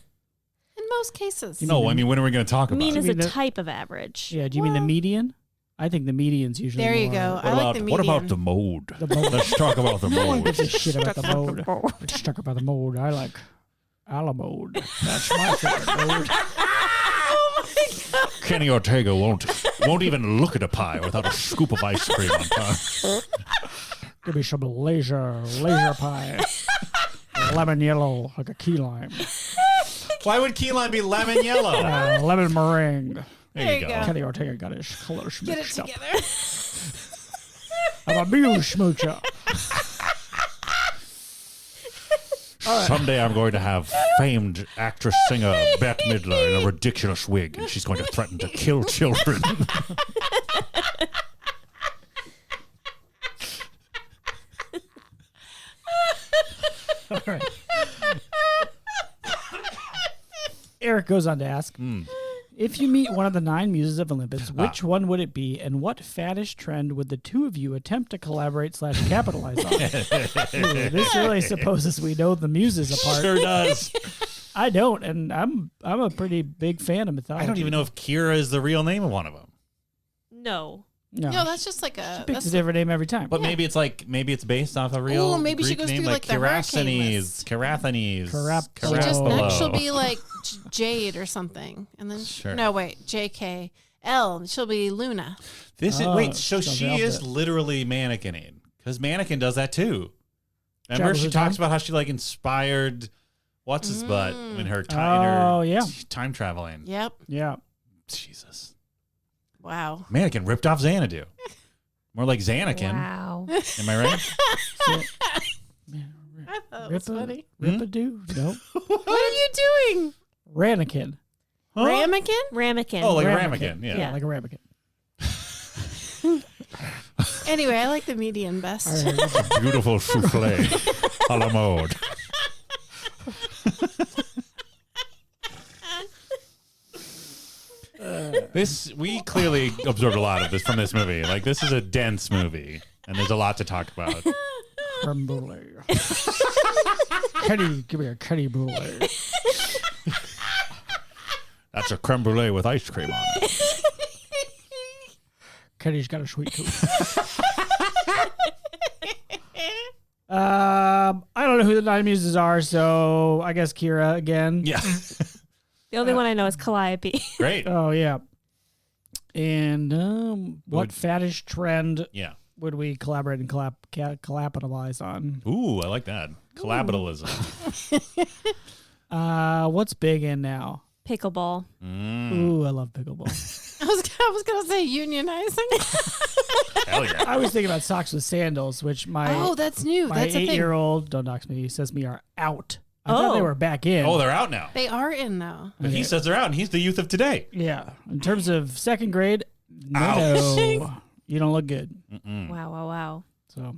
S4: In most cases.
S3: No, I mean, when are we going to talk about
S1: Mean
S3: it?
S1: is
S2: You
S1: a
S2: mean the-
S1: type of average.
S2: Yeah, do you mean the median? I think the median's usually
S4: There you
S2: more-
S4: go. I like the median.
S3: What about the mode?
S2: The mode.
S3: Let's talk about the
S2: No one
S3: mode.
S2: gives a shit about the mode. Let's talk about the mode. I like a la mode. That's my favorite mode.
S3: Kenny Ortega won't even look at a pie without a scoop of ice cream on top.
S2: Give me some laser pie. Lemon yellow, like a key lime.
S3: Why would key lime be lemon yellow?
S2: Lemon meringue.
S3: There you go.
S2: Kenny Ortega got his colors
S4: Get it
S2: mixed up.
S4: together.
S2: I'm a mule smoocher.
S3: Someday I'm going to have famed actress singer Bette Midler in a ridiculous wig, and she's going to threaten to kill children.
S2: All right. Eric goes on to ask, if you meet one of the 9 muses of Olympus, which one would it be, and what faddish trend would the two of you attempt to collaborate / capitalize on? Ooh, this really supposes we know the muses apart.
S3: Sure does.
S2: I don't, and I'm a pretty big fan of mythology.
S3: I don't even know if Kira is the real name of one of them.
S1: No.
S2: No,
S4: No, that's just like a.
S2: she picks a different name every time.
S3: But maybe it's based off a real
S4: Ooh, maybe she
S3: Greek
S4: goes
S3: name
S4: through, like, the hurricane list.
S3: Carathanes.
S4: She just
S3: Carapolo.
S4: next she'll be like Jade or something, and then
S3: Sure.
S4: no wait, JKL. She'll be Luna.
S3: This is
S2: Oh,
S3: wait, so
S2: so
S3: she
S2: Velvet.
S3: is literally mannequining because Mannequin does that too. Remember,
S2: Travels
S3: she
S2: through
S3: talks
S2: time?
S3: about how she like inspired what's his butt in her
S2: Oh, yeah.
S3: time traveling.
S4: Yep.
S2: Yeah.
S3: Jesus,
S4: Wow.
S3: Mannequin ripped off Xanadu. More like Xanakin.
S1: Wow.
S3: Am I right?
S4: I thought it was funny.
S2: Rip-a-doo? No.
S4: What are you doing?
S2: Ramekin.
S4: Ramekin?
S1: Ramekin.
S3: Oh, like a
S2: Ramekin.
S3: ramekin. Yeah.
S1: Yeah.
S2: Like a ramekin.
S4: Anyway, I like the median best.
S2: All right.
S3: Beautiful souffle a la mode. We clearly absorbed a lot of this from this movie. Like, this is a dense movie, and there's a lot to talk about.
S2: Creme brulee. Kenny, give me a Kenny brulee.
S3: That's a creme brulee with ice cream on it.
S2: Kenny's got a sweet tooth. I don't know who the 9 muses are, so I guess Kira again.
S3: Yeah.
S1: The only one I know is Calliope.
S3: Great.
S2: Oh, yeah. And what
S3: Would-
S2: faddish trend
S3: Yeah.
S2: would we collaborate and capitalize on?
S3: Ooh, I like that. Collabitalism.
S2: What's big in now?
S1: Pickleball.
S2: Ooh, I love pickleball.
S4: I was gonna say unionizing.
S3: Hell yeah.
S2: I was thinking about socks with sandals, which my
S4: That's new.
S2: my
S4: That's a thing.
S2: 8-year-old, don't dox me, says me are out. I thought they were back in.
S3: Oh, they're out now.
S4: They are in though.
S3: But he says they're out, and he's the youth of today.
S2: Yeah. In terms of second grade, no.
S3: Ouch.
S2: You don't look good.
S3: Mm-mm.
S1: Wow.
S2: So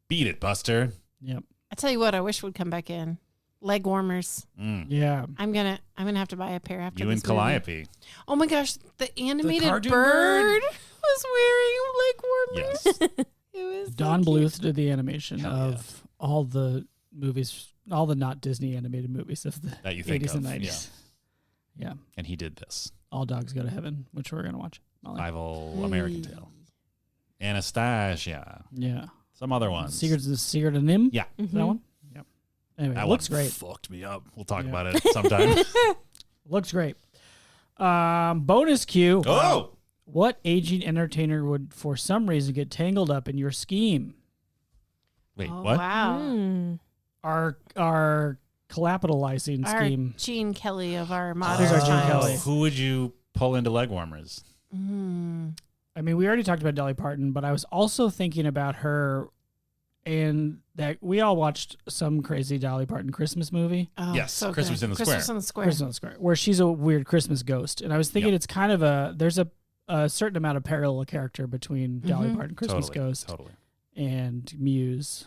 S3: Beat it, Buster.
S2: Yep.
S4: I tell you what, I wish would come back in. Leg warmers.
S2: Yeah.
S4: I'm gonna have to buy a pair after
S3: You
S4: this
S3: and
S4: movie.
S3: Calliope.
S4: Oh my gosh, the animated
S3: cartoon
S4: bird was wearing leg warmers.
S3: Yes.
S4: It was
S2: Don
S4: so cute.
S2: Bluth did the animation of all the movies, all the not Disney animated movies of the
S3: That you think
S2: 80s and
S3: of,
S2: 90s. Yeah.
S3: And he did this.
S2: All Dogs Go to Heaven, which we're going to watch.
S3: Rival American Tail. Anastasia.
S2: Yeah.
S3: Some other ones.
S2: Secret of Nim?
S3: Yeah.
S2: Is that one? Yep. Anyway,
S3: That
S2: it looks
S3: one
S2: great.
S3: fucked me up. We'll talk about it sometime.
S2: Looks great. Bonus cue.
S3: Oh!
S2: What aging entertainer would, for some reason, get tangled up in your scheme?
S3: Wait,
S4: Oh,
S3: what?
S4: Wow.
S2: Our capitalizing
S4: Our
S2: scheme.
S4: Gene Kelly of our
S2: Who's
S4: modern
S2: our Gene
S4: times.
S2: Kelly?
S3: Who would you pull into leg warmers?
S2: I mean, we already talked about Dolly Parton, but I was also thinking about her, and that we all watched some crazy Dolly Parton Christmas movie,
S4: Oh,
S3: Yes,
S4: so
S3: Christmas
S4: good.
S3: in the
S4: Christmas
S3: Square.
S4: in the Square.
S2: Christmas on the Square, where she's a weird Christmas ghost. And I was thinking
S3: Yep.
S2: it's kind of there's a certain amount of parallel character between Dolly Parton, Christmas Ghost,
S3: Totally.
S2: and Muse.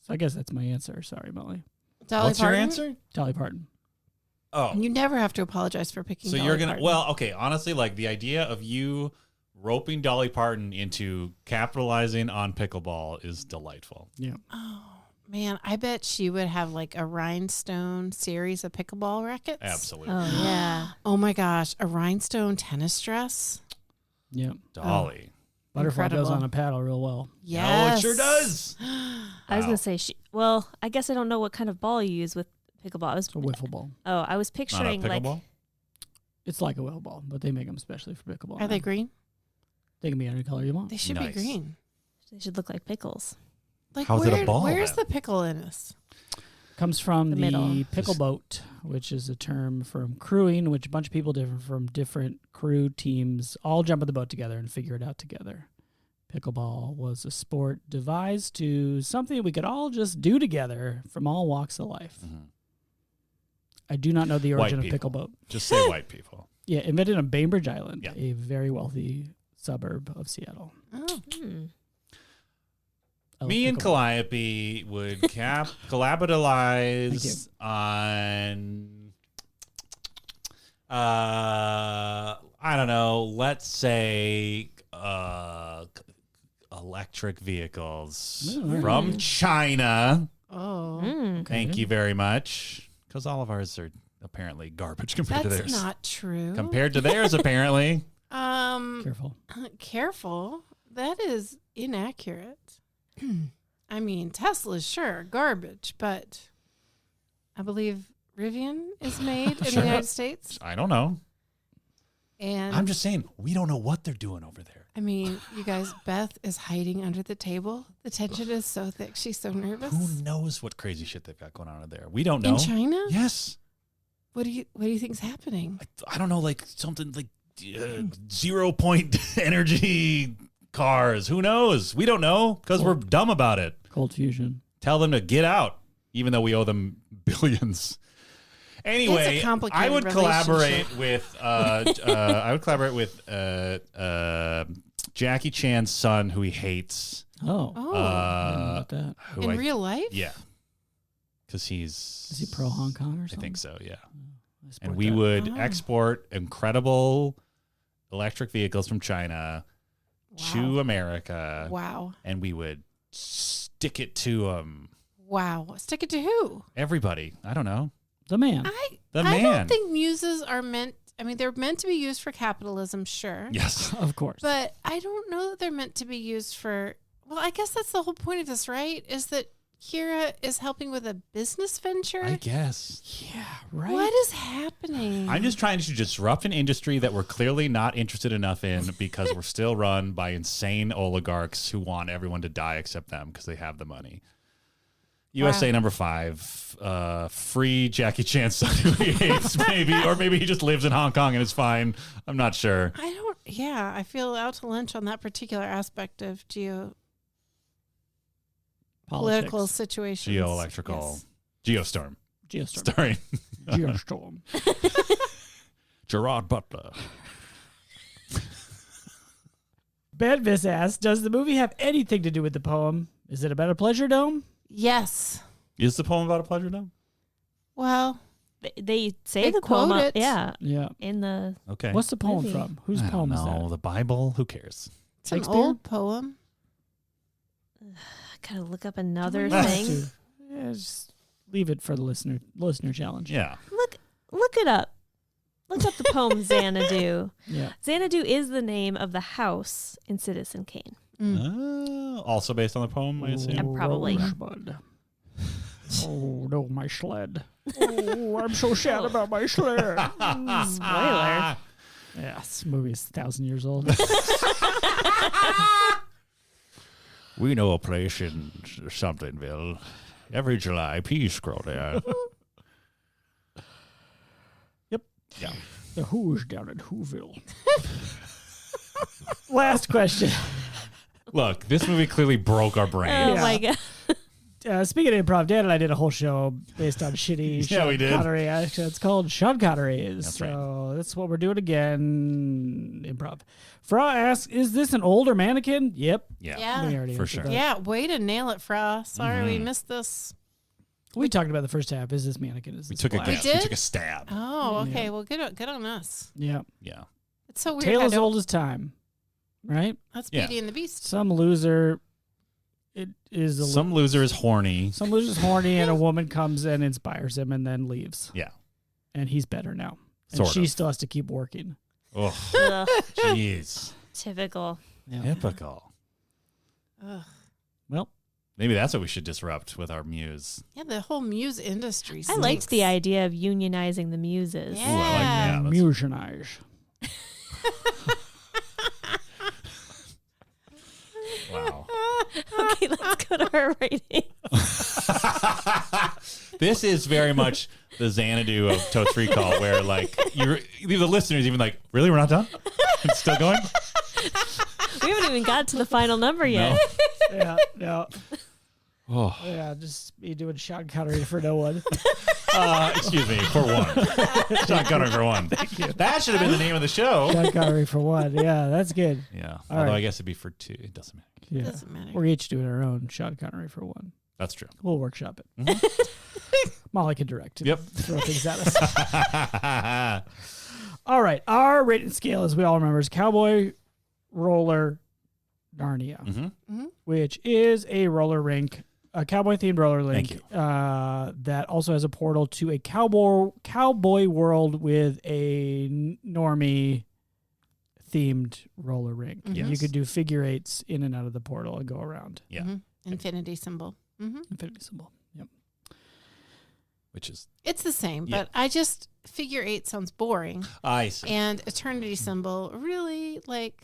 S2: So I guess that's my answer. Sorry, Molly.
S4: Dolly
S3: What's
S4: Parton?
S3: your answer?
S2: Dolly Parton.
S3: Oh.
S4: You never have to apologize for picking
S3: So
S4: Dolly
S3: you're going to,
S4: Parton.
S3: well, okay, honestly, like the idea of you roping Dolly Parton into capitalizing on pickleball is delightful.
S2: Yeah.
S4: Oh, man. I bet she would have like a rhinestone series of pickleball rackets.
S3: Absolutely.
S1: Oh, yeah.
S4: Oh my gosh. A rhinestone tennis dress?
S2: Yeah.
S3: Dolly.
S2: Butterfly goes
S4: Incredible.
S2: on a paddle real well.
S4: Yes.
S3: Oh, it sure does.
S1: I was
S3: Wow.
S1: gonna say I guess I don't know what kind of ball you use with pickleball.
S2: It's a wiffle ball.
S1: I was
S3: Not a
S1: picturing like
S3: pickleball?
S2: It's like a wiffle ball, but they make them especially for pickleball.
S4: Are they
S2: now.
S4: green?
S2: They can be any color you want.
S4: They should
S3: Nice.
S4: be green.
S1: they should look like pickles.
S4: Like
S3: How's it a ball,
S4: Where's
S3: then?
S4: the pickle in this?
S2: Comes from
S1: The
S2: the,
S1: middle.
S2: pickle boat, which is a term from crewing, which a bunch of people different from different crew teams all jump on the boat together and figure it out together. Pickleball was a sport devised to something we could all just do together from all walks of life.
S3: Mhm.
S2: I do not know the
S3: White
S2: origin of
S3: people.
S2: pickle boat.
S3: Just say white people.
S2: Yeah, invented on Bainbridge Island,
S3: Yeah.
S2: a very wealthy suburb of Seattle.
S4: Oh.
S2: I love
S3: Me and
S2: pickleball.
S3: Calliope would capitalize on, I don't know, let's say electric vehicles
S2: Ooh, all right.
S3: from China.
S4: Oh.
S3: Thank you very much. Because all of ours are apparently garbage compared to
S4: That's
S3: theirs.
S4: not true.
S3: Compared to theirs, apparently.
S2: Careful.
S4: Careful. That is inaccurate. I mean, Tesla's sure garbage, but I believe Rivian is made in
S3: Sure.
S4: the United States.
S3: I don't know.
S4: And
S3: I'm just saying, we don't know what they're doing over there.
S4: I mean, you guys, Beth is hiding under the table. The tension is so thick. She's so nervous.
S3: Who knows what crazy shit they've got going on over there? We don't know.
S4: In China?
S3: Yes.
S4: What do you think's happening?
S3: I don't know, like something like 0 point energy cars. Who knows? We don't know because we're dumb about it.
S2: Cold fusion.
S3: Tell them to get out, even though we owe them billions. Anyway,
S4: complicated
S3: I would
S4: relationship.
S3: collaborate with Jackie Chan's son, who he hates.
S2: Oh.
S4: Oh,
S2: I didn't know about that.
S3: Who
S4: in
S3: I-
S4: real life?
S3: yeah, because he's
S2: Is he pro Hong Kong or
S3: I
S2: something?
S3: think so. Yeah.
S2: I support
S3: And we
S2: that.
S3: would
S4: Oh.
S3: export incredible electric vehicles from China to America,
S4: Wow.
S3: and we would stick it to
S4: Wow. Stick it to who?
S3: everybody. I don't know.
S2: The man.
S3: The
S4: I
S3: man.
S4: don't think muses are meant. I mean, they're meant to be used for capitalism, sure.
S3: Yes.
S2: Of course.
S4: But I don't know that they're meant to be used for. Well, I guess that's the whole point of this, right? Is that Kira is helping with a business venture?
S3: I guess.
S2: yeah, right.
S4: What is happening?
S3: I'm just trying to disrupt an industry that we're clearly not interested enough in because we're still run by insane oligarchs who want everyone to die except them because they have the money. USA number 5, free Jackie Chan son who he hates, maybe, or maybe he just lives in Hong Kong and it's fine. I'm not sure.
S4: I don't. Yeah, I feel out to lunch on that particular aspect of political situations.
S3: Geoelectrical, Geostorm,
S2: Geostorm.
S3: starring
S2: Geostorm.
S3: Gerard Butler.
S2: Bedvis asks, does the movie have anything to do with the poem? Is it about a pleasure dome?
S4: Yes.
S3: Is the poem about a pleasure dome?
S4: Well,
S1: they say
S4: they
S1: the
S4: quote
S1: poem.
S4: it.
S2: Yeah.
S1: In the
S3: Okay.
S2: What's the poem
S1: Movie.
S2: from? Whose
S3: I
S2: poem
S3: don't
S2: is
S3: know.
S2: that?
S3: The Bible? Who cares?
S4: it's an
S2: Shakespeare?
S4: old poem.
S1: I gotta look up another
S2: Do we have
S1: thing.
S2: to? Yeah, just leave it for the listener challenge.
S3: Yeah.
S1: Look it up. Look up the poem Xanadu.
S2: Yeah.
S1: Xanadu is the name of the house in Citizen Kane.
S3: Also based on the poem, I assume.
S1: Probably.
S2: Rosebud. Oh no, my sled. Oh, I'm so sad about my sled.
S1: Spoiler.
S2: Yeah, this movie is 1,000 years old.
S3: We know a place in somethingville. Every July, peas grow there.
S2: Yep.
S3: Yeah.
S2: The Who's down in Whoville. Last question.
S3: Look, this movie clearly broke our brain.
S1: Oh
S2: Yeah.
S1: my god.
S2: Speaking of improv, Dan and I did a whole show based on shitty
S3: Yeah,
S2: Sean
S3: we did.
S2: Connery. It's called Sean Connery.
S3: That's
S2: So that's what we're doing again. Improv. Fra asks, is this an older mannequin? Yep.
S3: Yeah.
S2: We already
S3: for
S2: answered
S3: sure.
S2: that.
S4: Yeah, way to nail it, Fra. Sorry we missed this.
S2: We talked about the first half. Is this mannequin? Is
S3: We
S2: this
S3: took a
S2: black?
S3: guess.
S4: did?
S3: We took a stab.
S4: Oh, okay.
S2: Yeah.
S4: Well, good on us.
S2: Yeah.
S3: Yeah.
S4: It's so weird.
S2: Tale
S4: how
S2: as
S4: to-
S2: old as time. Right?
S4: That's
S3: Yeah.
S4: Beauty and the Beast.
S2: Some loser. It is a
S3: Some loser is horny.
S2: Some loser's horny, and a woman comes and inspires him, and then leaves.
S3: Yeah.
S2: And he's better now. And
S3: Sort
S2: she
S3: of.
S2: still has to keep working.
S3: Oh,
S1: Ugh,
S3: jeez.
S1: typical.
S3: Typical.
S4: Ugh.
S2: Well,
S3: Maybe that's what we should disrupt with our muse.
S4: Yeah, the whole muse industry.
S1: I liked the idea of unionizing the muses.
S4: Yeah.
S3: Ooh, I like that. That's-
S2: musinage.
S3: Wow.
S1: Okay, let's go to our rating.
S3: This is very much the Xanadu of Totes Recall, where like the listeners even like, really, we're not done? It's still going?
S1: We haven't even got to the final number yet.
S2: Yeah, no.
S3: Oh,
S2: Yeah, just me doing Sean Connery for no one.
S3: excuse me, for one. Sean Connery for one. Thank you. That should have been the name of the show.
S2: Sean Connery for one. Yeah, that's good.
S3: Yeah.
S2: All
S3: Although
S2: right.
S3: I guess it'd be for two. It doesn't matter.
S2: Yeah.
S4: Doesn't matter.
S2: We're each doing our own Sean Connery for one.
S3: That's true.
S2: We'll workshop it.
S3: Mhm.
S2: Molly can direct it.
S3: Yep.
S2: Throw things at us. All right. Our rating scale, as we all remember, is Cowboy Roller Narnia,
S3: Mhm.
S2: which is a roller rink, a cowboy-themed roller rink
S3: Thank
S2: that also has a portal to a cowboy world with a normie themed roller rink.
S3: Yes.
S2: You could do figure eights in and out of the portal and go around.
S3: Yeah.
S4: Mhm. Infinity symbol.
S2: Infinity symbol. Yep.
S3: Which is,
S4: It's the same,
S3: Yeah.
S4: but I just figure eight sounds boring,
S3: I see.
S4: and eternity symbol really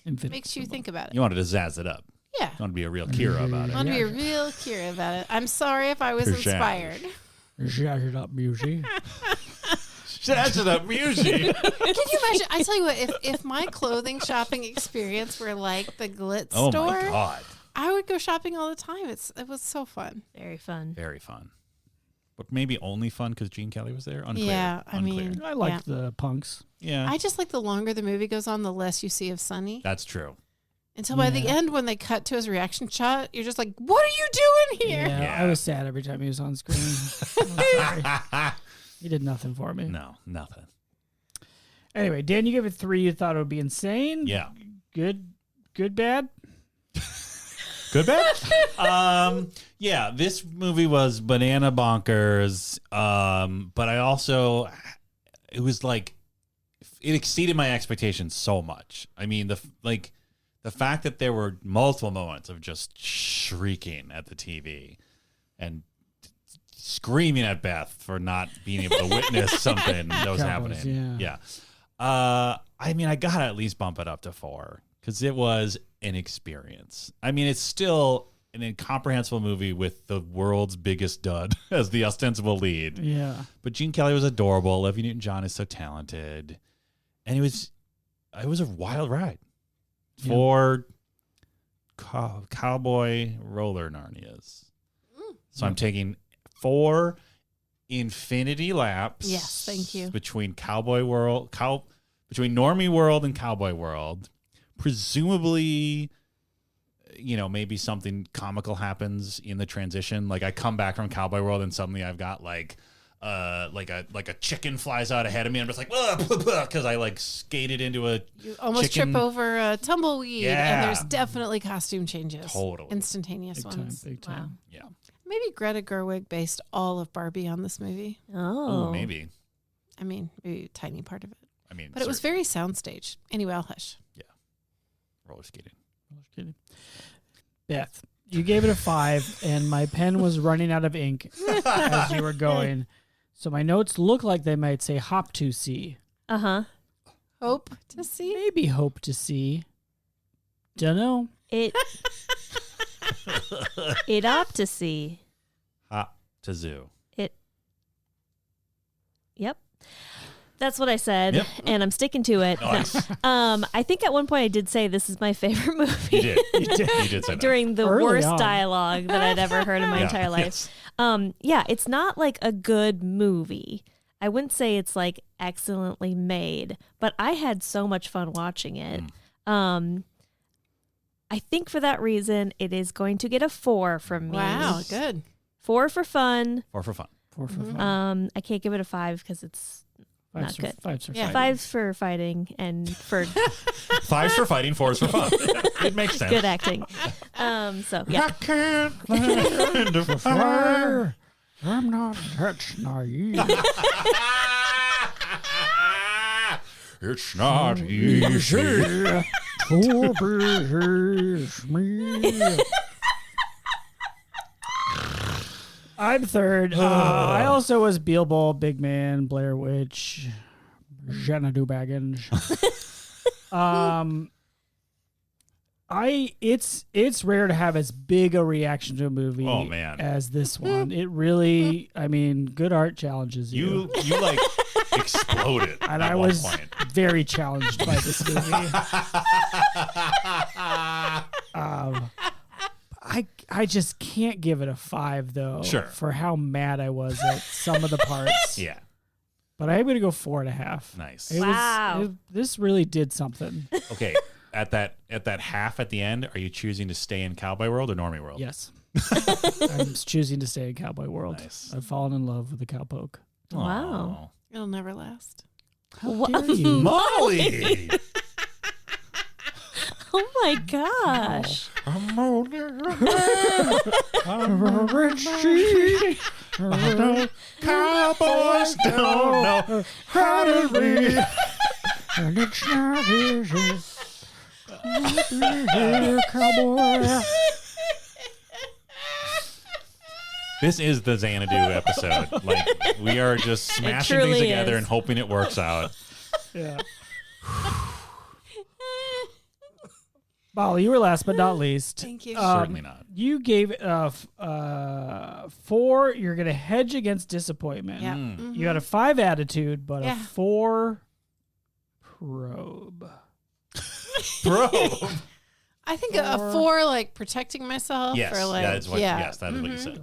S2: Infinity
S4: makes you
S2: symbol.
S4: think about it.
S3: You wanted to zazz it up.
S4: Yeah.
S3: You want to be a real Kira about
S4: I
S3: it.
S4: want to be
S2: Yeah.
S4: real curious about it. I'm sorry if I was
S3: Zhazz.
S4: inspired.
S2: Zhazz it up, Musi.
S3: Zazz it up, music.
S4: Can you imagine? I tell you what, if my clothing shopping experience were like the Glitz
S3: Oh
S4: store,
S3: my God.
S4: I would go shopping all the time. It was so fun.
S1: Very fun.
S3: Very fun. But maybe only fun because Gene Kelly was there? Unclear.
S4: Yeah, I
S3: Unclear.
S4: mean-
S2: I like the punks.
S3: Yeah.
S4: I just like the longer the movie goes on, the less you see of Sonny.
S3: That's true.
S4: Until by the
S2: Yeah.
S4: end, when they cut to his reaction shot, you're just like, "What are you doing here?"
S2: Yeah,
S3: Yeah.
S2: I was sad every time he was on screen. I'm sorry. He did nothing for me.
S3: No, nothing.
S2: Anyway, Dan, you gave it 3. You thought it would be insane.
S3: Yeah.
S2: Good, bad.
S3: Good bad? Yeah, this movie was banana bonkers. But I also, it was like, it exceeded my expectations so much. I mean, the fact that there were multiple moments of just shrieking at the TV and screaming at Beth for not being able to witness something that was
S2: Cowboys,
S3: happening.
S2: yeah.
S3: I mean, I gotta at least bump it up to 4 because it was an experience. I mean, it's still an incomprehensible movie with the world's biggest dud as the ostensible lead.
S2: Yeah.
S3: But Gene Kelly was adorable. Olivia Newton-John is so talented, and it was a wild ride for cowboy roller Narnias. So I'm taking 4 infinity laps.
S4: Yes, thank you.
S3: Between between Normie World and Cowboy World, presumably maybe something comical happens in the transition. Like I come back from Cowboy World and suddenly I've got like a chicken flies out ahead of me. I'm just like, because I like skated into a
S4: You almost
S3: chicken.
S4: trip over a tumbleweed,
S3: Yeah.
S4: and there's definitely costume changes.
S3: Totally.
S4: Instantaneous
S2: Big time,
S4: ones.
S2: big time.
S4: Wow.
S3: Yeah.
S4: Maybe Greta Gerwig based all of Barbie on this movie.
S1: Oh,
S3: Ooh, maybe.
S4: I mean, maybe a tiny part of it.
S3: I mean,
S4: But it was very soundstage. Anyway, I'll hush.
S3: roller skating.
S2: Beth, you gave it a 5, and my pen was running out of ink as you were going. So my notes look like they might say hop to see.
S1: Uh-huh.
S4: Hope to see.
S2: Maybe hope to see. Dunno.
S1: It opt to see.
S3: Hop to zoo.
S1: Yep. That's what I said,
S3: Yep.
S1: and I'm sticking to it.
S3: Nice.
S1: I think at one point I did say this is my favorite movie.
S3: You did. You did say that.
S1: During the
S2: Early
S1: worst
S2: on.
S1: dialogue that I'd ever heard in my
S3: Yeah.
S1: entire life.
S3: Yes.
S1: Yeah, it's not like a good movie. I wouldn't say it's like excellently made, but I had so much fun watching it. I think for that reason, it is going to get a 4 from me.
S4: Wow, good.
S1: 4 for fun.
S3: 4 for fun.
S2: 4 for 5.
S1: I can't give it a 5 because it's not good.
S2: 5's for
S4: Yeah.
S1: 5's for fighting and for
S3: 5's for fighting, 4's for fun. It makes sense.
S1: good acting. So yeah.
S3: I can't stand the fire.
S2: I'm not that naive.
S3: It's not easy.
S2: I'm third. I also was Bilbo, Big Man, Blair Witch, Xanadu Baggins. It's rare to have as big a reaction to a movie
S3: Oh, man.
S2: as this one. It really, I mean, good art challenges you.
S3: You like exploded.
S2: And
S3: at
S2: I
S3: one
S2: was
S3: point.
S2: very challenged by this movie. I just can't give it a 5 though.
S3: Sure.
S2: For how mad I was at some of the parts.
S3: Yeah.
S2: But I'm gonna go 4.5.
S3: Nice.
S2: This really did something.
S3: Okay. At that half at the end, are you choosing to stay in Cowboy World or Normie World?
S2: Yes. I'm choosing to stay in Cowboy World.
S3: Nice.
S2: I've fallen in love with the cowpoke.
S1: Wow.
S4: It'll never last.
S2: How dare you?
S3: Molly.
S1: Oh my gosh.
S3: Cowboys don't know how to be.
S2: And it's not easy. Cowboy.
S3: This is the Xanadu episode. Like we are just smashing things
S1: truly
S3: together
S1: is.
S3: and hoping it works out.
S2: Yeah. Molly, you were last but not least.
S4: Thank you.
S3: Certainly not.
S2: You gave it 4. You're going to hedge against disappointment.
S4: Yeah.
S3: Mm.
S2: You got a 5 attitude, but
S4: Yeah.
S2: a 4 probe.
S3: Bro.
S4: I think a 4, like protecting myself.
S3: Yes,
S4: or like,
S3: that is what.
S4: yeah.
S3: Yes, that is what you said.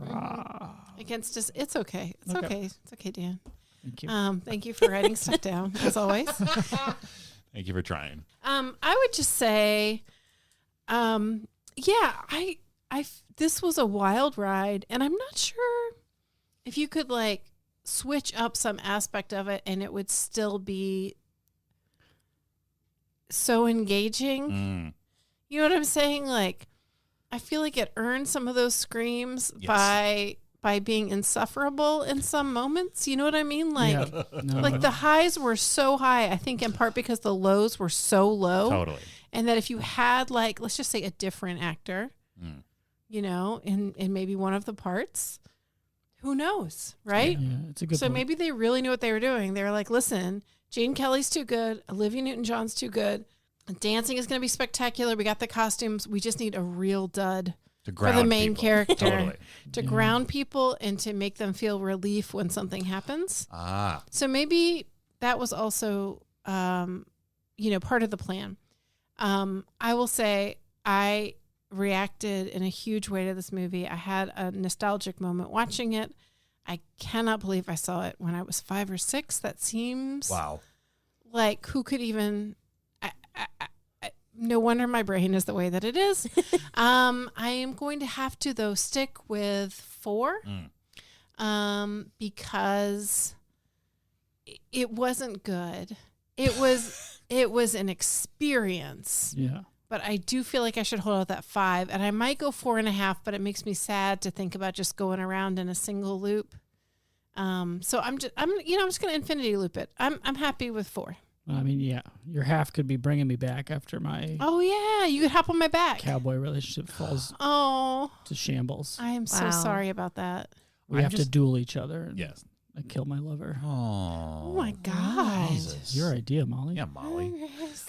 S4: Against us. It's okay. It's
S2: Okay.
S4: okay. It's okay, Dan.
S2: Thank you.
S4: Thank you for writing stuff down, as always.
S3: Thank you for trying.
S4: I would just say, this was a wild ride, and I'm not sure if you could like switch up some aspect of it and it would still be so engaging.
S3: Mm.
S4: You know what I'm saying? Like, I feel like it earned some of those screams
S3: Yes.
S4: by being insufferable in some moments. You know what I mean? Like,
S2: Yeah. No.
S4: like the highs were so high, I think in part because the lows were so low.
S3: Totally.
S4: And that if you had like, let's just say a different actor,
S3: Mm.
S4: you know, in maybe one of the parts, who knows, right?
S2: Yeah, it's a good
S4: So
S2: point.
S4: maybe they really knew what they were doing. They were like, listen, Gene Kelly's too good. Olivia Newton-John's too good. Dancing is going to be spectacular. We got the costumes. We just need a real dud
S3: To
S4: for
S3: ground
S4: the main
S3: people.
S4: character
S3: Totally.
S4: to ground people and to make them feel relief when something happens.
S3: Ah.
S4: So maybe that was also, part of the plan. I will say I reacted in a huge way to this movie. I had a nostalgic moment watching it. I cannot believe I saw it when I was 5 or 6. That seems
S3: Wow.
S4: like who could even no wonder my brain is the way that it is. I am going to have to, though, stick with 4 because it wasn't good. It was an experience.
S2: Yeah.
S4: But I do feel like I should hold out that 5, and I might go 4.5, but it makes me sad to think about just going around in a single loop. So I'm just going to infinity loop it. I'm happy with 4.
S2: I mean, yeah, your half could be bringing me back after my
S4: Oh yeah, you could hop on my back.
S2: cowboy relationship falls to shambles.
S4: I am so sorry about that.
S2: We have to duel each other. And
S3: Yes.
S2: I kill my lover.
S4: Oh my God.
S2: It's your idea, Molly.
S3: Yeah, Molly.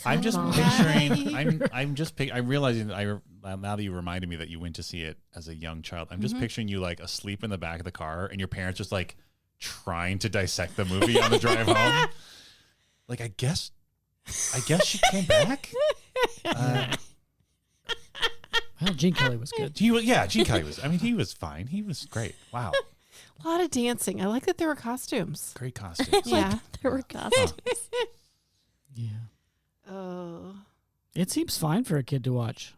S3: I'm just picturing. I'm realizing that now that you reminded me that you went to see it as a young child. I'm just picturing you like asleep in the back of the car, and your parents just like trying to dissect the movie on the drive home. Like, I guess she came back.
S2: Well, Gene Kelly was good.
S3: Gene Kelly was. I mean, he was fine. He was great. Wow.
S4: A lot of dancing. I like that there were costumes.
S3: Great costumes.
S4: Yeah.
S1: There were costumes.
S2: Yeah.
S4: Oh.
S2: It seems fine for a kid to watch.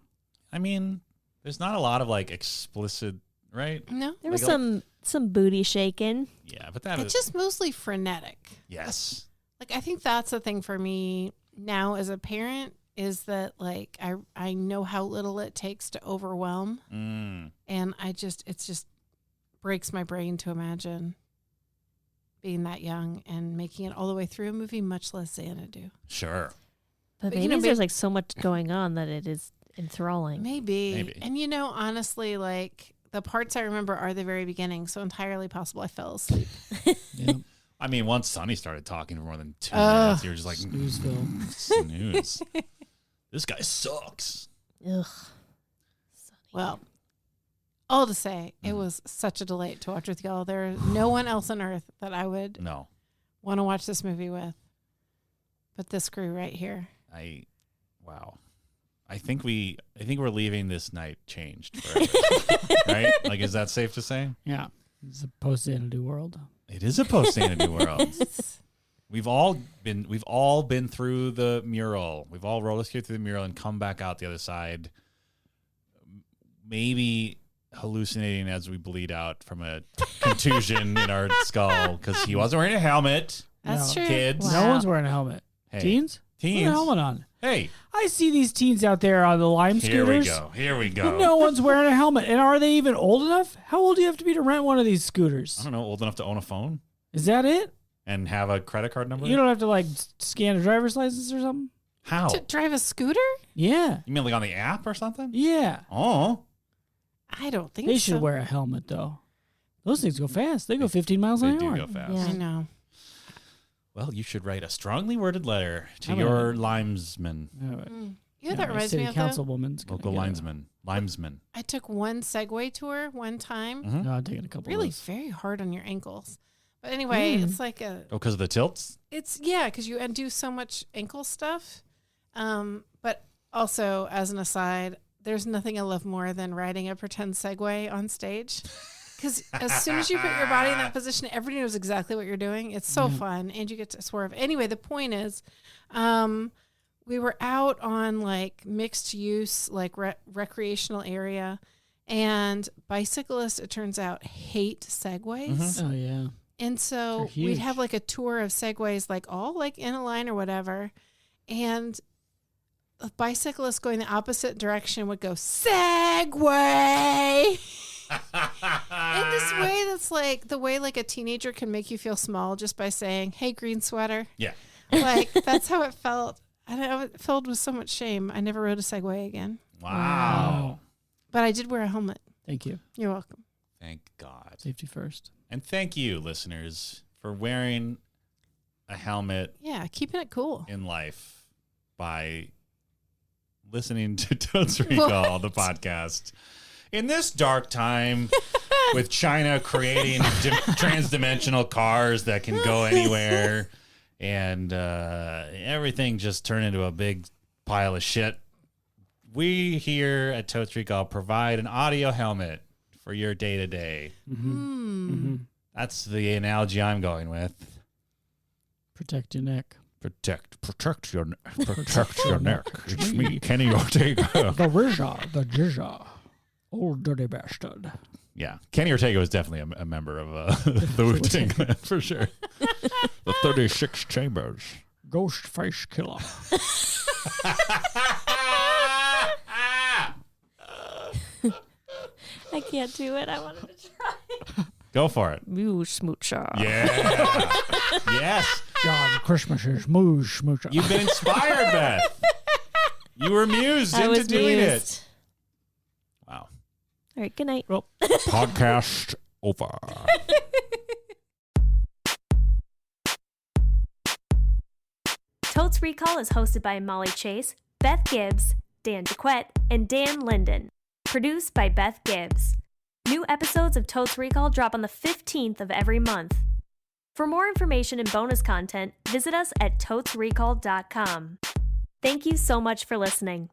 S3: I mean, there's not a lot of like explicit, right?
S4: No.
S1: There was some booty shaking.
S3: Yeah, but that
S4: It's
S3: is
S4: just mostly frenetic.
S3: yes.
S4: Like, I think that's the thing for me now as a parent is that, like, I know how little it takes to overwhelm. And it just breaks my brain to imagine being that young and making it all the way through a movie, much less Xanadu.
S3: Sure.
S1: But maybe there's like so much going on that it is enthralling.
S4: Maybe. And, honestly, like, the parts I remember are the very beginning, so entirely possible I fell asleep.
S2: Yeah.
S3: I mean, once Sonny started talking for more than 2 minutes, you're just like,
S2: Snoozeville.
S3: snooze. This guy sucks.
S1: Ugh.
S4: Well, all to say, it was such a delight to watch with y'all. There is no one else on earth that I would want to watch this movie with, but this crew right here.
S3: Wow. I think we're leaving this night changed forever. Right? Like, is that safe to say?
S2: Yeah. It's a post-Xanadu world.
S3: It is a post-Xanadu world. We've all been through the mural. We've all roller skated through the mural and come back out the other side. Maybe hallucinating as we bleed out from a contusion in our skull because he wasn't wearing a helmet.
S4: That's true.
S3: Kids.
S2: No one's wearing a helmet.
S3: Hey.
S2: Teens? Put a helmet on.
S3: Hey.
S2: I see these teens out there on the Lime scooters.
S3: Here we go.
S2: No one's wearing a helmet. And are they even old enough? How old do you have to be to rent one of these scooters?
S3: I don't know, old enough to own a phone
S2: Is that it?
S3: and have a credit card number?
S2: You don't have to like scan a driver's license or something?
S3: How?
S4: To drive a scooter?
S2: Yeah.
S3: You mean like on the app or something?
S2: Yeah.
S3: Oh.
S4: I don't think
S2: They
S4: so.
S2: should wear a helmet though. Those things go fast. They go 15 miles
S3: They
S2: an
S3: do
S2: hour.
S3: go fast.
S1: Yeah.
S4: I know.
S3: Well, you should write a strongly worded letter to
S2: I'm
S3: your limesman,
S2: All right.
S4: You know that
S2: my
S4: reminds
S2: city
S4: me of, though?
S2: councilwoman's gonna
S3: local
S2: get
S3: limesman.
S4: I took one Segway tour one time.
S3: Mhm.
S2: No, I'm taking a couple
S4: Really
S2: of those.
S4: very hard on your ankles. But anyway, it's like
S3: Oh, because of the tilts?
S4: because you undo so much ankle stuff. But also, as an aside, there's nothing I love more than riding a pretend Segway on stage. Because as soon as you put your body in that position, everybody knows exactly what you're doing. It's so fun, and you get to swerve. Anyway, the point is, we were out on like mixed use, like recreational area, and bicyclists, it turns out, hate Segways.
S2: Oh yeah.
S4: And so
S2: They're huge.
S4: we'd have like a tour of Segways, like all like in a line or whatever. And a bicyclist going the opposite direction would go, Segway! In this way that's like the way like a teenager can make you feel small just by saying, hey, green sweater.
S3: Yeah.
S4: Like that's how it felt. I don't know, it filled with so much shame. I never rode a Segway again.
S3: Wow.
S4: But I did wear a helmet.
S2: Thank you.
S4: You're welcome.
S3: Thank God.
S2: Safety first.
S3: And thank you, listeners, for wearing a helmet
S4: Yeah, keeping it cool.
S3: in life by listening to Totes Recall, the podcast. In this dark time, with China creating trans-dimensional cars that can go anywhere, and everything just turned into a big pile of shit, we here at Totes Recall provide an audio helmet for your day-to-day.
S2: Mm-hmm.
S3: That's the analogy I'm going with.
S2: Protect your neck.
S3: Protect your neck. It's me, Kenny Ortega.
S2: The Rizza, the Jizza. Old dirty bastard.
S3: Yeah, Kenny Ortega was definitely a member of the Wu-Tang Clan for sure. The 36 Chambers.
S2: Ghost face killer.
S1: I can't do it. I wanted to try.
S3: Go for it.
S1: Moo smoocha.
S3: Yeah. Yes.
S2: John Christmas's moo smoocha.
S3: You've been inspired, Beth. You were mused
S1: I
S3: into
S1: was
S3: doing
S1: mused.
S3: it. Wow.
S1: All right, good night.
S2: Well,
S3: Podcast over.
S1: Totes Recall is hosted by Molly Chase, Beth Gibbs, Dan Jaquette, and Dan Linden. Produced by Beth Gibbs. New episodes of Totes Recall drop on the 15th of every month. For more information and bonus content, visit us at totesrecall.com. Thank you so much for listening.